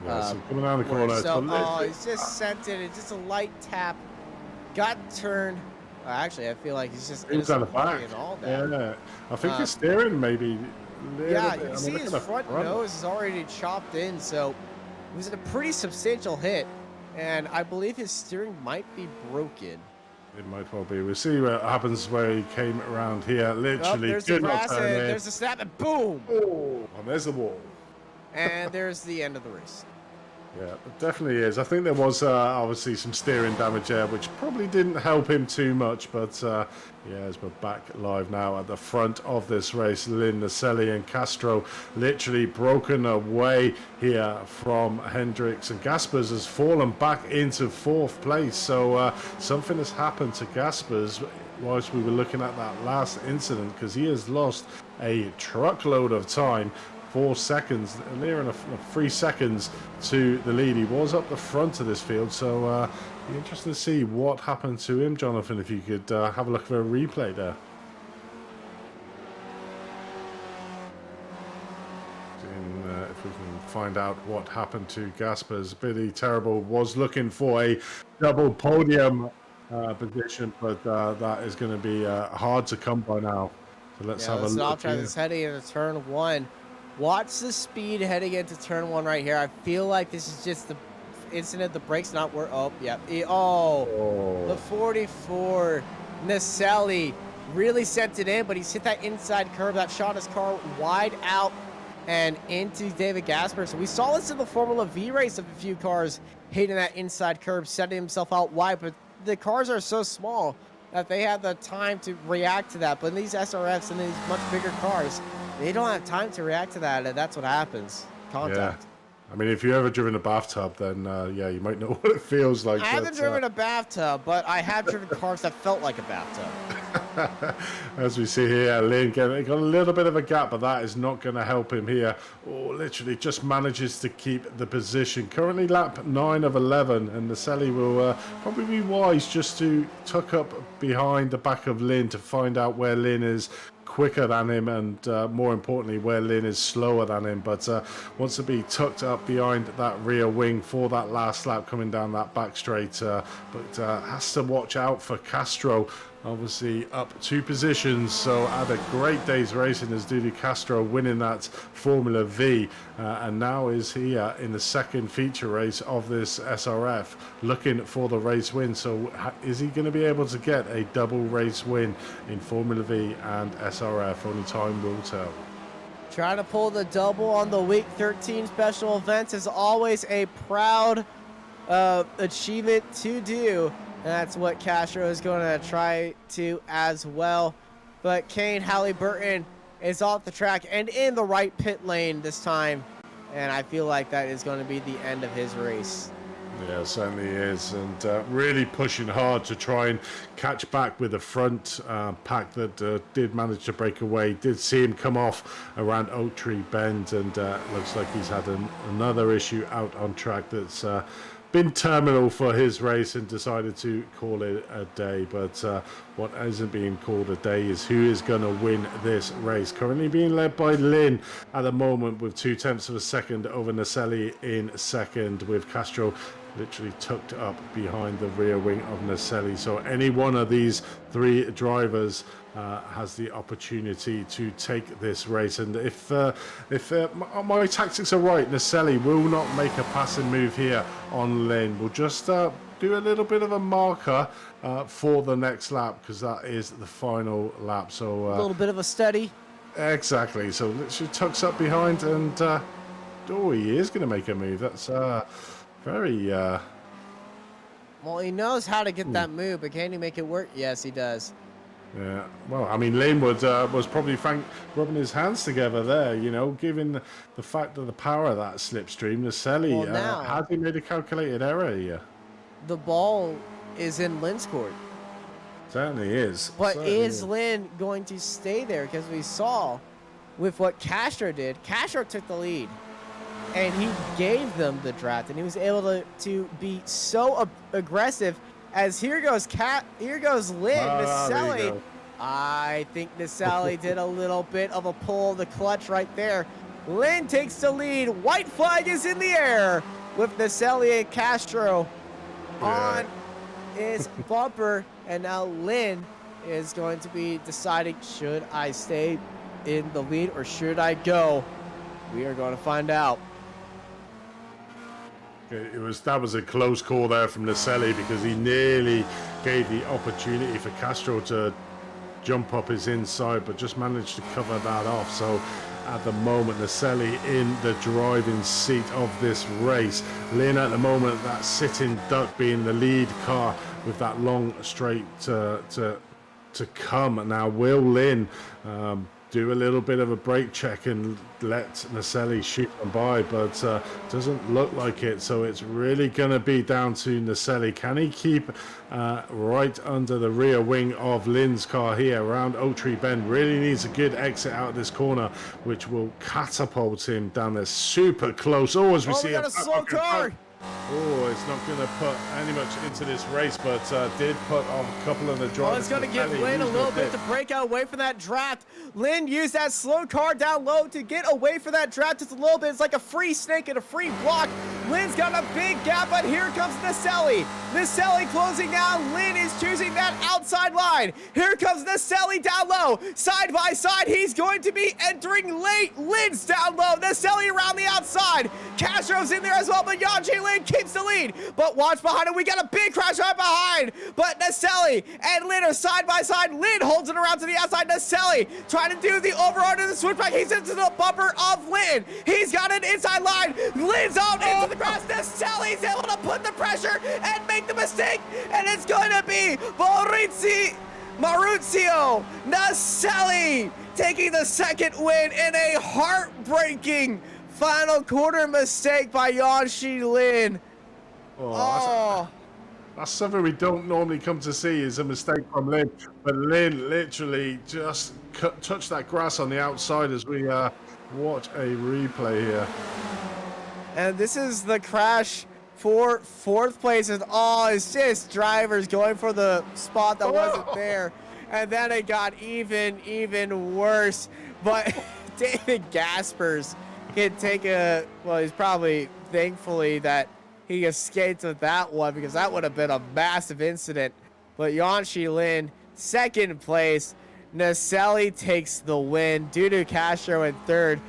Yeah, so coming down the corner. So, literally- he's just sent it. It's just a light tap. Got turned. Actually, I feel like he's just He's on the back. and all that. Yeah, I think his steering maybe. Yeah, bit. you I mean, see look his at the front nose is already chopped in, so it was a pretty substantial hit. And I believe his steering might be broken. It might well be. We'll see what happens where he came around here. Literally, There's the could not grass, and turn in. there's the snap, and boom! Oh, and there's the wall. And there's the end of the race. Yeah, it definitely is. I think there was obviously some steering damage there, which probably didn't help him too much. But yeah, as we're back live now at the front of this race, Lynn, Naselli and Castro literally broken away here from Hendricks, and Gaspers has fallen back into 4th place. So something has happened to Gaspers whilst we were looking at that last incident, because he has lost a truckload of time. 4 seconds, near enough 3 seconds to the lead. He was up the front of this field, so be interesting to see what happened to him, Jonathan, if you could have a look at a replay there. If we can find out what happened to Gaspers. Billy Terrible was looking for a double podium position, but that is going to be hard to come by now. So let's have a look. This heading into turn 1. Watch the speed heading into turn 1 right here. I feel like this is just the incident. The brake's not where. Oh, yeah. The 44 Naselli really sent it in, but he's hit that inside curve that shot his car wide out and into David Gasper. So we saw this in the Formula V race of a few cars hitting that inside curve, setting himself out wide, but the cars are so small that they have the time to react to that. But in these SRFs and these much bigger cars, they don't have time to react to that, and that's what happens. Contact. Yeah. I mean, if you've ever driven a bathtub, then yeah, you might know what it feels like. I haven't driven a bathtub, but I have driven cars that felt like a bathtub. As we see here, Lynn got a little bit of a gap, but that is not going to help him here. Oh, literally just manages to keep the position. Currently lap 9 of 11, and Naselli will probably be wise just to tuck up behind the back of Lynn to find out where Lynn is quicker than him, and more importantly where Lynn is slower than him, but wants to be tucked up behind that rear wing for that last lap coming down that back straight, but has to watch out for Castro, obviously up 2 positions. So had a great day's racing as Dudu Castro winning that Formula V, and now is here in the second feature race of this SRF looking for the race win. So is he going to be able to get a double race win in Formula V and SRF? Only time will tell. Trying to pull the double on the week 13 special events is always a proud achievement to do. And that's what Castro is going to try to as well. But Kane Halliburton is off the track and in the right pit lane this time. And I feel like that is going to be the end of his race. Yeah, certainly is, and really pushing hard to try and catch back with the front pack that did manage to break away. Did see him come off around Oak Tree Bend, and looks like he's had another issue out on track that's been terminal for his race, and decided to call it a day. But what isn't being called a day is who is going to win this race. Currently being led by Lynn at the moment with 0.2 of a second over Naselli in second, with Castro literally tucked up behind the rear wing of Naselli. So any one of these 3 drivers has the opportunity to take this race, and if my tactics are right, Naselli will not make a passing move here on Lynn. We'll just do a little bit of a marker for the next lap, because that is the final lap. So a little bit of a study. Exactly. So literally tucks up behind, and oh, he is going to make a move. That's very well, he knows how to get that move, but can he make it work? Yes, he does. Yeah, well, I mean, Linwood was probably rubbing his hands together there, you know, given the fact of the power of that slipstream. Naselli, has he made a calculated error here? The ball is in Lynn's court. Certainly is. But Certainly is Lynn going to stay there? Because we saw with what Castro did, Castro took the lead, and he gave them the draft, and he was able to be so aggressive as here goes Lynn Ah, there you Naselli. go. I think Naselli did a little bit of a pull of the clutch right there. Lynn takes the lead. White flag is in the air with Naselli and Castro on his bumper. And now Lynn is going to be deciding, should I stay in the lead or should I go? We are going to find out. That was a close call there from Naselli because he nearly gave the opportunity for Castro to jump up his inside, but just managed to cover that off. So at the moment, Naselli in the driving seat of this race. Lynn at the moment, that sitting duck being the lead car with that long straight to come. Now, will Lynn do a little bit of a brake check and let Naselli shoot them by, but doesn't look like it. So it's really going to be down to Naselli. Can he keep right under the rear wing of Lynn's car here around Oak Tree Bend? Really needs a good exit out of this corner, which will catapult him down there super close. Oh, as we see we got a slow car. Oh, it's not going to put any much into this race, but did put on a couple of the drivers. Oh, it's going to give Lynn a little bit to break out away from that draft. Lynn used that slow car down low to get away from that draft just a little bit. It's like a free snake and a free block. Lynn's got a big gap, but here comes Naselli. Naselli closing down. Lynn is choosing that outside line. Here comes Naselli down low. Side by side, he's going to be entering late. Lynn's down low. Naselli around the outside. Castro's in there as well, but Yanji Lynn keeps the lead. But watch behind him. We got a big crash right behind. But Naselli and Lynn are side by side. Lynn holds it around to the outside. Naselli trying to do the overrun to the switchback. He's into the bumper of Lynn. He's got an inside line. Lynn's out into the grass. Naselli's able to put the pressure and make the mistake. And it's going to be Maurizio Naselli taking the second win in a heartbreaking final quarter mistake by Yanji Lin. Oh, that's something we don't normally come to see, is a mistake from Lynn. But Lynn literally just touched that grass on the outside as we watch a replay here. And this is the crash for fourth place. And it's just drivers going for the spot that wasn't there. And then it got even worse. But David Gaspers can take he's probably thankfully that he escaped with that one, because that would have been a massive incident. But Yanji Lin, second place. Naselli takes the win. Dudu Castro in third.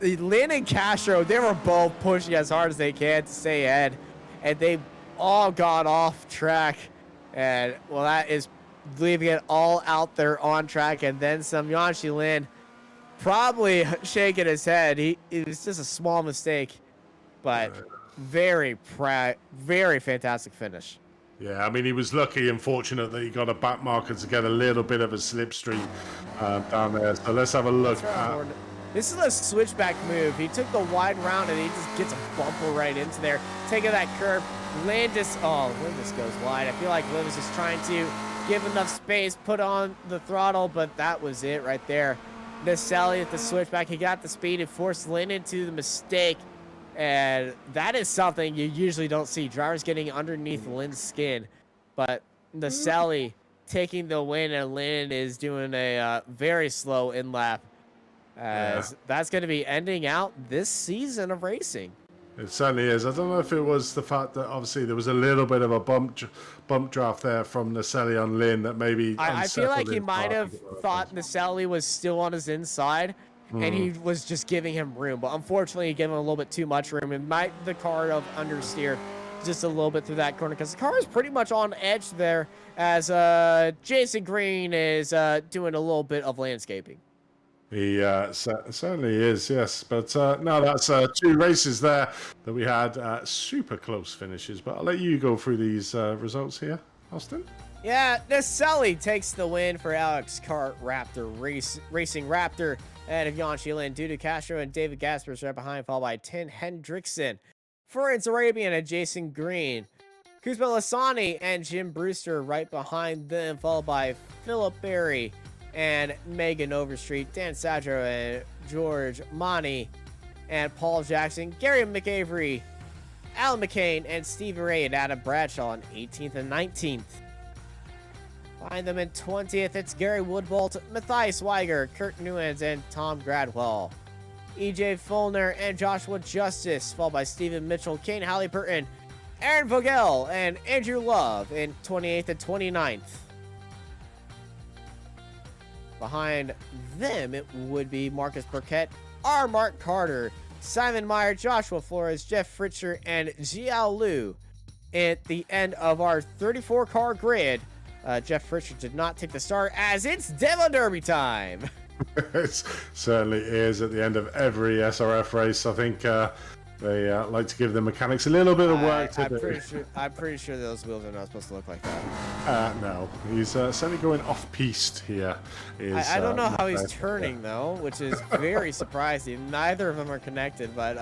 Lin and Castro, they were both pushing as hard as they can to stay ahead. And they all got off track. And, well, that is leaving it all out there on track. And then some. Yanji Lin probably shaking his head. It was just a small mistake. But very fantastic finish. Yeah, I mean, he was lucky and fortunate that he got a back marker to get a little bit of a slipstream down there. So let's have a look at... This is a switchback move. He took the wide round and he just gets a bumper right into there. Taking that curve. Lin just goes wide. I feel like Lin was just trying to give enough space, put on the throttle, but that was it right there. Naselli at the switchback. He got the speed and forced Lin into the mistake. And that is something you usually don't see. Drivers getting underneath Lin's skin. But Naselli taking the win, and Lin is doing a very slow in-lap. That's going to be ending out this season of racing. It certainly is. I don't know if it was the fact that obviously there was a little bit of a bump draft there from Naselli on Lin that maybe... I feel like he might have thought Naselli was still on his inside. And he was just giving him room, but unfortunately he gave him a little bit too much room, and the car have understeered just a little bit through that corner, because the car is pretty much on edge there as Jason Green is doing a little bit of landscaping. He certainly is, yes. But no, that's two races there that we had super close finishes. But I'll let you go through these results here, Austin. Yeah, Naselli takes the win for Alex Kart Raptor Racing Raptor. And of Yanji Lin, Dudu Castro, and David Gaspers right behind, followed by Tin Hendrickson, Florence Arabian, and Jason Green. Kuzma Lasani and Jim Brewster right behind them, followed by Philip Berry and Megan Overstreet, Dan Sadro and George Monty, and Paul Jackson, Gary McAvery, Alan McCain and Stevie Ray and Adam Bradshaw in 18th and 19th. Behind them in 20th, it's Gary Woodbolt, Matthias Weiger, Kurt Newens, and Tom Gradwell. EJ Fulner and Joshua Justice, followed by Stephen Mitchell, Kane Halliburton, Aaron Vogel, and Andrew Love in 28th and 29th. Behind them, it would be Marcus Burkett, R. Mark Carter, Simon Meyer, Joshua Flores, Jeff Fritcher, and Jiao Liu. At the end of our 34-car grid, Jeff Fritcher did not take the start as it's Demo Derby time. It certainly is at the end of every SRF race. I think they like to give the mechanics a little bit of work to do. I'm pretty sure those wheels are not supposed to look like that. No, he's certainly going off-piste here. I don't know how he's turning, though, which is very surprising. Neither of them are connected, but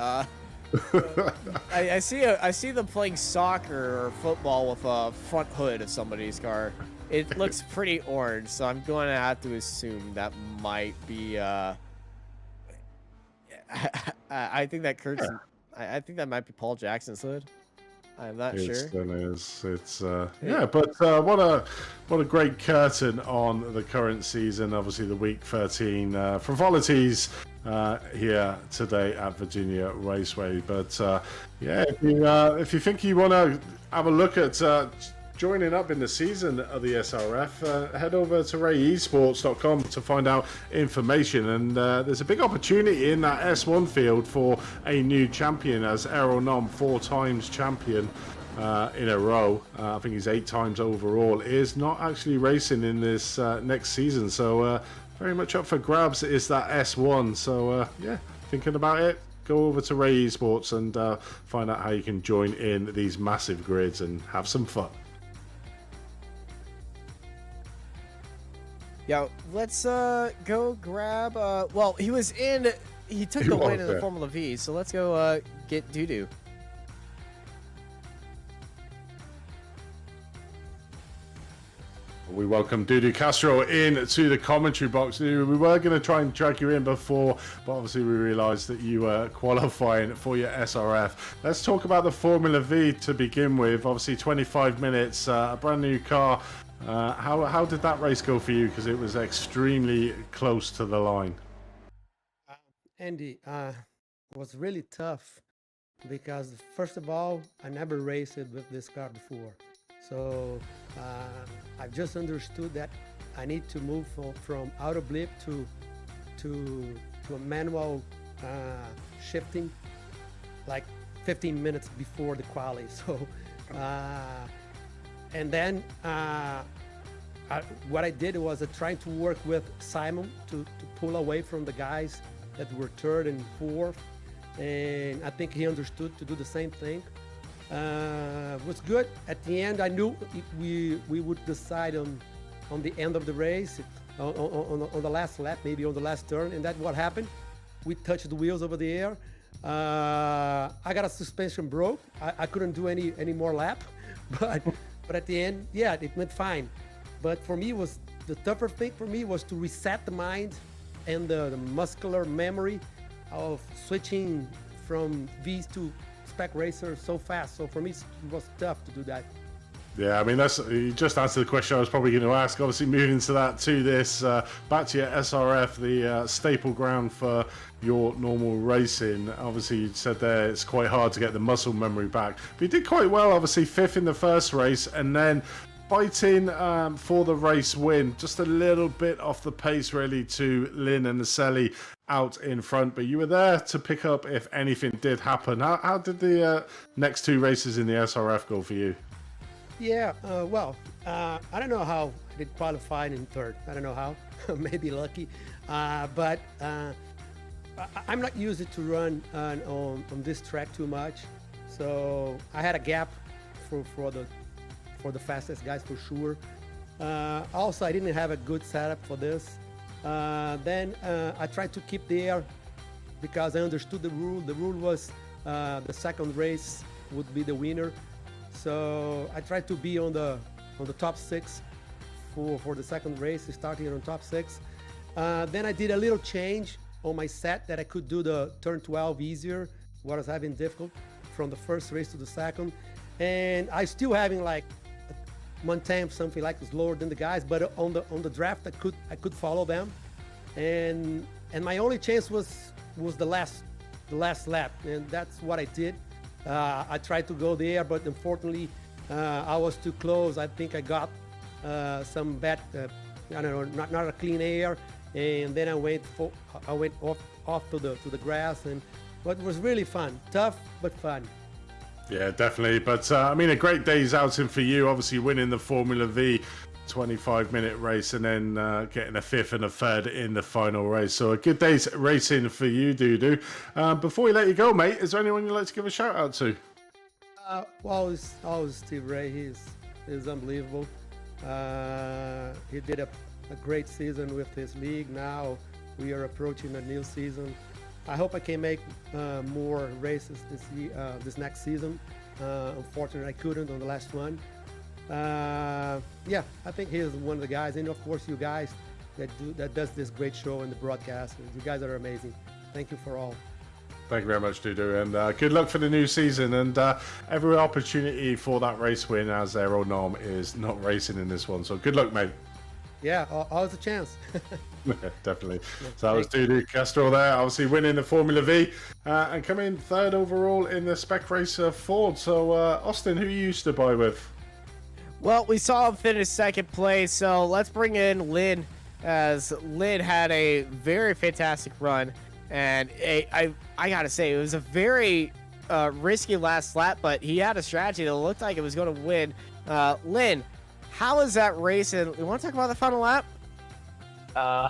I see them playing soccer or football with a front hood of somebody's car. It looks pretty orange, so I'm going to have to assume that might be. I think that Kurt's. I think that might be Paul Jackson's hood. I'm not sure. It's yeah, but what a great curtain on the current season. Obviously, the week 13 frivolities here today at Virginia Raceway. But yeah, if you think you want to have a look at joining up in the season of the SRF, head over to rayesports.com to find out information. And there's a big opportunity in that S1 field for a new champion, as Errol Nom, 4 times champion in a row. I think he's 8 times overall, is not actually racing in this next season. So very much up for grabs is that S1. So yeah, thinking about it, go over to Ray Esports and find out how you can join in these massive grids and have some fun. Yeah, let's go grab. Well, he took the win in the Formula V, so let's go get Dudu. We welcome Dudu Castro into the commentary box. Dudu, we were going to try and drag you in before, but obviously we realised that you were qualifying for your SRF. Let's talk about the Formula V to begin with. Obviously 25 minutes, a brand new car. How did that race go for you? Because it was extremely close to the line. Andy, it was really tough because first of all, I never raced with this car before. So I just understood that I need to move from auto blip to a manual shifting like 15 minutes before the quali. So and then what I did was trying to work with Simon to pull away from the guys that were third and fourth, and I think he understood to do the same thing. Was good. At the end, I knew we would decide on the end of the race, on the last lap, maybe on the last turn, and that's what happened. We touched the wheels over the air. I got a suspension broke. I couldn't do any more lap, but at the end, yeah, it went fine. But for me, the tougher thing for me was to reset the mind and the muscular memory of switching from V's to spec racer so fast. So for me, it was tough to do that. Yeah, I mean, you just answered the question I was probably going to ask. Obviously, moving to this, back to your SRF, the staple ground for your normal racing. Obviously, you said there it's quite hard to get the muscle memory back. But you did quite well, obviously, 5th in the first race, and then fighting for the race win. Just a little bit off the pace, really, to Lynn and Naselli out in front. But you were there to pick up if anything did happen. How did the next 2 races in the SRF go for you? Yeah, I don't know how I did qualify in third. I don't know how, maybe lucky. But I'm not used to run on this track too much. So I had a gap for the fastest guys for sure. Also, I didn't have a good setup for this. Then I tried to keep the air because I understood the rule. The rule was the second race would be the winner. So I tried to be on the top 6 for the second race, starting on top 6. Then I did a little change on my set that I could do the turn 12 easier. What I was having difficult from the first race to the second, and I still having like 1/10 something like slower than the guys, but on the draft I could follow them, and my only chance was the last lap, and that's what I did. I tried to go there, but unfortunately I was too close. I think I got some bad, I don't know, not a clean air, and then I went off to the grass, and but it was really fun, tough but fun. Yeah, definitely. But I mean, a great day's outing for you. Obviously, winning the Formula V 25-minute race and then getting a 5th and a 3rd in the final race. So a good day's racing for you, Dudu. Before we let you go, mate, is there anyone you'd like to give a shout out to? Well, always Steve Ray. He's unbelievable. He did a great season with his league. Now we are approaching a new season. I hope I can make more races this next season. Unfortunately, I couldn't on the last one. Yeah, I think he is one of the guys, and of course you guys that does this great show and the broadcast. You guys are amazing. Thank you for all. Thank you very much, Dudu, and good luck for the new season, and every opportunity for that race win, as their old norm is not racing in this one. So good luck, mate. Yeah, always a chance. Definitely. So that was Dudu Castro there, obviously winning the Formula V and coming 3rd overall in the Spec Racer Ford. So Austin, who you used to buy with? Well, we saw him finish 2nd place, so let's bring in Lynn, as Lynn had a very fantastic run, and I gotta say, it was a very risky last lap, but he had a strategy that looked like it was going to win. Lynn, how was that race, and you want to talk about the final lap? I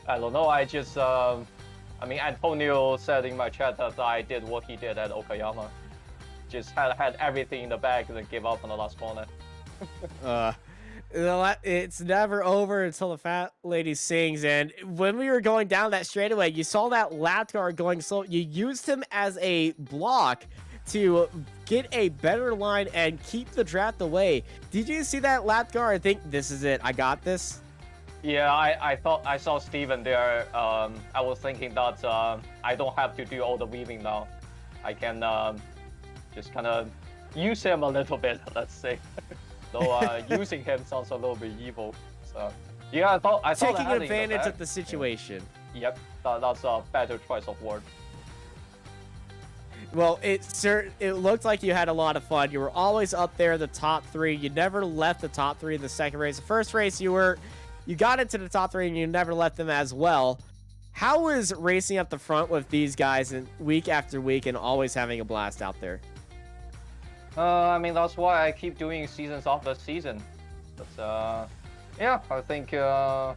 don't know. I just, I mean, Antonio said in my chat that I did what he did at Okayama. Just had everything in the bag and then give up on the last corner. It's never over until the fat lady sings. And when we were going down that straightaway, you saw that lap car going slow. You used him as a block to get a better line and keep the draft away. Did you see that lap car? I think this is it. I got this. Yeah, I thought I saw Steven there. I was thinking that I don't have to do all the weaving now. I can just kind of use him a little bit, let's say. So using him sounds a little bit evil. So yeah, I thought taking advantage of the situation. Yep, that's a better choice of word. Well, it looked like you had a lot of fun. You were always up there in the top 3. You never left the top 3 in the second race. The first race, you got into the top 3 and you never left them as well. How is racing up the front with these guys and week after week and always having a blast out there? I mean, that's why I keep doing seasons after season. But yeah, I think I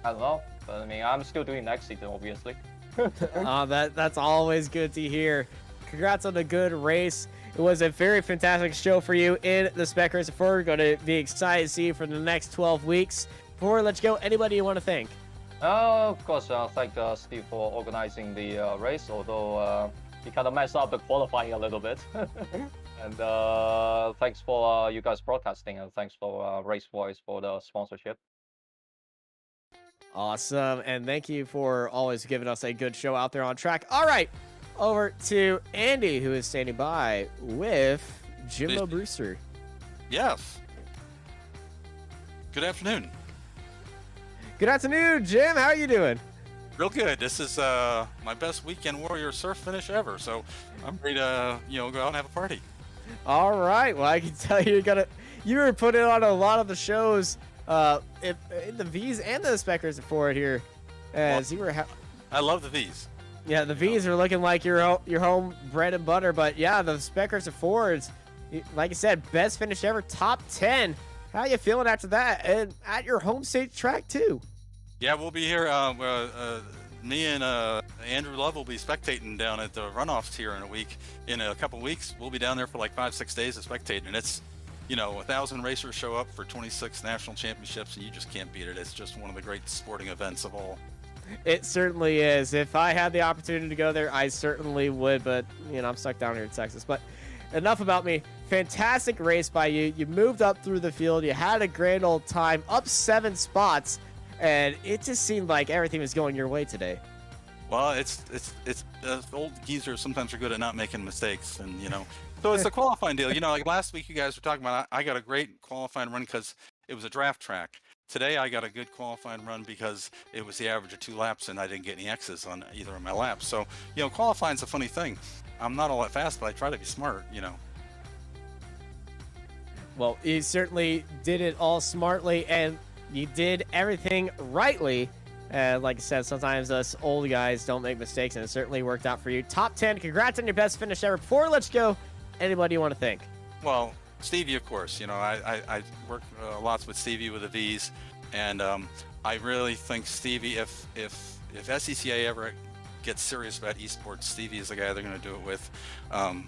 don't know. But I mean, I'm still doing next season, obviously. That's always good to hear. Congrats on a good race. It was a very fantastic show for you in the Spec Racer 4. We're going to be excited to see you for the next 12 weeks. Before we let you go, anybody you want to thank? Of course, thank Steve for organizing the race, although he kind of messed up the qualifying a little bit. And thanks for you guys broadcasting, and thanks for Race Voice for the sponsorship. Awesome, and thank you for always giving us a good show out there on track. All right, over to Andy, who is standing by with Jimbo Brewster. Yes. Good afternoon. Good afternoon, Jim. How are you doing? Real good. This is my best weekend warrior surf finish ever, so I'm ready to go out and have a party. All right. Well, I can tell you were putting on a lot of the shows in the V's and the Spec Racer for it here, as you were. I love the V's. Yeah, the V's are looking like your home bread and butter, but yeah, the Spec Racer Fords, like I said, best finish ever, top 10. How you feeling after that, and at your home state track too? Yeah, we'll be here. Me and Andrew Love will be spectating down at the runoffs here in a week. In a couple weeks, we'll be down there for like 5-6 days of spectating, and it's 1,000 racers show up for 26 national championships, and you just can't beat it. It's just one of the great sporting events of all. It certainly is. If I had the opportunity to go there, I certainly would, but I'm stuck down here in Texas. But enough about me. Fantastic race by you. You moved up through the field. You had a grand old time, up 7 spots, and it just seemed like everything was going your way today. Well, it's old geezers sometimes are good at not making mistakes, and so it's a qualifying deal. Like last week, you guys were talking about. I got a great qualifying run because it was a draft track. Today, I got a good qualifying run because it was the average of 2 laps, and I didn't get any X's on either of my laps. So, qualifying's a funny thing. I'm not all that fast, but I try to be smart. Well, you certainly did it all smartly, and you did everything rightly. Like I said, sometimes us old guys don't make mistakes, and it certainly worked out for you. Top 10, congrats on your best finish ever. Before we let you go, anybody you want to thank? Well, Stevie, of course. I work lots with Stevie with the V's, and I really think Stevie, if SCCA ever gets serious about esports, Stevie is the guy they're going to do it with.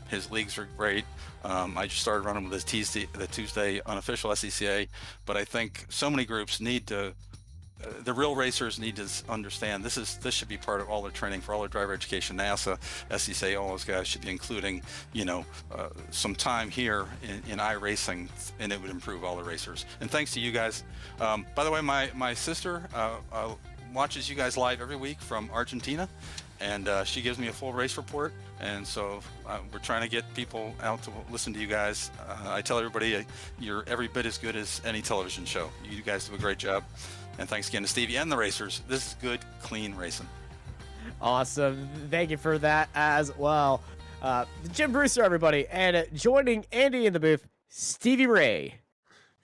His leagues are great. I just started running with his Tuesday unofficial SCCA, but I think so many groups need to. The real racers need to understand this should be part of all their training for all their driver education. NASA, SCCA, all those guys should be including, some time here in iRacing, and it would improve all the racers. And thanks to you guys. By the way, my sister watches you guys live every week from Argentina, and she gives me a full race report. And so we're trying to get people out to listen to you guys. I tell everybody you're every bit as good as any television show. You guys do a great job. And thanks again to Stevie and the racers. This is good, clean racing. Awesome. Thank you for that as well. Jim Brewster, everybody. And joining Andy in the booth, Stevie Ray.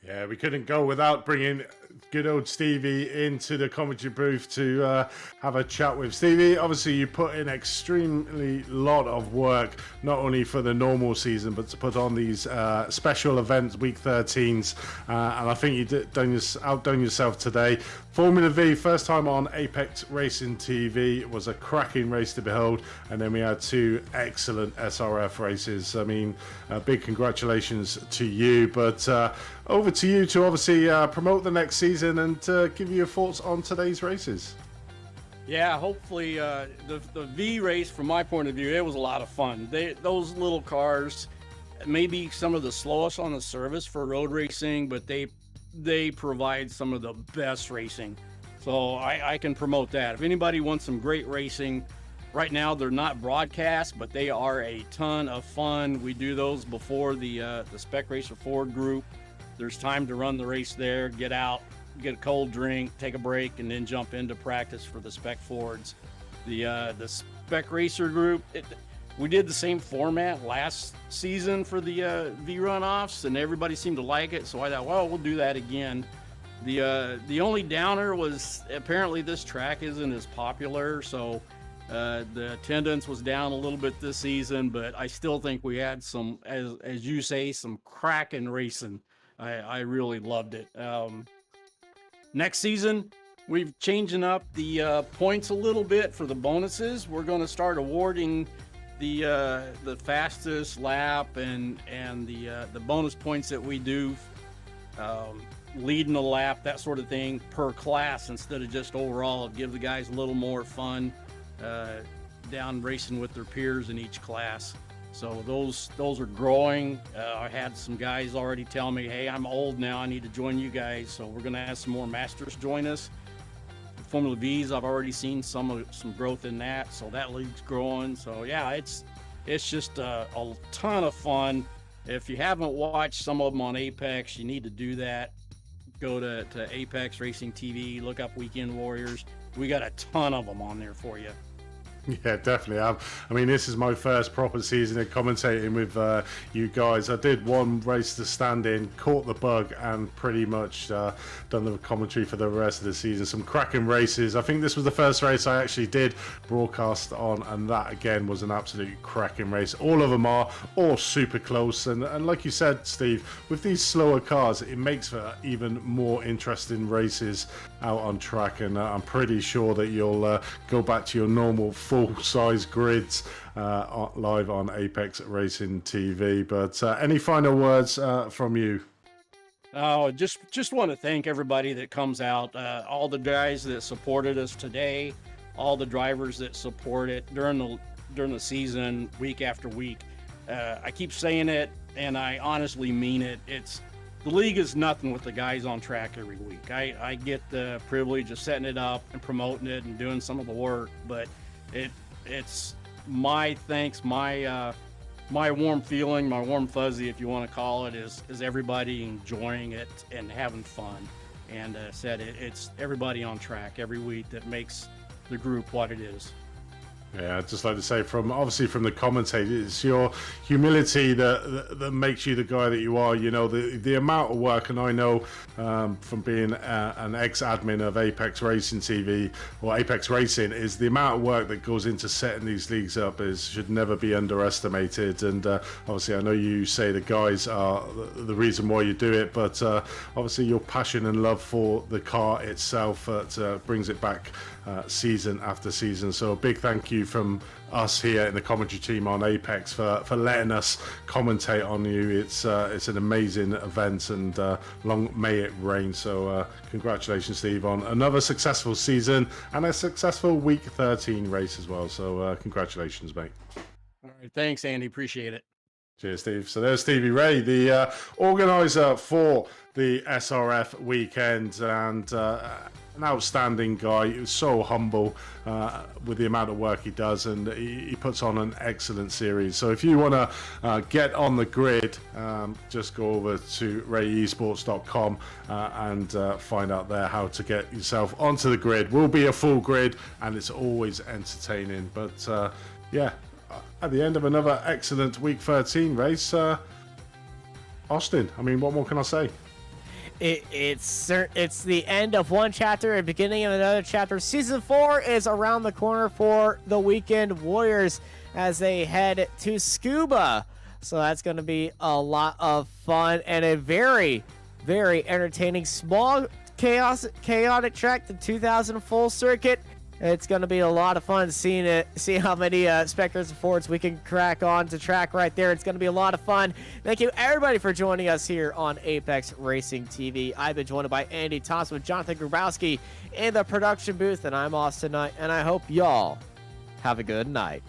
Yeah, we couldn't go without bringing good old Stevie into the commentary booth to have a chat with. Stevie, obviously you put in extremely lot of work, not only for the normal season, but to put on these special events, week 13s, and I think you outdone yourself today. Formula V, first time on Apex Racing TV, was a cracking race to behold, and then we had 2 excellent SRF races. I mean, big congratulations to you, but over to you to obviously promote the next season and give you your thoughts on today's races. Yeah, hopefully the V race, from my point of view, it was a lot of fun. Those little cars, maybe some of the slowest on the service for road racing, but they provide some of the best racing. So I can promote that. If anybody wants some great racing, right now they're not broadcast, but they are a ton of fun. We do those before the Spec Racer Ford group. There's time to run the race there, get out, get a cold drink, take a break, and then jump into practice for the Spec Fords. The Spec Racer group, we did the same format last season for the vRunoffs, and everybody seemed to like it, so I thought, well, we'll do that again. The only downer was apparently this track isn't as popular, so the attendance was down a little bit this season, but I still think we had some, as you say, some cracking racing. I really loved it. Next season, we're changing up the points a little bit for the bonuses. We're going to start awarding the fastest lap and the bonus points that we do, leading the lap, that sort of thing, per class instead of just overall. Give the guys a little more fun down racing with their peers in each class. So those are growing. I had some guys already tell me, hey, I'm old now, I need to join you guys. So we're going to have some more masters join us. Formula V's, I've already seen some growth in that, so that league's growing. So yeah, it's just a ton of fun. If you haven't watched some of them on Apex, you need to do that. Go to Apex Racing TV, look up Weekend Warriors. We got a ton of them on there for you. Yeah, definitely. I mean, this is my first proper season of commentating with you guys. I did one race to stand in, caught the bug, and pretty much done the commentary for the rest of the season. Some cracking races. I think this was the first race I actually did broadcast on, and that again was an absolutely cracking race. All of them are all super close, and like you said, Steve, with these slower cars, it makes for even more interesting races out on track, and I'm pretty sure that you'll go back to your normal full-size grids live on Apex Racing TV. But any final words from you? Oh, just want to thank everybody that comes out, all the guys that supported us today, all the drivers that support it during the season, week after week. I keep saying it, and I honestly mean it. The league is nothing with the guys on track every week. I get the privilege of setting it up and promoting it and doing some of the work, but It's my thanks, my warm feeling, my warm fuzzy, if you want to call it, is everybody enjoying it and having fun. And it's everybody on track every week that makes the group what it is. Yeah, I'd just like to say, obviously from the commentators, it's your humility that makes you the guy that you are. You know, the amount of work, and I know from being an ex-admin of Apex Racing TV or Apex Racing, is the amount of work that goes into setting these leagues up should never be underestimated. And obviously, I know you say the guys are the reason why you do it, but obviously your passion and love for the car itself that brings it back season after season. So a big thank you from us here in the commentary team on Apex for letting us commentate on you. It's an amazing event, and long may it reign. So congratulations, Steve, on another successful season and a successful week 13 race as well. So congratulations, mate. All right, thanks, Andy. Appreciate it. Cheers, Steve. So there's Stevie Ray, the organizer for the SRF weekend, and an outstanding guy. He was so humble with the amount of work he does, and he puts on an excellent series. So if you want to get on the grid, just go over to rayesports.com and find out there how to get yourself onto the grid. Will be a full grid, and it's always entertaining. But yeah, at the end of another excellent week 13 race, Austin, I mean, what more can I say? It's the end of one chapter and beginning of another chapter. Season 4 is around the corner for the Weekend Warriors as they head to Scuba. So that's going to be a lot of fun and a very, very entertaining small chaotic track, the 2000 full circuit. It's going to be a lot of fun seeing how many Spectres and Fords we can crack on to track right there. It's going to be a lot of fun. Thank you, everybody, for joining us here on Apex Racing TV. I've been joined by Andy Thompson with Jonathan Grabowski in the production booth, and I'm Austin Knight, and I hope y'all have a good night.